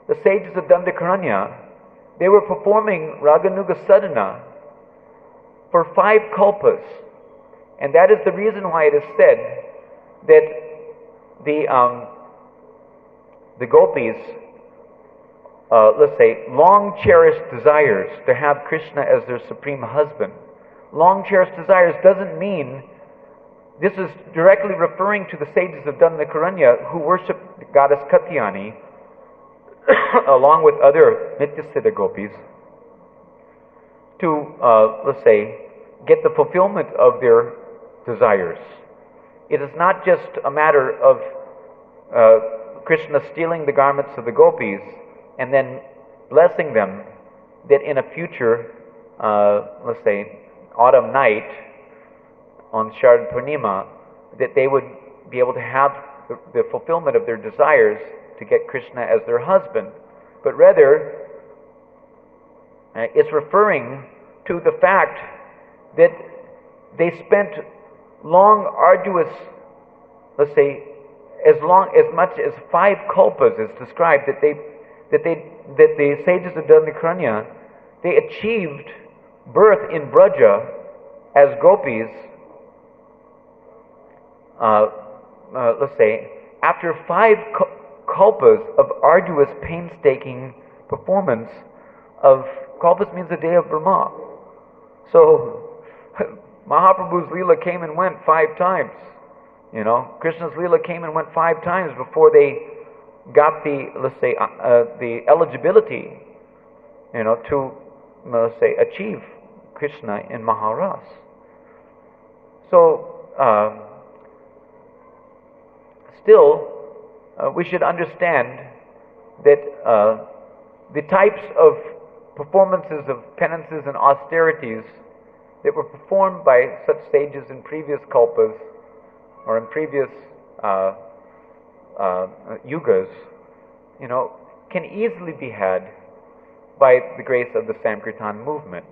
the sages of Dandakaranya, they were performing Raganuga Sadhana for 5 kalpas, and that is the reason why it is said that the gopis, let's say, long cherished desires to have Krishna as their supreme husband. Long cherished desires doesn't mean, this is directly referring to the sages of Dandakaranya who worship the goddess Katyani along with other Nityasiddha gopis to, let's say, get the fulfillment of their desires. It is not just a matter of Krishna stealing the garments of the gopis and then blessing them that in a future, let's say, autumn night on Sharad Purnima, that they would be able to have the fulfillment of their desires to get Krishna as their husband. But rather, it's referring to the fact that they spent long, arduous, let's say, as much as 5 kalpas is described, that the sages of Dandakaranya, they achieved birth in Braja as gopis, let's say, after 5 kalpas of arduous, painstaking performance of, kalpas means a day of Brahma. So, Mahaprabhu's Leela came and went 5 times. You know, Krishna's Leela came and went 5 times before they got the, let's say, the eligibility, you know, to, let's say, achieve Krishna in Maharas. So, still, we should understand that the types of performances of penances and austerities that were performed by such sages in previous kalpas or in previous yugas, you know, can easily be had by the grace of the Sankirtan movement.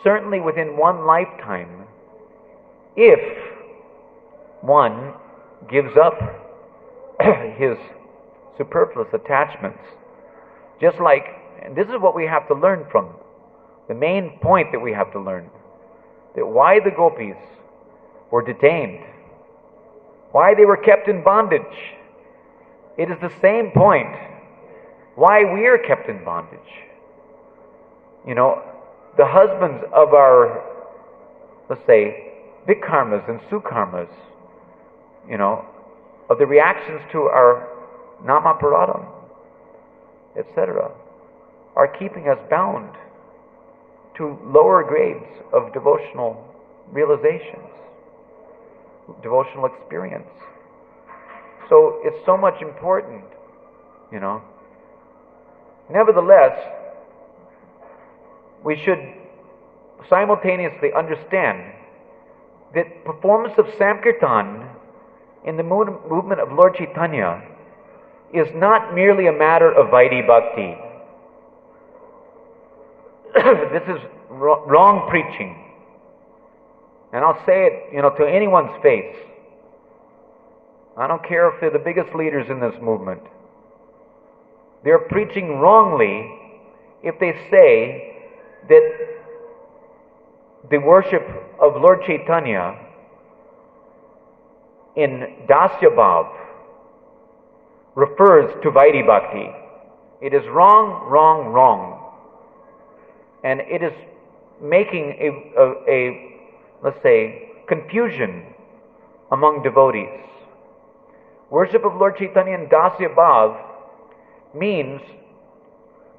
Certainly within one lifetime, if one gives up his superfluous attachments. Just like, and this is what we have to learn from, the main point that we have to learn, that why the gopis were detained, why they were kept in bondage. It is the same point why we are kept in bondage. You know, the husbands of our, let's say, vikarmas and sukarmas, you know, of the reactions to our namaparadam, etc., are keeping us bound to lower grades of devotional realizations, devotional experience. So it's so much important, you know. Nevertheless, we should simultaneously understand that performance of Sankirtan in the movement of Lord Chaitanya is not merely a matter of Vaidhi Bhakti. This is wrong preaching. And I'll say it, you know, to anyone's face. I don't care if they're the biggest leaders in this movement. They're preaching wrongly if they say that the worship of Lord Chaitanya in Dasya Bhav refers to Vaidhi Bhakti. It is wrong, wrong, wrong. And it is making a let's say, confusion among devotees. Worship of Lord Chaitanya in Dasya Bhav means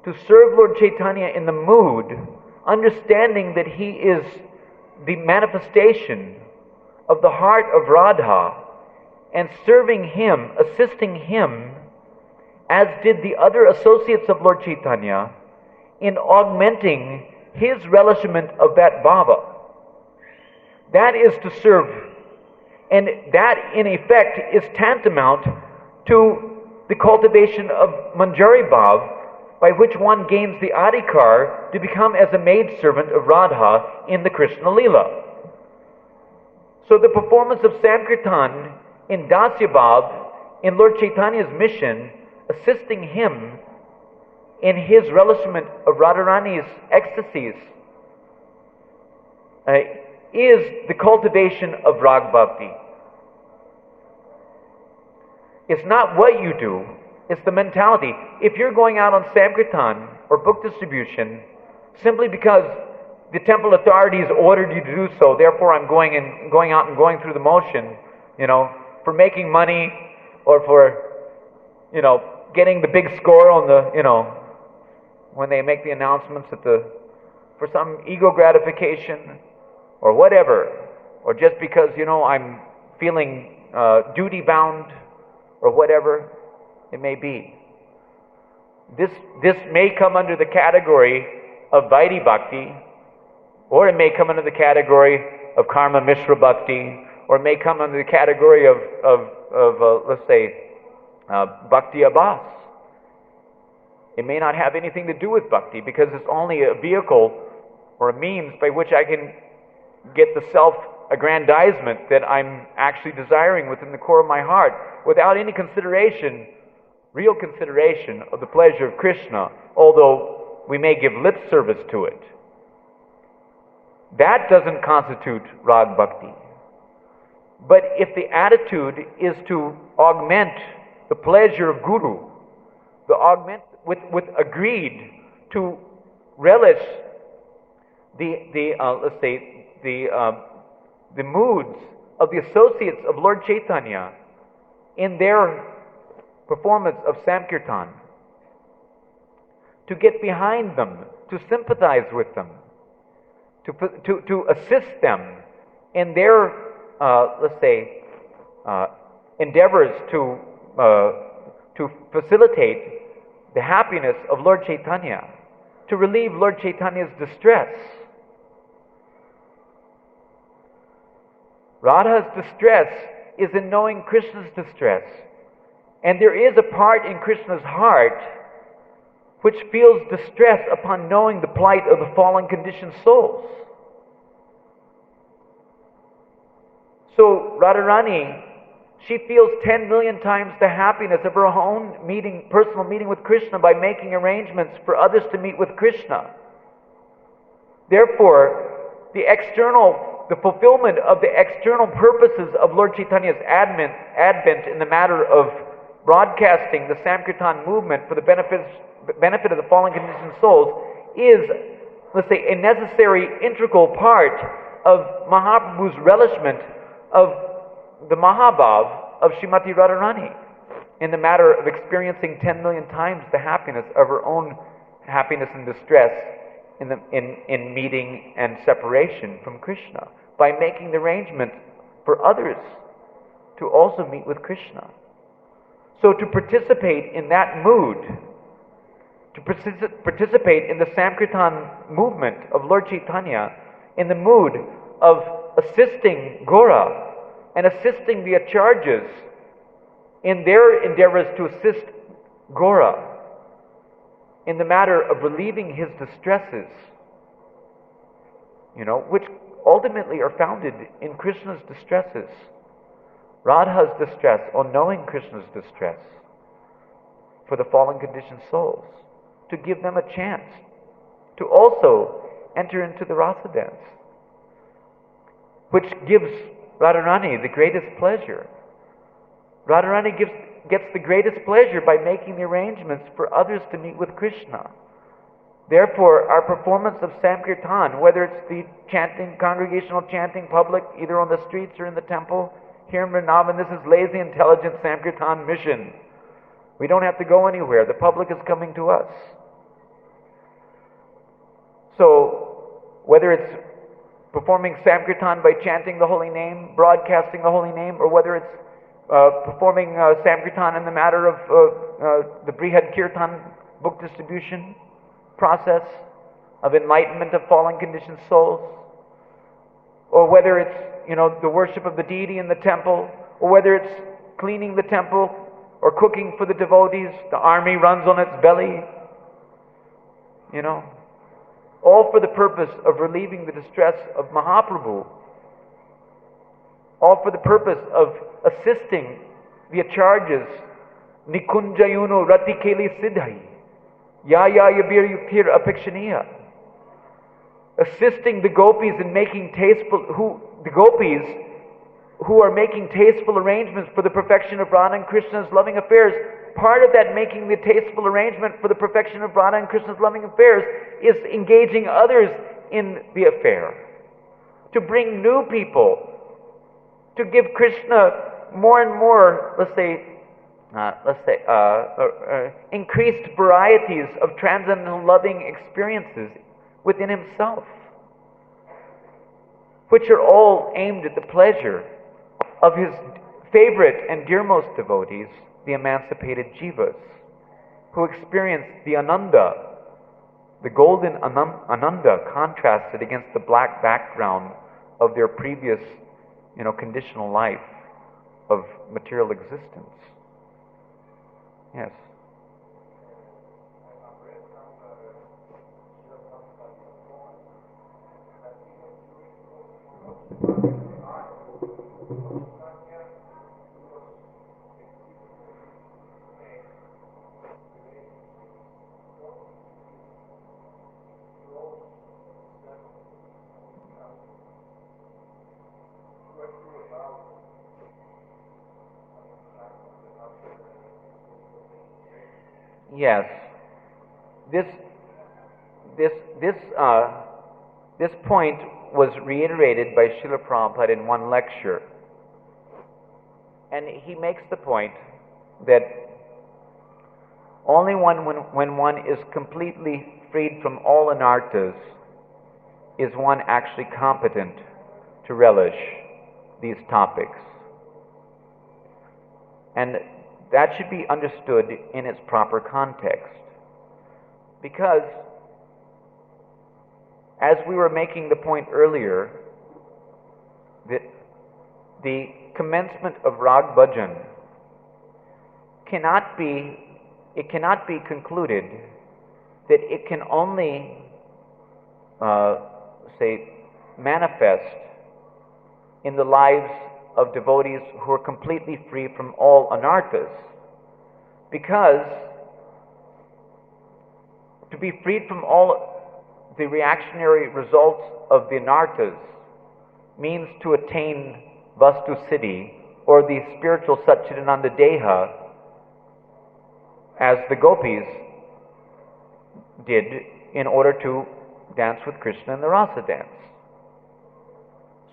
to serve Lord Chaitanya in the mood, understanding that he is the manifestation of the heart of Radha, and serving him, assisting him, as did the other associates of Lord Chaitanya, in augmenting his relishment of that bhava. That is to serve, and that in effect is tantamount to the cultivation of Manjari Bhav, by which one gains the adhikar to become as a maidservant of Radha in the Krishna Leela. So the performance of Sankirtan in Dasya Bhav, in Lord Chaitanya's mission, assisting him in his relishment of Radharani's ecstasies, is the cultivation of Rag Bhakti. It's not what you do, it's the mentality. If you're going out on Sankirtan or book distribution simply because the temple authorities ordered you to do so, therefore I'm going out and going through the motion, you know, for making money or for, you know, getting the big score on the, you know, when they make the announcements for some ego gratification or whatever, or just because, you know, I'm feeling duty bound or whatever it may be. This may come under the category of Vaidhi Bhakti, or it may come under the category of Karma Mishra Bhakti, or it may come under the category of let's say, Bhakti Abhas. It may not have anything to do with Bhakti, because it's only a vehicle or a means by which I can get the self-aggrandizement that I'm actually desiring within the core of my heart, without any consideration, real consideration of the pleasure of Krishna, although we may give lip service to it. That doesn't constitute Rag Bhakti. But if the attitude is to augment the pleasure of Guru, the augment with agreed to relish let's say the moods of the associates of Lord Chaitanya in their performance of Sankirtan, to get behind them, to sympathize with them, to assist them in their let's say endeavors to facilitate the happiness of Lord Chaitanya, to relieve Lord Chaitanya's distress. Radha's distress is in knowing Krishna's distress. And there is a part in Krishna's heart which feels distress upon knowing the plight of the fallen conditioned souls. So Radharani She feels 10 million times the happiness of her own personal meeting with Krishna by making arrangements for others to meet with Krishna. Therefore, the fulfillment of the external purposes of Lord Chaitanya's advent in the matter of broadcasting the Sankirtan movement for the benefit of the fallen conditioned souls is, let's say, a necessary, integral part of Mahaprabhu's relishment of the Mahabhav of Srimati Radharani in the matter of experiencing 10 million times the happiness of her own happiness and distress in meeting and separation from Krishna by making the arrangement for others to also meet with Krishna. So to participate in that mood, to participate in the Sankirtan movement of Lord Chaitanya, in the mood of assisting Gora and assisting the Acharyas in their endeavors to assist Gora in the matter of relieving his distresses, which ultimately are founded in Krishna's distresses. Radha's distress on knowing Krishna's distress for the fallen conditioned souls, to give them a chance to also enter into the rasa dance, which gives Radharani the greatest pleasure. Radharani gets the greatest pleasure by making the arrangements for others to meet with Krishna. Therefore, our performance of Sankirtan, whether it's the chanting, congregational chanting, public, either on the streets or in the temple, here in Vrindavan, this is lazy, intelligent Sankirtan mission. We don't have to go anywhere. The public is coming to us. So, whether it's performing Sankirtan by chanting the holy name, broadcasting the holy name, or whether it's performing Sankirtan in the matter of the Brihad Kirtan book distribution process of enlightenment of fallen conditioned souls, or whether it's the worship of the deity in the temple, or whether it's cleaning the temple or cooking for the devotees, the army runs on its belly, all for the purpose of relieving the distress of Mahaprabhu, all for the purpose of assisting the Acharyas, Nikunjayuno Ratikeli Siddhai, Yaya Yabir Yuktir Apekshaniya, assisting the gopis in making who are making tasteful arrangements for the perfection of Radha and Krishna's loving affairs. Part of that making the tasteful arrangement for the perfection of Radha and Krishna's loving affairs is engaging others in the affair, to bring new people, to give Krishna more and more, increased varieties of transcendental loving experiences within himself, which are all aimed at the pleasure of his favorite and dearmost devotees, the emancipated jivas, who experience the ananda, the golden ananda contrasted against the black background of their previous, conditional life of material existence. Yes. Yes, this point was reiterated by Śrīla Prabhupāda in one lecture, and he makes the point that only when one is completely freed from all anarthas is one actually competent to relish these topics, and that should be understood in its proper context. Because, as we were making the point earlier, that the commencement of Rag Bhajan cannot be concluded that it can only, manifest in the lives of devotees who are completely free from all anarthas. Because to be freed from all the reactionary results of the anarthas means to attain Vastu Siddhi, or the spiritual Satchidananda Deha, as the gopis did in order to dance with Krishna in the Rasa dance.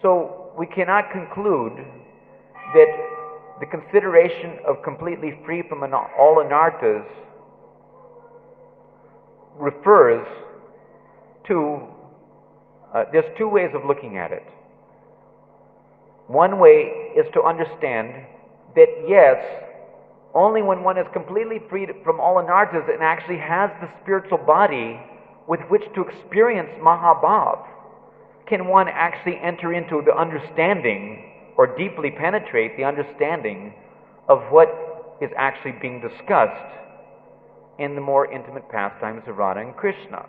So we cannot conclude that the consideration of completely free from all anarthas refers to, there's two ways of looking at it. One way is to understand that yes, only when one is completely freed from all anarthas and actually has the spiritual body with which to experience Mahabhav can one actually enter into the understanding or deeply penetrate the understanding of what is actually being discussed in the more intimate pastimes of Radha and Krishna.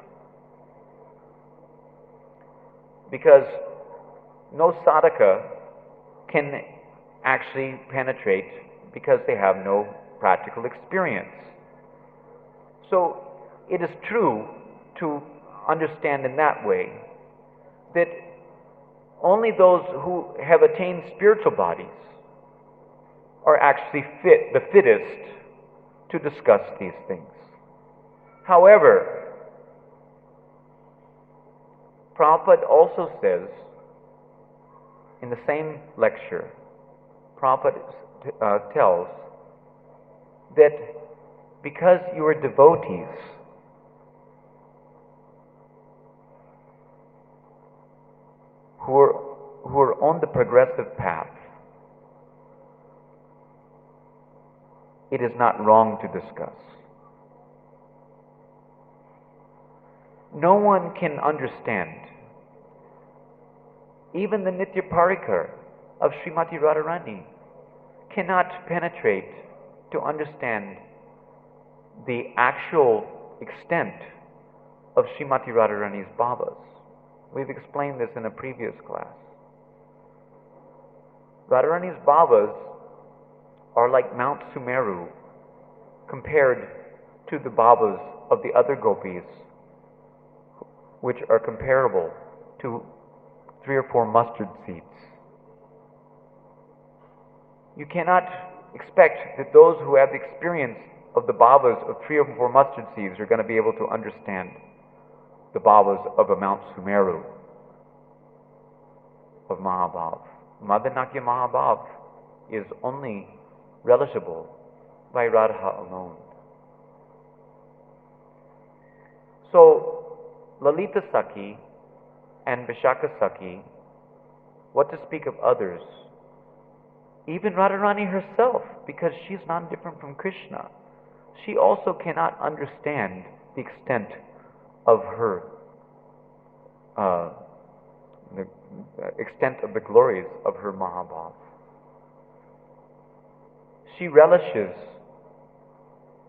Because no sadhaka can actually penetrate because they have no practical experience. So it is true to understand in that way that only those who have attained spiritual bodies are actually the fittest to discuss these things. However, Prabhupada also says in the same lecture, Prabhupada tells that because you are devotees, who are on the progressive path, it is not wrong to discuss. No one can understand, even the Nitya Parikar of Srimati Radharani cannot penetrate to understand the actual extent of Srimati Radharani's bhavas. We've explained this in a previous class. Radharani's bhavas are like Mount Sumeru compared to the bhavas of the other gopis, which are comparable to 3 or 4 mustard seeds. You cannot expect that those who have the experience of the bhavas of 3 or 4 mustard seeds are going to be able to understand the bhavas of a Mount Sumeru of Mahabhav. Madanakya Mahabhav is only relishable by Radha alone. So, Lalita Sakhi and Vishaka Sakhi, what to speak of others, even Radharani herself, because she's not different from Krishna, she also cannot understand the extent of her, the extent of the glories of her Mahabhav. She relishes,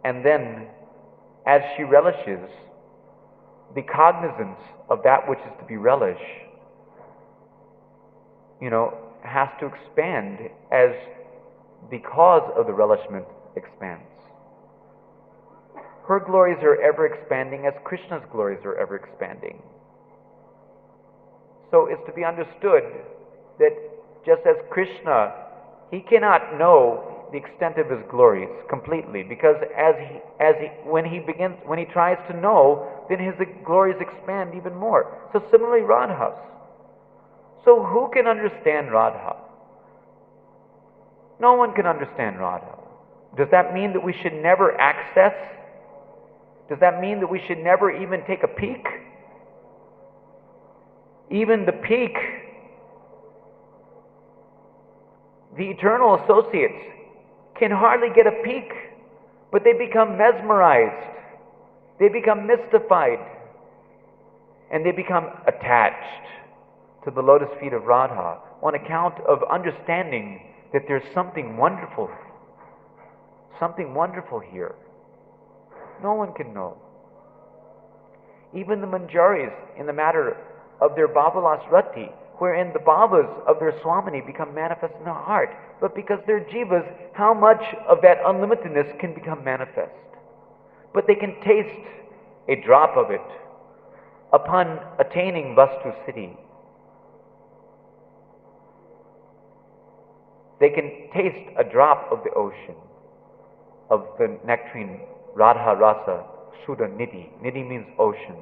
and then as she relishes, the cognizance of that which is to be relished, has to expand as the cause of the relishment expands. Her glories are ever expanding as Krishna's glories are ever expanding. So it's to be understood that just as Krishna, he cannot know the extent of his glories completely, because when he tries to know, then his glories expand even more. So similarly, Radha's. So who can understand Radha? No one can understand Radha. Does that mean that we should never access? Does that mean that we should never even take a peek? Even the peek, the eternal associates can hardly get a peek, but they become mesmerized, they become mystified, and they become attached to the lotus feet of Radha on account of understanding that there's something wonderful here. No one can know. Even the Manjaris, in the matter of their Bhavalas Rati, wherein the bhavas of their Swamini become manifest in the heart. But because they're jivas, how much of that unlimitedness can become manifest? But they can taste a drop of it upon attaining Vastu Siddhi. They can taste a drop of the ocean, of the nectarine Radha Rasa Sudha Nidhi. Nidhi means ocean.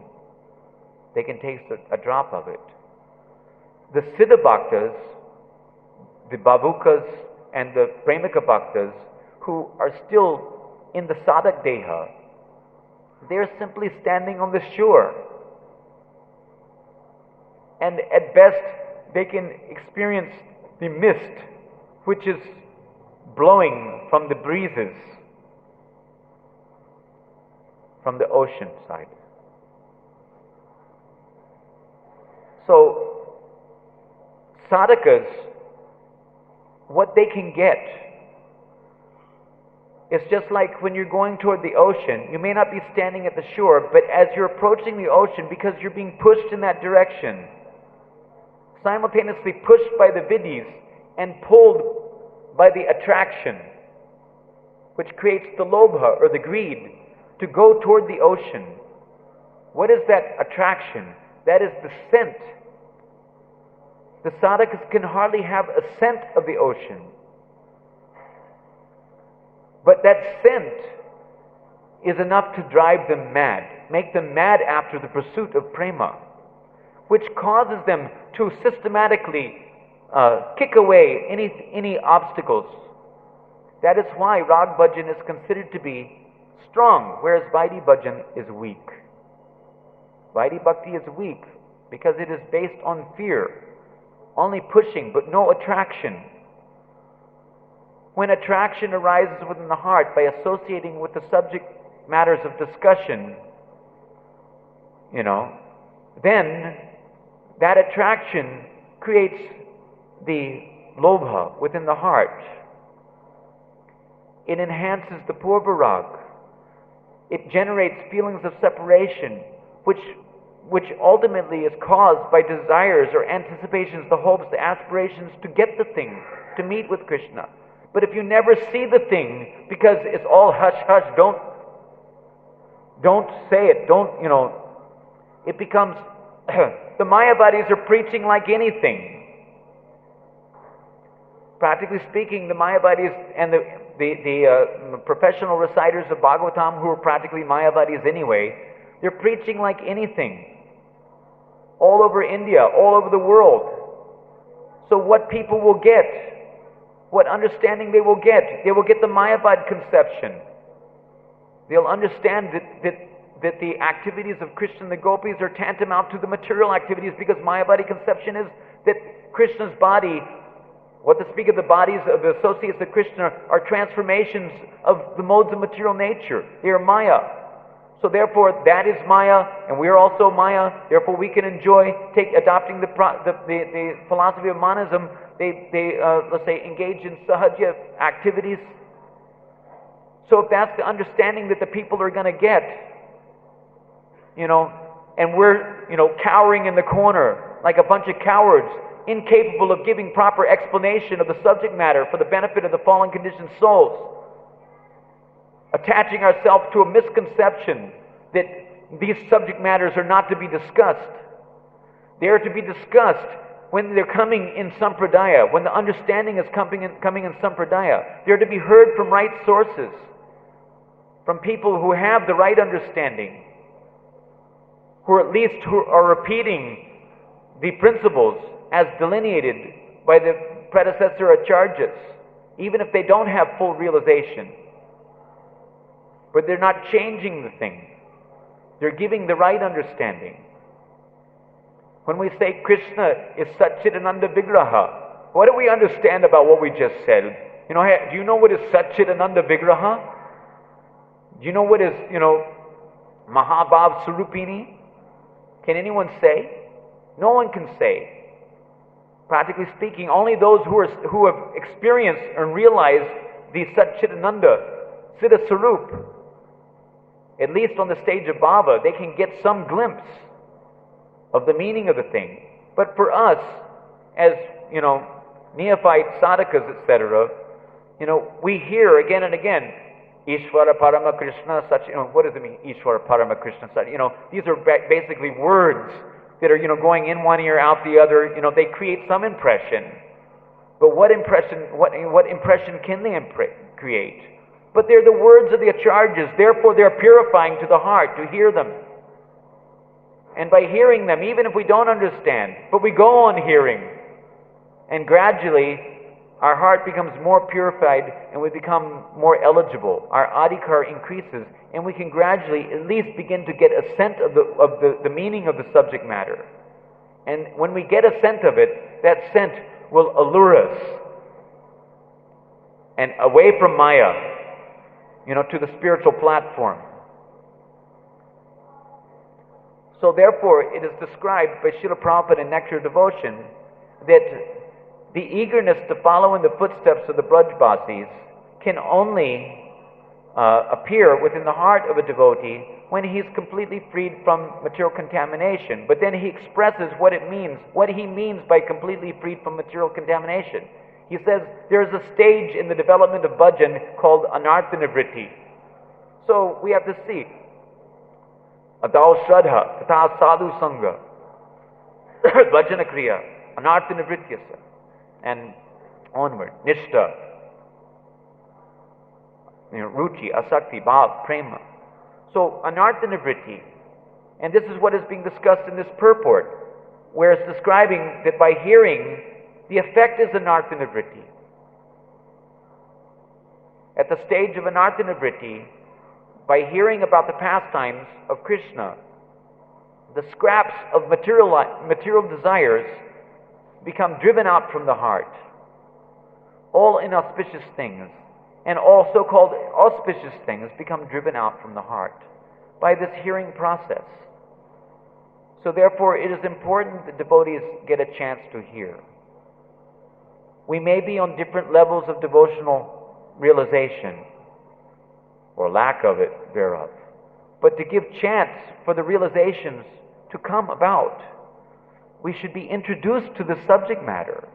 They can taste a drop of it. The Siddha Bhaktas, the Bhavukas and the Premika Bhaktas, who are still in the Sadhak Deha, they're simply standing on the shore. And at best, they can experience the mist which is blowing from the breezes from the ocean side. So, sadhakas, what they can get is just like when you're going toward the ocean, you may not be standing at the shore, but as you're approaching the ocean, because you're being pushed in that direction, simultaneously pushed by the vidis and pulled by the attraction, which creates the lobha or the greed to go toward the ocean. What is that attraction? That is the scent. The sadhakas can hardly have a scent of the ocean. But that scent is enough to drive them mad, make them mad after the pursuit of prema, which causes them to systematically kick away any obstacles. That is why Rag Bhajan is considered to be strong, whereas Vaidhi Bhajan is weak. Vaidhi Bhakti is weak because it is based on fear, only pushing but no attraction. When attraction arises within the heart by associating with the subject matters of discussion, then that attraction creates the lobha within the heart. It enhances the purvarag. It generates feelings of separation, which ultimately is caused by desires or anticipations, the hopes, the aspirations to get the thing, to meet with Krishna. But if you never see the thing, because it's all hush hush, don't say it, it becomes, the Mayavadis are preaching like anything. Practically speaking, the Mayavadis and the professional reciters of Bhagavatam, who are practically Mayavadis anyway, they're preaching like anything. All over India, all over the world. So what people will get, what understanding they will get the Mayavad conception. They'll understand that the activities of Krishna and the gopis are tantamount to the material activities, because Mayavadi conception is that Krishna's body, what to speak of the bodies of the associates of Krishna, are transformations of the modes of material nature. They are Maya. So therefore, that is Maya, and we are also Maya. Therefore, we can enjoy adopting the philosophy of monism. They let's say, engage in sahaja activities. So if that's the understanding that the people are going to get, and we're cowering in the corner like a bunch of cowards, incapable of giving proper explanation of the subject matter for the benefit of the fallen conditioned souls, attaching ourselves to a misconception that these subject matters are not to be discussed. They are to be discussed when they're coming in sampradaya, when the understanding is coming in sampradaya. They're to be heard from right sources, from people who have the right understanding, who are repeating the principles as delineated by the predecessor acharyas, even if they don't have full realization. But they're not changing the thing. They're giving the right understanding. When we say Krishna is Satchidananda Vigraha, what do we understand about what we just said? Do you know what is Satchidananda Vigraha? Do you know what is, Mahabhav Surupini? Can anyone say? No one can say. Practically speaking, only those who have experienced and realized the Satchidananda, Siddha Sarup, at least on the stage of Bhava, they can get some glimpse of the meaning of the thing. But for us, as, neophyte sadhakas, etc., we hear again and again, Ishvara Parama Krishna, such, what does it mean? Ishvara Parama Krishna, such, these are basically words that are, going in one ear, out the other. They create some impression. But what impression can they create? But they're the words of the acharyas, therefore they're purifying to the heart to hear them. And by hearing them, even if we don't understand, but we go on hearing, and gradually our heart becomes more purified and we become more eligible. Our adhikar increases, and we can gradually at least begin to get a sense of the meaning of the subject matter. And when we get a sense of it, that scent will allure us and away from Maya, to the spiritual platform. So therefore, it is described by Srila Prabhupada in Nectar of Devotion that the eagerness to follow in the footsteps of the Brajbasis can only appear within the heart of a devotee when he is completely freed from material contamination. But then he expresses what he means by completely freed from material contamination. He says there is a stage in the development of bhajan called anarthanavritti. So we have to see Adao Shraddha, Tata Sadhu Sangha, Bhajana Kriya, Anarthanavrityasa, and onward, Nishta, Ruchi, Asakti, Bhav, Prema. So Anarthanavritti, and this is what is being discussed in this purport, where it's describing that by hearing, the effect is Anarthanavritti. At the stage of Anarthanavritti, by hearing about the pastimes of Krishna, the scraps of material desires become driven out from the heart. All inauspicious things and all so-called auspicious things become driven out from the heart by this hearing process. So therefore, it is important that devotees get a chance to hear. We may be on different levels of devotional realization, or lack of it thereof. But to give chance for the realizations to come about, we should be introduced to the subject matter.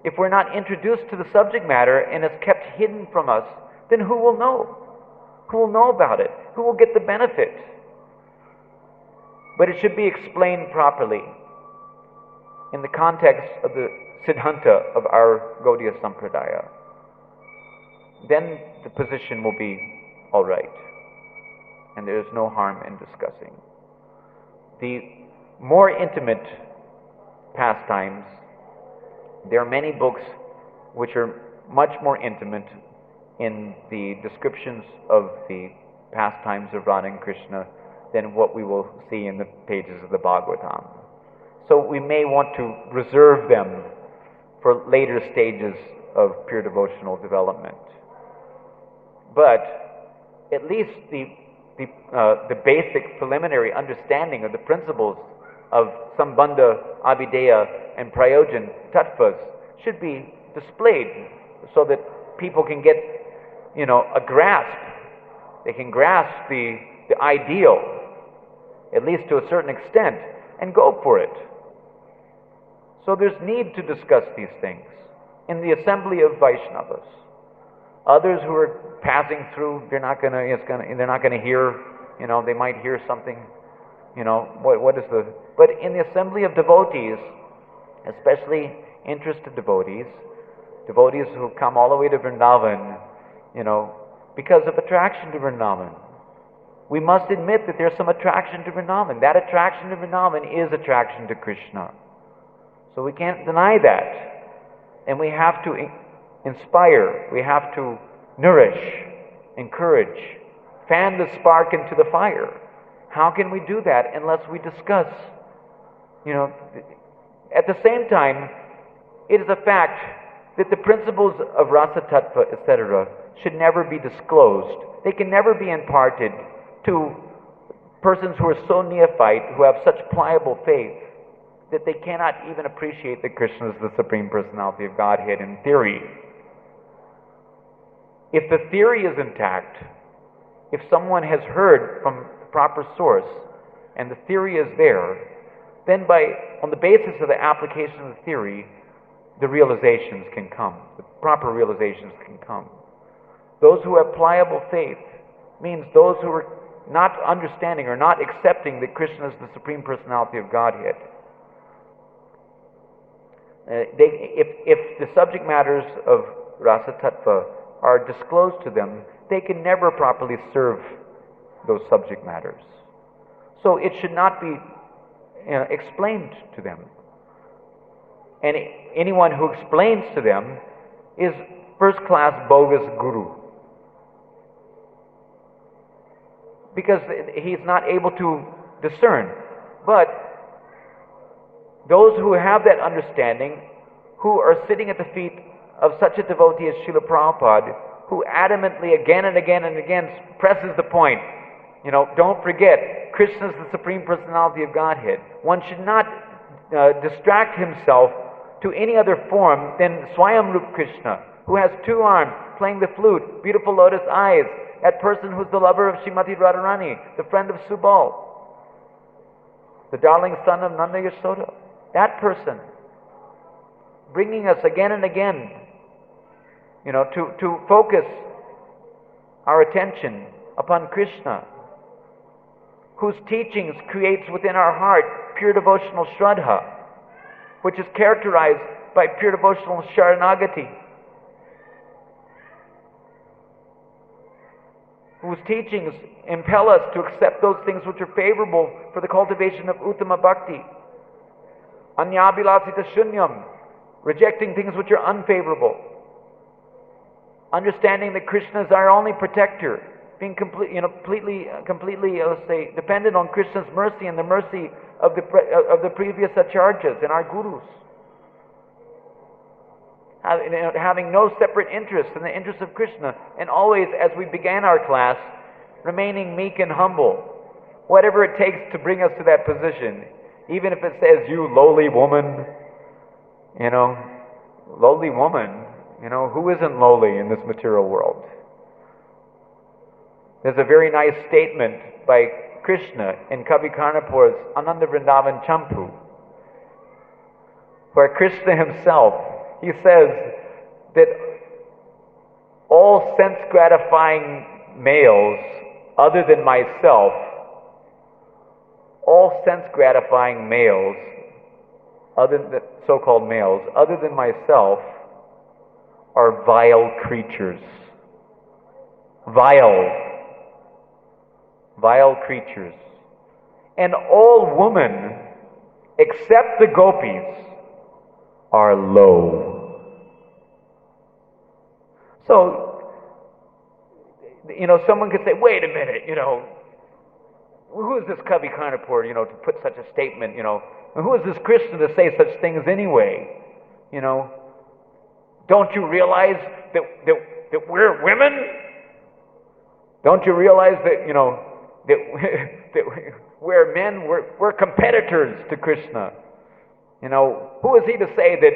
If we're not introduced to the subject matter and it's kept hidden from us, then who will know? Who will know about it? Who will get the benefit? But it should be explained properly in the context of the Siddhanta of our Gaudiya Sampradaya. Then the position will be all right, and there is no harm in discussing. The more intimate pastimes, there are many books which are much more intimate in the descriptions of the pastimes of Radha and Krishna than what we will see in the pages of the Bhagavatam. So we may want to reserve them for later stages of pure devotional development. But at least the basic preliminary understanding of the principles of Sambandha, Abhideya, and Prayojan tattvas should be displayed so that people can get, a grasp. They can grasp the ideal, at least to a certain extent, and go for it. So there's need to discuss these things in the assembly of Vaishnavas. Others who are passing through, they're not going to hear, they might hear something, but in the assembly of devotees, especially interested devotees who come all the way to Vrindavan, because of attraction to Vrindavan. We must admit that there's some attraction to Vrindavan. That attraction to Vrindavan is attraction to Krishna. So we can't deny that. And we have to inspire, we have to nourish, encourage, fan the spark into the fire. How can we do that unless we discuss? At the same time, it is a fact that the principles of rasa tattva, etc., should never be disclosed. They can never be imparted to persons who are so neophyte, who have such pliable faith, that they cannot even appreciate that Krishna is the Supreme Personality of Godhead in theory. If the theory is intact, if someone has heard from the proper source, and the theory is there, then on the basis of the application of the theory, the realizations can come. The proper realizations can come. Those who have pliable faith means those who are not understanding or not accepting that Krishna is the Supreme Personality of Godhead. If the subject matters of Rasa Tattva are disclosed to them, they can never properly serve those subject matters. So it should not be explained to them. And anyone who explains to them is first-class bogus guru. Because he's not able to discern. But those who have that understanding, who are sitting at the feet of such a devotee as Śrīla Prabhupāda, who adamantly again and again and again presses the point, don't forget, Krishna is the Supreme Personality of Godhead. One should not distract himself to any other form than Swayam Rup Krishna, who has two arms, playing the flute, beautiful lotus eyes, that person who's the lover of Srimati Radharani, the friend of Subal, the darling son of Nanda Yashoda. That person, bringing us again and again, to focus our attention upon Krishna, whose teachings creates within our heart pure devotional Shraddha, which is characterized by pure devotional Sharanagati, whose teachings impel us to accept those things which are favorable for the cultivation of Uttama Bhakti, Anyabhilasita Shunyam, rejecting things which are unfavorable, understanding that Krishna is our only protector, being completely, let's say, dependent on Krishna's mercy and the mercy of the previous acharyas and our gurus. Having no separate interest in the interest of Krishna, and always, as we began our class, remaining meek and humble, whatever it takes to bring us to that position, even if it says, you lowly woman, lowly woman, who isn't lowly in this material world? There's a very nice statement by Krishna in Kavi Karnapur's Ananda Vrindavan Champu, where Krishna himself, he says that all sense-gratifying males other than myself, so-called males, other than myself, are vile creatures. Vile creatures. And all women, except the gopis, are low. So, someone could say, wait a minute, who is this Kavi Karnapur, to put such a statement, who is this Krishna to say such things anyway? Don't you realize that we're women? Don't you realize that, that we're men, we're competitors to Krishna? Who is he to say that,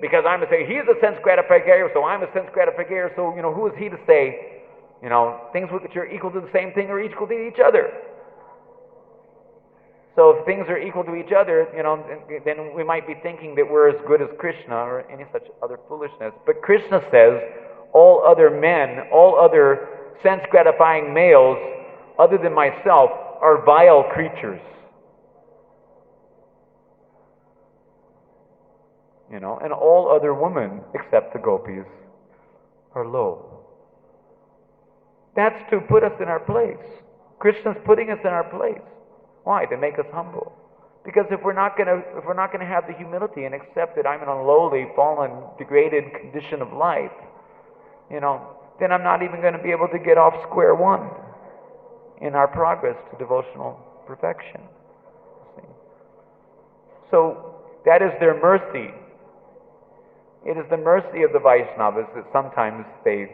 because I'm to say he's a sense gratifier, so I'm a sense gratifier, so, who is he to say, things which are equal to the same thing are equal to each other? So if things are equal to each other, then we might be thinking that we're as good as Krishna or any such other foolishness. But Krishna says all other men, all other sense-gratifying males, other than myself, are vile creatures. And all other women, except the gopis, are low. That's to put us in our place. Krishna's putting us in our place. Why? To make us humble. Because if we're not going to have the humility and accept that I'm in a lowly, fallen, degraded condition of life, then I'm not even going to be able to get off square one in our progress to devotional perfection. So that is their mercy. It is the mercy of the Vaishnavas that sometimes they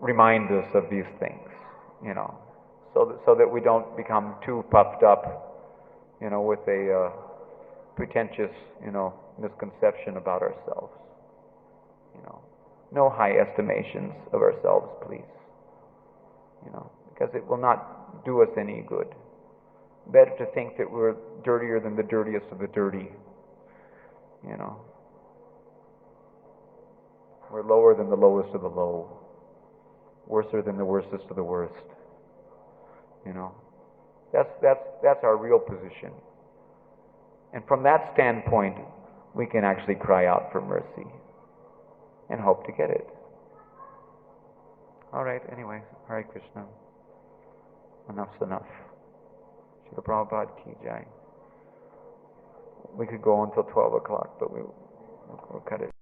remind us of these things, so that we don't become too puffed up, with a pretentious, misconception about ourselves. No high estimations of ourselves, please. Because it will not do us any good. better to think that we're dirtier than the dirtiest of the dirty. You know, we're lower than the lowest of the low, worser than the worstest of the worst. You know, that's our real position. And from that standpoint, we can actually cry out for mercy and hope to get it. All right, anyway, Hare Krishna. Enough's enough. Śrīla Prabhupāda ki jai. We could go until 12 o'clock, but we'll cut it.